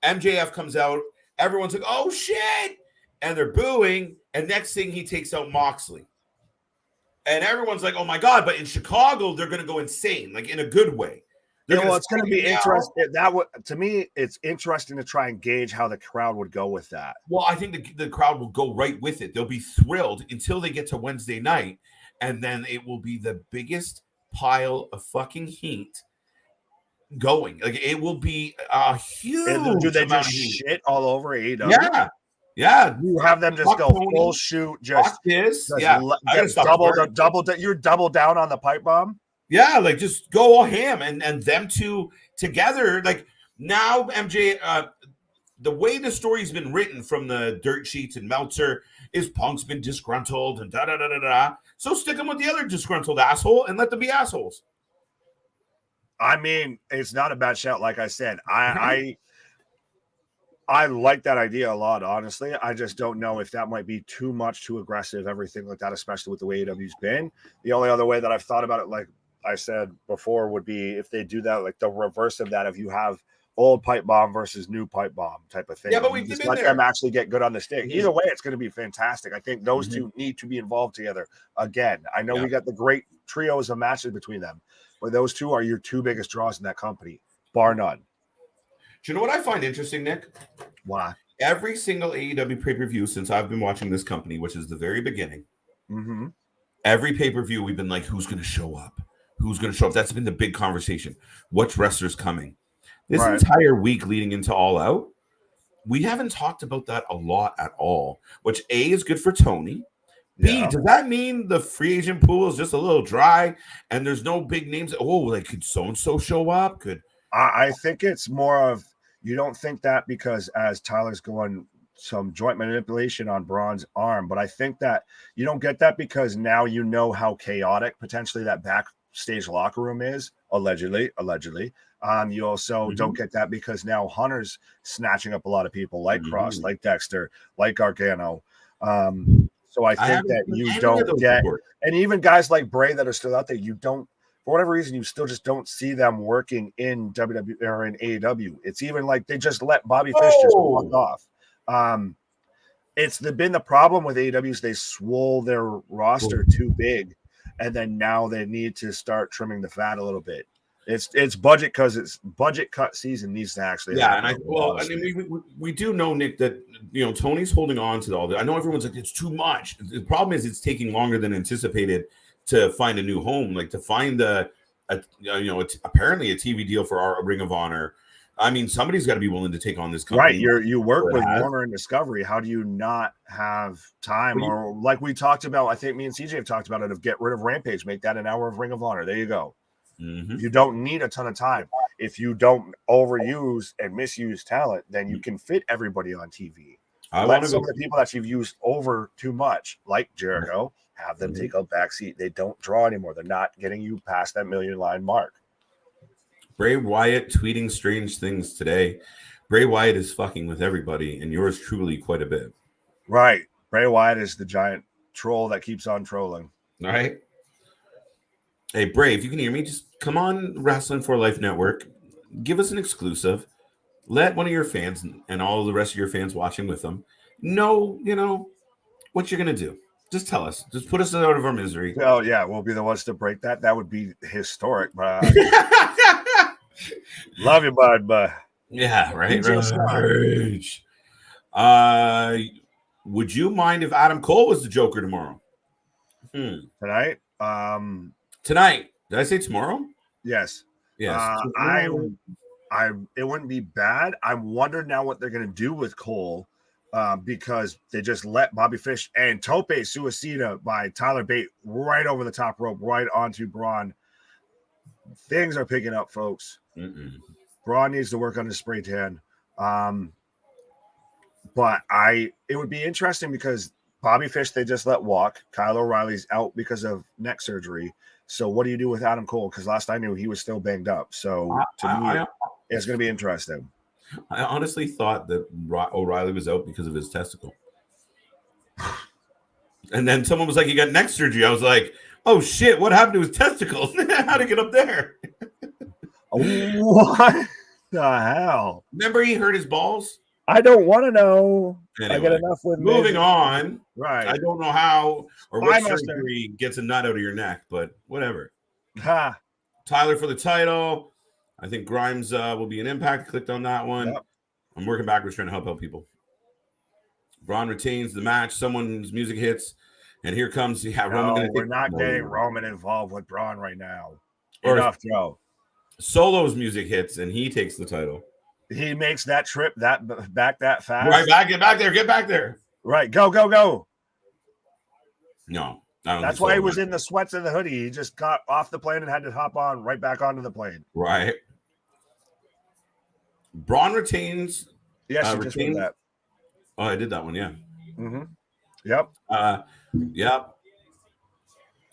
MJF comes out, everyone's like, oh shit, and they're booing, and next thing he takes out Moxley. And everyone's like, oh my God, but in Chicago, they're gonna go insane, like in a good way. Well, it's gonna be interesting. To me, it's interesting to try and gauge how the crowd would go with that. Well, I think the crowd will go right with it. They'll be thrilled until they get to Wednesday night. And then it will be the biggest pile of fucking heat going. Like it will be a huge. Do they just shit all over AEW? Yeah, yeah. You have them just go full shoot. Just yeah. You're double down on the pipe bomb. Yeah, like just go all ham and them two together. Like now, MJ. The way the story's been written from the dirt sheets and Meltzer is Punk's been disgruntled and da-da-da-da-da. So stick them with the other disgruntled asshole and let them be assholes. I mean, it's not a bad shout. Like I said, I like that idea a lot, honestly. I just don't know if that might be too much, too aggressive, everything like that, especially with the way AEW's been. The only other way that I've thought about it, like I said before, would be if they do that, like the reverse of that, if you have old pipe bomb versus new pipe bomb type of thing. Yeah, but we just let them actually get good on the stick. Either way, it's going to be fantastic. I think those two need to be involved together again. I know we got the great trios of matches between them, but those two are your two biggest draws in that company, bar none. Do you know what I find interesting, Nick? Why? Every single AEW pay-per-view since I've been watching this company, which is the very beginning, every pay-per-view we've been like, who's going to show up? Who's going to show up? That's been the big conversation. Which wrestler's coming? This entire week leading into All Out, we haven't talked about that a lot at all, which A, is good for Tony. B, does that mean the free agent pool is just a little dry and there's no big names? Oh, like could so-and-so show up? I think it's more of, you don't think that because as Tyler's going some joint manipulation on Bron's arm, but I think that you don't get that because now you know how chaotic potentially that backstage locker room is, allegedly. You also don't get that because now Hunter's snatching up a lot of people like Cross, like Dexter, like Gargano. So I think that you don't get, and even guys like Bray that are still out there, you don't, for whatever reason, you still just don't see them working in WWE or in AEW. It's even like they just let Bobby Fish just walk off. It's been the problem with AEW is they swole their roster too big, and then now they need to start trimming the fat a little bit. It's budget because it's budget cut season needs to actually happen. We do know, Nick, that Tony's holding on to all that. I know everyone's like it's too much. The problem is it's taking longer than anticipated to find a new home, like to find apparently a TV deal for our Ring of Honor. I mean, somebody's got to be willing to take on this company. Right, you work with Warner and Discovery. How do you not have time? Or like we talked about, I think me and CJ have talked about it, of get rid of Rampage, make that an hour of Ring of Honor. There you go. You don't need a ton of time. If you don't overuse and misuse talent, then you can fit everybody on TV. Let some of the people that you've used over too much, like Jericho, have them take a back seat. They don't draw anymore. They're not getting you past that million line mark. Bray Wyatt tweeting strange things today. Bray Wyatt is fucking with everybody, and yours truly quite a bit. Right. Bray Wyatt is the giant troll that keeps on trolling. All right. Hey, Bray, if you can hear me, just come on Wrestling for Life Network. Give us an exclusive. Let one of your fans and all the rest of your fans watching with them know, what you're going to do. Just tell us. Just put us out of our misery. Oh, yeah. We'll be the ones to break that. That would be historic. But love you, bud. But yeah, right. Would you mind if Adam Cole was the Joker tomorrow? Tonight? Tonight. Did I say tomorrow? Yes. Yes. It wouldn't be bad. I'm wondering now what they're going to do with Cole because they just let Bobby Fish and Tope Suicida by Tyler Bate right over the top rope, right onto Braun. Things are picking up, folks. Braun needs to work on his spray tan. But it would be interesting because Bobby Fish, they just let walk. Kyle O'Reilly's out because of neck surgery. So what do you do with Adam Cole? Because last I knew, he was still banged up. So to me, it's going to be interesting. I honestly thought that O'Reilly was out because of his testicle. And then someone was like, he got neck surgery. I was like, oh, shit, what happened to his testicles? How'd he get up there? What the hell? Remember he hurt his balls? I don't want to know. Anyway, I get enough with moving on. Right. I don't know how or what surgery gets a nut out of your neck, but whatever. Ha. Tyler for the title. I think Grimes will be an Impact. Clicked on that one. Yep. I'm working backwards trying to help out people. Braun retains the match. Someone's music hits. And here comes Roman. We're not getting Roman involved with Braun right now. Enough, Joe. Solo's music hits, and he takes the title. He makes that trip back that fast. Right, get back there. Right, go. No, that's why he was in the sweats and the hoodie. He just got off the plane and had to hop on right back onto the plane. Right. Braun retains. Yes, you just did that. Oh, I did that one. Yeah. Mm-hmm. Yep. Yep.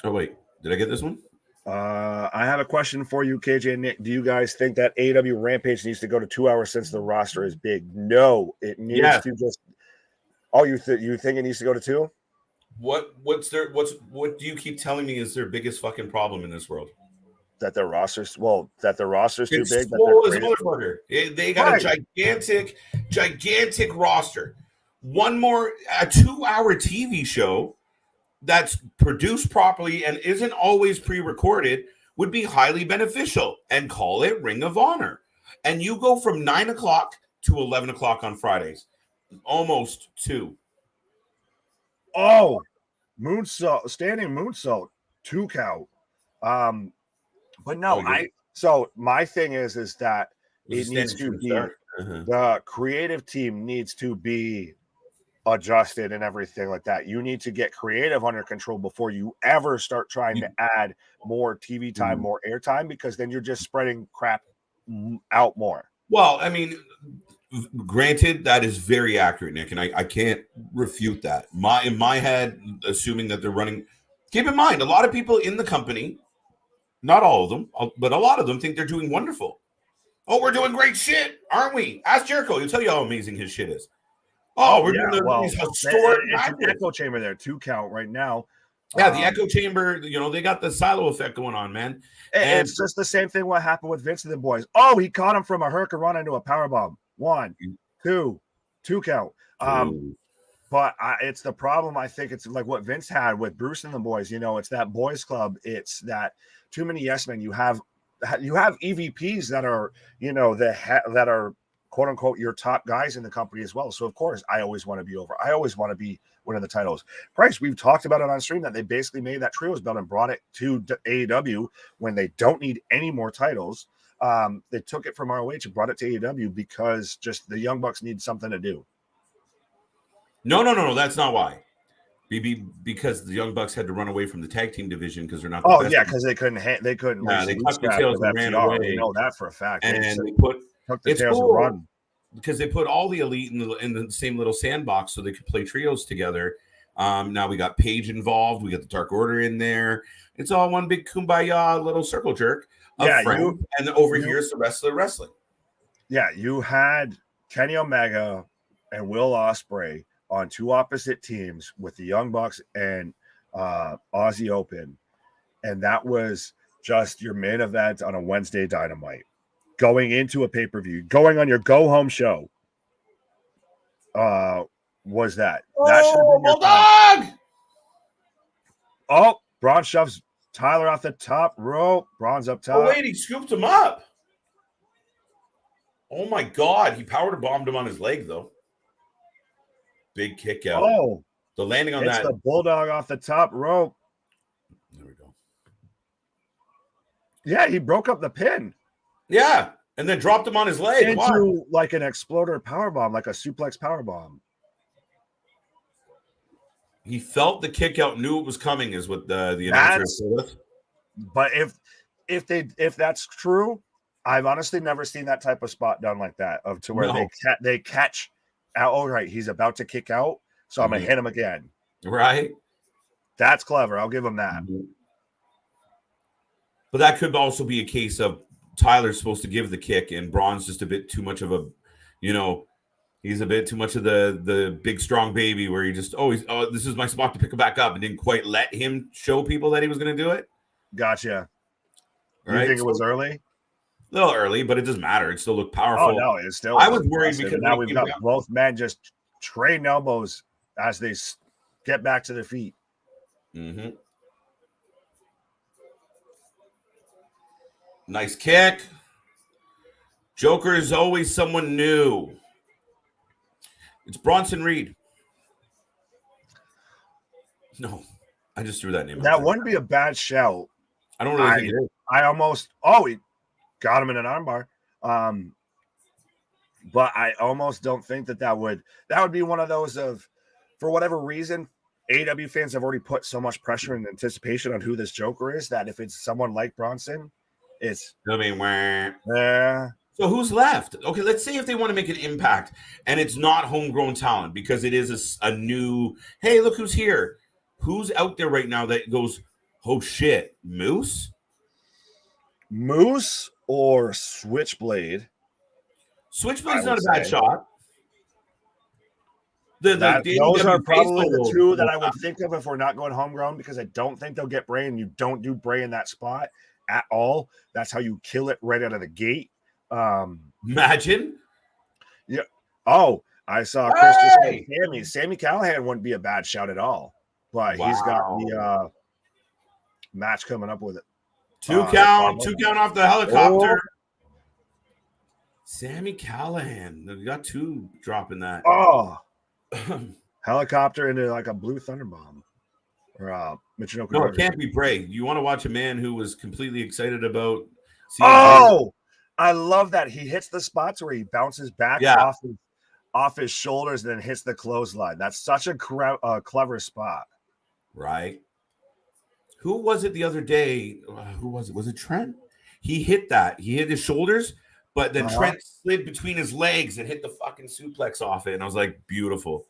Oh wait, did I get this one? I have a question for you, KJ and Nick. Do you guys think that AEW Rampage needs to go to 2 hours since the roster is big? No, it needs to just. Oh, you think it needs to go to 2? What do you keep telling me is their biggest fucking problem in this world? That their roster's too big. Full as a motherfucker. They got a gigantic roster. One more a 2-hour TV show that's produced properly and isn't always pre-recorded would be highly beneficial, and call it Ring of Honor. And you go from 9 o'clock to 11 o'clock on Fridays, almost 2. Oh, standing moonsault, 2 count. But no, so my thing is that it needs to be the creative team needs to be adjusted and everything like that. You need to get creative under control before you ever start trying to add more TV time, more airtime, because then you're just spreading crap out more. Well, I mean, granted, that is very accurate, Nick, and I can't refute that. In my head, assuming that they're running, keep in mind, a lot of people in the company, not all of them, but a lot of them think they're doing wonderful. Oh, we're doing great shit, aren't we? Ask Jericho. He'll tell you how amazing his shit is. Oh, we're doing these historic. It's an echo chamber there, 2 count right now. Yeah, the echo chamber, they got the silo effect going on, man. And it's just the same thing what happened with Vince and the boys. Oh, he caught him from a hurricane run into a powerbomb. 1, 2 count. But it's the problem. I think it's like what Vince had with Bruce and the boys. It's that boys club. It's that too many yes men. You have EVPs that are, that are quote unquote your top guys in the company as well. So of course I always want to be over. I always want to be winning the titles. Price, we've talked about it on stream that they basically made that trios belt and brought it to AEW when they don't need any more titles. They took it from ROH and brought it to AEW because just the Young Bucks need something to do. No. That's not why. Because the Young Bucks had to run away from the tag team division because they're not. The best because they couldn't. They couldn't. Yeah, they cut their tails and ran away. We know that for a fact. And they took the tails and run. because they put all the elite in the same little sandbox so they could play trios together. Now we got Paige involved. We got the Dark Order in there. It's all one big kumbaya little circle jerk of friends. And then over here is the wrestler wrestling. Yeah, you had Kenny Omega and Will Ospreay on two opposite teams with the Young Bucks and Aussie Open. And that was just your main event on a Wednesday Dynamite. Going into a pay-per-view, going on your go-home show. Was that? That should have been your Bulldog! Oh, Bron shoves Tyler off the top rope. Bron's up top. Oh, wait, he scooped him up. Oh, my God. He power-bombed him on his leg, though. Big kick out. Oh. The landing on that. It's the Bulldog off the top rope. There we go. Yeah, he broke up the pin. Yeah, and then dropped him on his leg. Into like an exploder powerbomb, like a suplex powerbomb. He felt the kick out, knew it was coming, is what the announcer told us. But if that's true, I've honestly never seen that type of spot done like that, of to where they catch out. All right, he's about to kick out, so I'm gonna hit him again. Right. That's clever. I'll give him that. But that could also be a case of Tyler's supposed to give the kick, and Braun's just a bit too much of a, he's a bit too much of the big strong baby where he just this is my spot to pick him back up, and didn't quite let him show people that he was going to do it. Gotcha. You right? think it was early? A little early, but it doesn't matter. It still looked powerful. Oh no, it's still. I was worried because now we've got both men just trading elbows as they get back to their feet. Mm-hmm. Nice kick. Joker is always someone new. It's Bronson Reed. No, I just threw that name. That wouldn't be a bad shout. I don't really think it is. I almost. He got him in an armbar. But I almost don't think that would be one of those of, for whatever reason, AEW fans have already put so much pressure and anticipation on who this Joker is that if it's someone like Bronson, it's. Yeah. So who's left? Okay, let's say if they want to make an impact and it's not homegrown talent because it is a new, hey, look who's here. Who's out there right now that goes, oh shit, Moose? Moose or Switchblade? Switchblade's not a bad shot. Those are probably the two that I would think of if we're not going homegrown, because I don't think they'll get Bray, and you don't do Bray in that spot at all. That's how you kill it right out of the gate. Imagine. Yeah. Oh, I saw Chris just say Sammy Callahan wouldn't be a bad shout at all, but he's got the match coming up with it. Two count off the helicopter. Sammy Callahan. We got two dropping that. Helicopter into like a blue thunderbomb. Or Michinoku. No, it can't be Bray. You want to watch a man who was completely excited about. I love that he hits the spots where he bounces back off his shoulders and then hits the clothesline. That's such a clever spot. Right. Who was it the other day? Who was it? Was it Trent? He hit that. He hit his shoulders, but then Trent slid between his legs and hit the fucking suplex off it. And I was like, beautiful.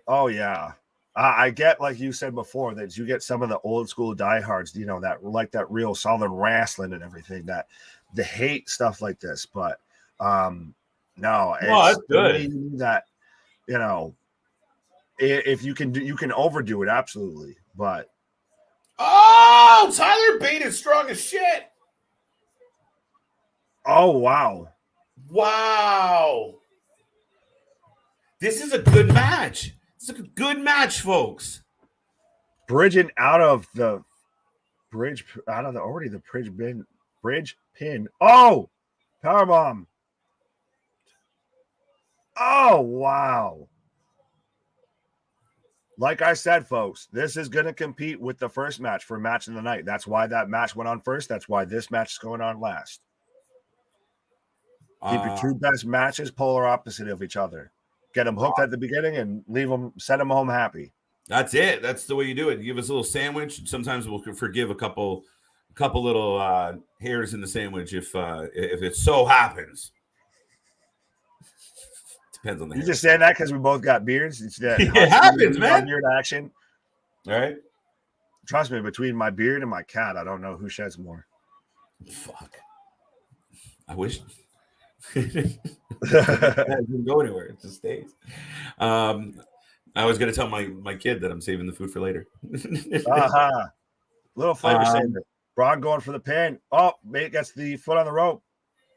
Oh, yeah. I get, like you said before, that you get some of the old school diehards, that like that real solid wrestling and everything, that they hate stuff like this. But no, it's good that, if you can overdo it, absolutely. But Tyler Bate is strong as shit. Oh, wow. This is a good match. It's a good match, folks. Bridging out of the bridge pin. Oh, powerbomb. Oh, wow. Like I said, folks, this is going to compete with the first match for match of the night. That's why that match went on first. That's why this match is going on last. Keep your two best matches polar opposite of each other. Get them hooked at the beginning and send them home happy. That's it. That's the way you do it. You give us a little sandwich. Sometimes we'll forgive a couple little hairs in the sandwich if it so happens. Depends on the You hair. just saying that because we both got beards? It's that It happens, man. beard action. All right. Trust me, between my beard and my cat, I don't know who sheds more. Fuck. I wish. It doesn't go anywhere. It just stays. I was going to tell my kid that I'm saving the food for later. Little flavor saver. Bron going for the pin. Oh, Bate gets the foot on the rope.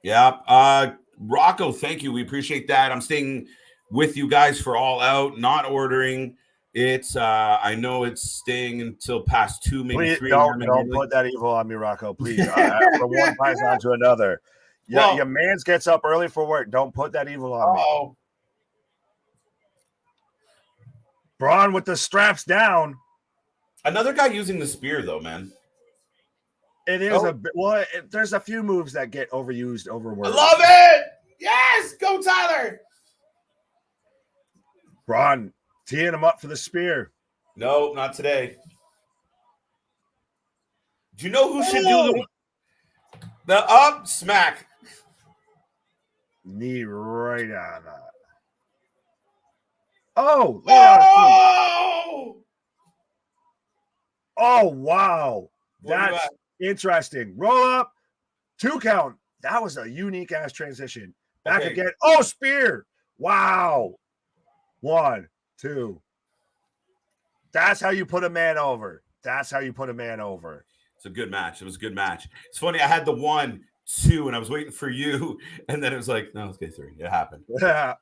Yeah. Rocco, thank you. We appreciate that. I'm staying with you guys for All Out, not ordering. It's I know it's staying until past 2, maybe Please 3. don't put that evil on me, Rocco. Please. From one Python to another. Yeah, well, your man's gets up early for work. Don't put that evil on me. Bron with the straps down. Another guy using the spear, though, man. It is there's a few moves that get overused, overworked. I love it. Yes, go Tyler. Bron teeing him up for the spear. No, not today. Do you know who should do the up smack? Knee right on that. Oh, wow. That's interesting. Roll up, 2 count. That was a unique ass transition. Back again. Oh, spear. Wow. 1, 2. That's how you put a man over. It's a good match. It was a good match. It's funny. I had the 1, 2, and I was waiting for you. And then it was like, no, let's get 3. It happened. Yeah.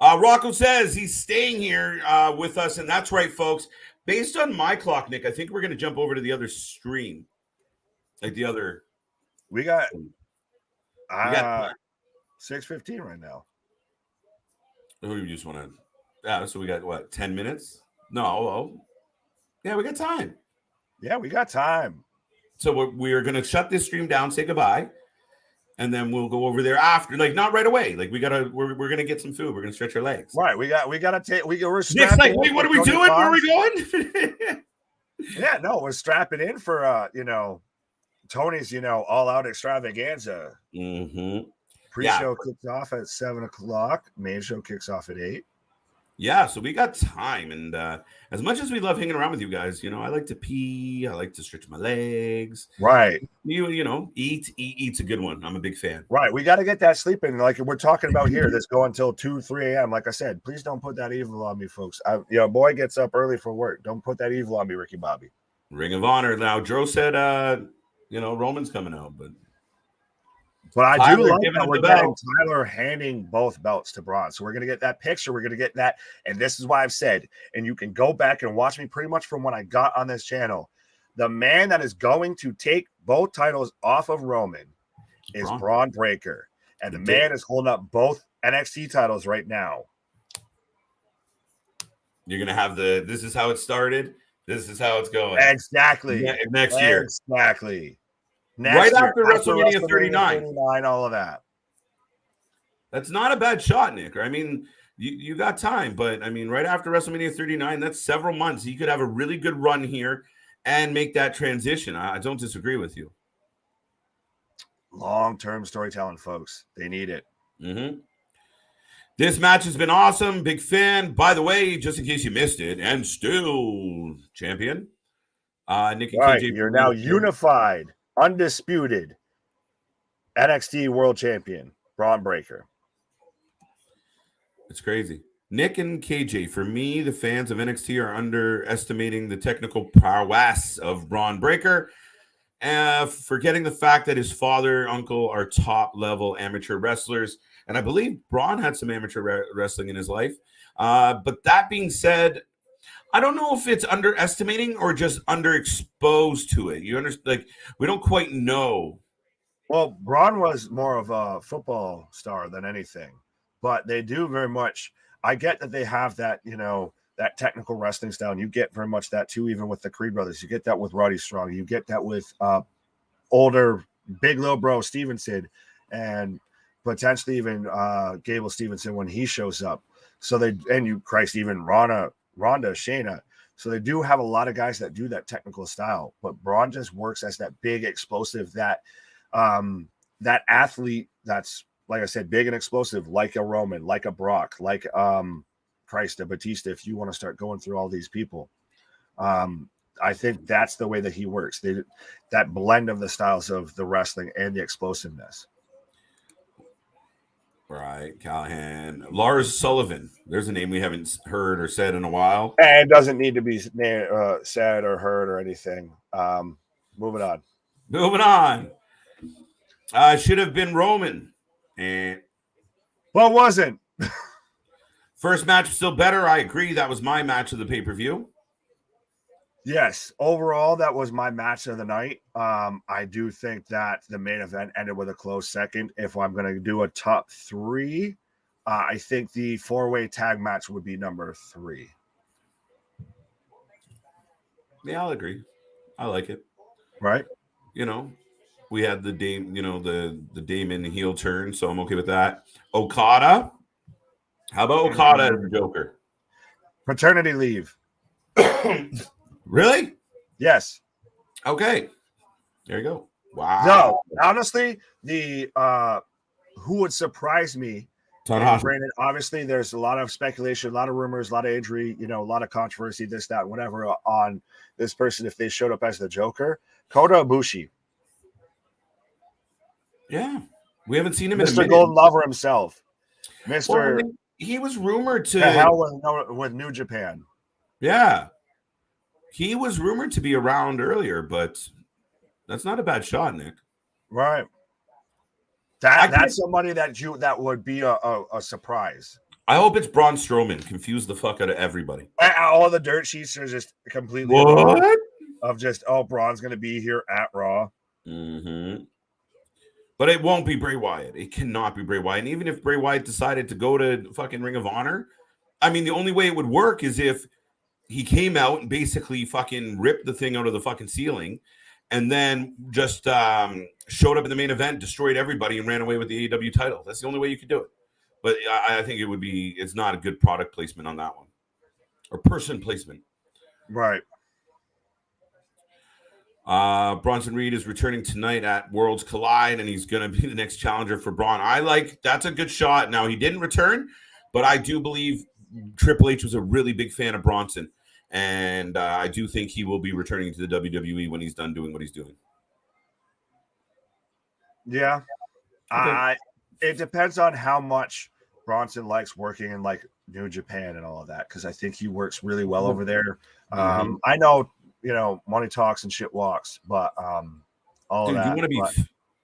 Rocco says he's staying here with us. And that's right, folks. Based on my clock, Nick, I think we're going to jump over to the other stream. Like the other. We got 6:15 right now. We just want to. Yeah, so we got what, 10 minutes? No. Yeah, we got time. Yeah, we got time. So we're going to shut this stream down, say goodbye, and then we'll go over there after. Like, not right away. Like, we're going to get some food. We're going to stretch our legs. Right. We got to take. We're Nick's like, wait, what are we doing? Where are we going? Yeah, no, we're strapping in for Tony's all out extravaganza. Mm-hmm. Pre-show kicks off at 7:00. Main show kicks off at 8. Yeah, so we got time, and as much as we love hanging around with you guys, I like to pee, I like to stretch my legs. Right. Eat's a good one. I'm a big fan. Right. We got to get that sleep in, like we're talking about here. That's going until 2, 3 a.m. Like I said, please don't put that evil on me, folks. Boy gets up early for work. Don't put that evil on me, Ricky Bobby. Ring of Honor. Now, Dro said, Roman's coming out, but I do like that we're getting Tyler handing both belts to Bron. So we're going to get that picture. We're going to get that. And this is why I've said, and you can go back and watch me pretty much from when I got on this channel. The man that is going to take both titles off of Roman is Bron Breakker. And the man is holding up both NXT titles right now. You're going to have this is how it started. This is how it's going. Exactly. Next year. Exactly. Right after WrestleMania 39. All of that. That's not a bad shot, Nick. I mean, you got time, but I mean, right after WrestleMania 39, that's several months. You could have a really good run here and make that transition. I don't disagree with you. Long-term storytelling, folks. They need it. Mm-hmm. This match has been awesome. Big fan. By the way, just in case you missed it, and still champion. Nick and KJ. You're now unified. Undisputed NXT World Champion, Bron Breakker. It's crazy. Nick and KJ, for me, the fans of NXT are underestimating the technical prowess of Bron Breakker, forgetting the fact that his father, uncle are top-level amateur wrestlers. And I believe Bron had some amateur wrestling in his life. But that being said, I don't know if it's underestimating or just underexposed to it. You understand? Like, we don't quite know. Well, Bron was more of a football star than anything, but they do very much. I get that they have that, that technical wrestling style, and you get very much that too, even with the Creed brothers. You get that with Roddy Strong. You get that with older Big Lil Bro Stevenson, and potentially even Gable Stevenson when he shows up. So even Ronda, Shayna. So they do have a lot of guys that do that technical style, but Bron just works as that big explosive, that athlete that's like I said, big and explosive, like a Roman, like a Brock, like a Batista, if you want to start going through all these people. I think that's the way that he works. That blend of the styles of the wrestling and the explosiveness. Right, Callahan. Lars Sullivan. There's a name we haven't heard or said in a while. And it doesn't need to be said or heard or anything. Moving on. Moving on. Should have been Roman. And well, wasn't. First match was still better. I agree. That was my match of the pay-per-view. Yes, overall, that was my match of the night. I do think that the main event ended with a close second. If I'm going to do a top 3, I think the 4-way tag match would be number 3. Yeah, I'll agree. I like it. Right. You know, we had the the Damon heel turn, so I'm okay with that. Okada. How about Okada as the Joker? Paternity leave. Really? Yes. Okay. There you go. Wow. No, honestly, the who would surprise me. Granted, obviously, there's a lot of speculation, a lot of rumors, a lot of injury, a lot of controversy, this, that, whatever on this person if they showed up as the Joker. Kota Ibushi. Yeah, we haven't seen him Mr. in a minute. Golden Lover himself. Mr. Well, he was rumored to hell with New Japan. Yeah. He was rumored to be around earlier, but that's not a bad shot, Nick. Right. That's somebody that would be a surprise. I hope it's Braun Strowman. Confuse the fuck out of everybody. All the dirt sheets are just completely of just Braun's going to be here at Raw. Mm-hmm. But it won't be Bray Wyatt. It cannot be Bray Wyatt. And even if Bray Wyatt decided to go to fucking Ring of Honor, I mean, the only way it would work is if he came out and basically fucking ripped the thing out of the fucking ceiling and then just showed up in the main event, destroyed everybody, and ran away with the AEW title. That's the only way you could do it. But I think it's not a good product placement on that one. Or person placement. Right. Bronson Reed is returning tonight at Worlds Collide, and he's going to be the next challenger for Braun. That's a good shot. Now, he didn't return, but I do believe Triple H was a really big fan of Bronson. And I do think he will be returning to the WWE when he's done doing what he's doing. Yeah. Okay. It depends on how much Bronson likes working in like New Japan and all of that, because I think he works really well over there. I know, money talks and shit walks, but all of that.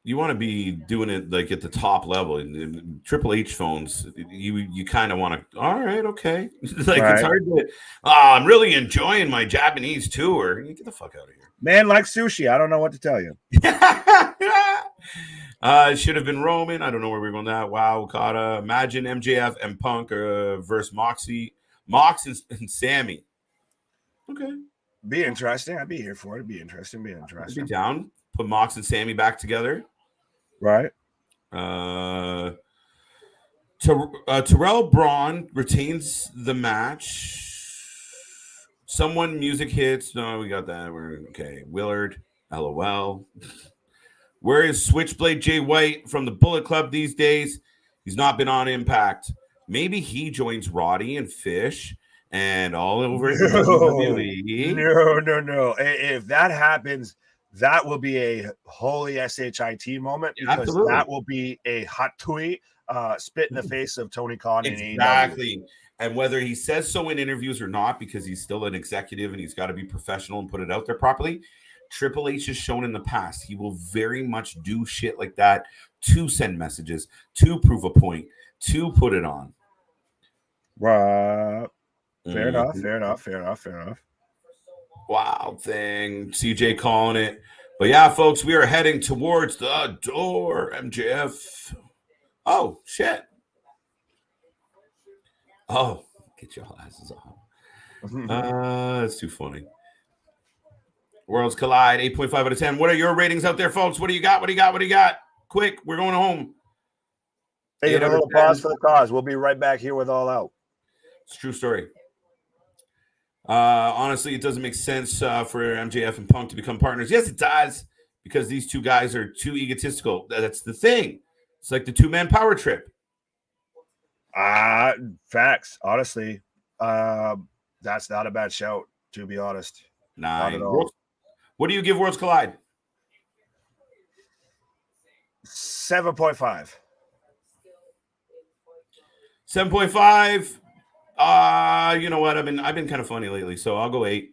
You want to be doing it like at the top level. In Triple H phones, you kind of want to. All right, okay. It's hard to. I'm really enjoying my Japanese tour. Get the fuck out of here. Man likes sushi. I don't know what to tell you. It should have been Roman. I don't know where we're going. That wow, Okada. Imagine MJF and Punk versus Mox and Sammy. Okay, be interesting. I'd be here for it. Be interesting. I'd be down. Put Mox and Sammy back together. Right. Terrell Braun retains the match. Someone music hits. No, we got that. We're okay. Willard. LOL. Where is Switchblade Jay White from the Bullet Club these days? He's not been on Impact. Maybe he joins Roddy and Fish and all over WWE. No. If that happens, that will be a holy SHIT moment, because that will be a hot tweet, spit in the face of Tony Khan. Exactly. And whether he says so in interviews or not, because he's still an executive and he's got to be professional and put it out there properly, Triple H has shown in the past he will very much do shit like that to send messages, to prove a point, to put it on. Right. Fair enough. Wild thing. CJ calling it. But yeah, folks, we are heading towards the door. MJF. Oh, shit. Oh, get your asses off. That's too funny. Worlds Collide, 8.5 out of 10. What are your ratings out there, folks? What do you got? Quick, we're going home. Taking a little pause for the cause. We'll be right back here with All Out. It's a true story. Honestly, it doesn't make sense for MJF and Punk to become partners. Yes, it does, because these two guys are too egotistical. That's the thing. It's like the 2-man power trip. Facts. Honestly, that's not a bad shout, to be honest. Not at all. What do you give Worlds Collide? 7.5. 7.5. You know what? I've been kind of funny lately, so I'll go 8.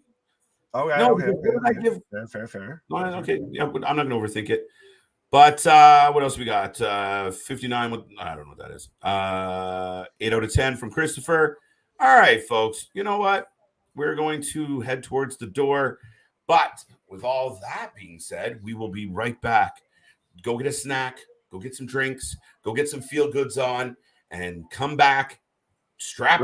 Okay. No, okay. what did I give? Fair. Okay, yeah, I'm not gonna overthink it. But what else we got? 59. I don't know what that is. 8 out of 10 from Christopher. All right, folks. You know what? We're going to head towards the door. But with all that being said, we will be right back. Go get a snack. Go get some drinks. Go get some feel goods on, and come back. Strap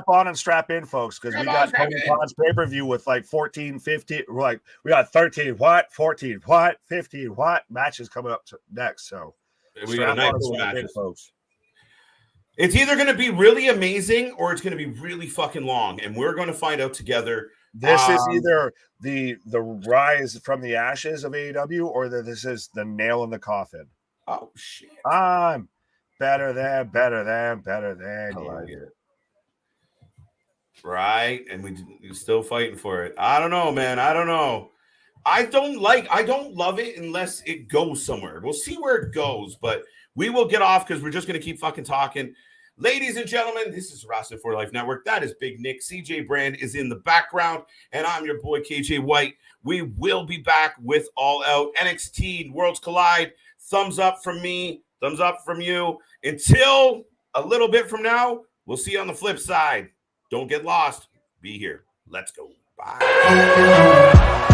on and strap in, folks, because we got Tony Khan's pay-per-view with like 14, 15. Like we got 13 what, 14 what, 15 what matches coming up next. So we got a nice matches, folks. It's either going to be really amazing or it's going to be really fucking long, and we're going to find out together. This is either the rise from the ashes of AEW or this is the nail in the coffin. Oh shit! I'm better than you. Right, and we're still fighting for it. I don't know, man. I don't know. I don't love it unless it goes somewhere. We'll see where it goes, but we will get off because we're just going to keep fucking talking. Ladies and gentlemen, this is Wrasslin for Life Network. That is Big Nick. CJ Brand is in the background, and I'm your boy KJ White. We will be back with All Out NXT Worlds Collide. Thumbs up from me. Thumbs up from you. Until a little bit from now, we'll see you on the flip side. Don't get lost. Be here. Let's go. Bye.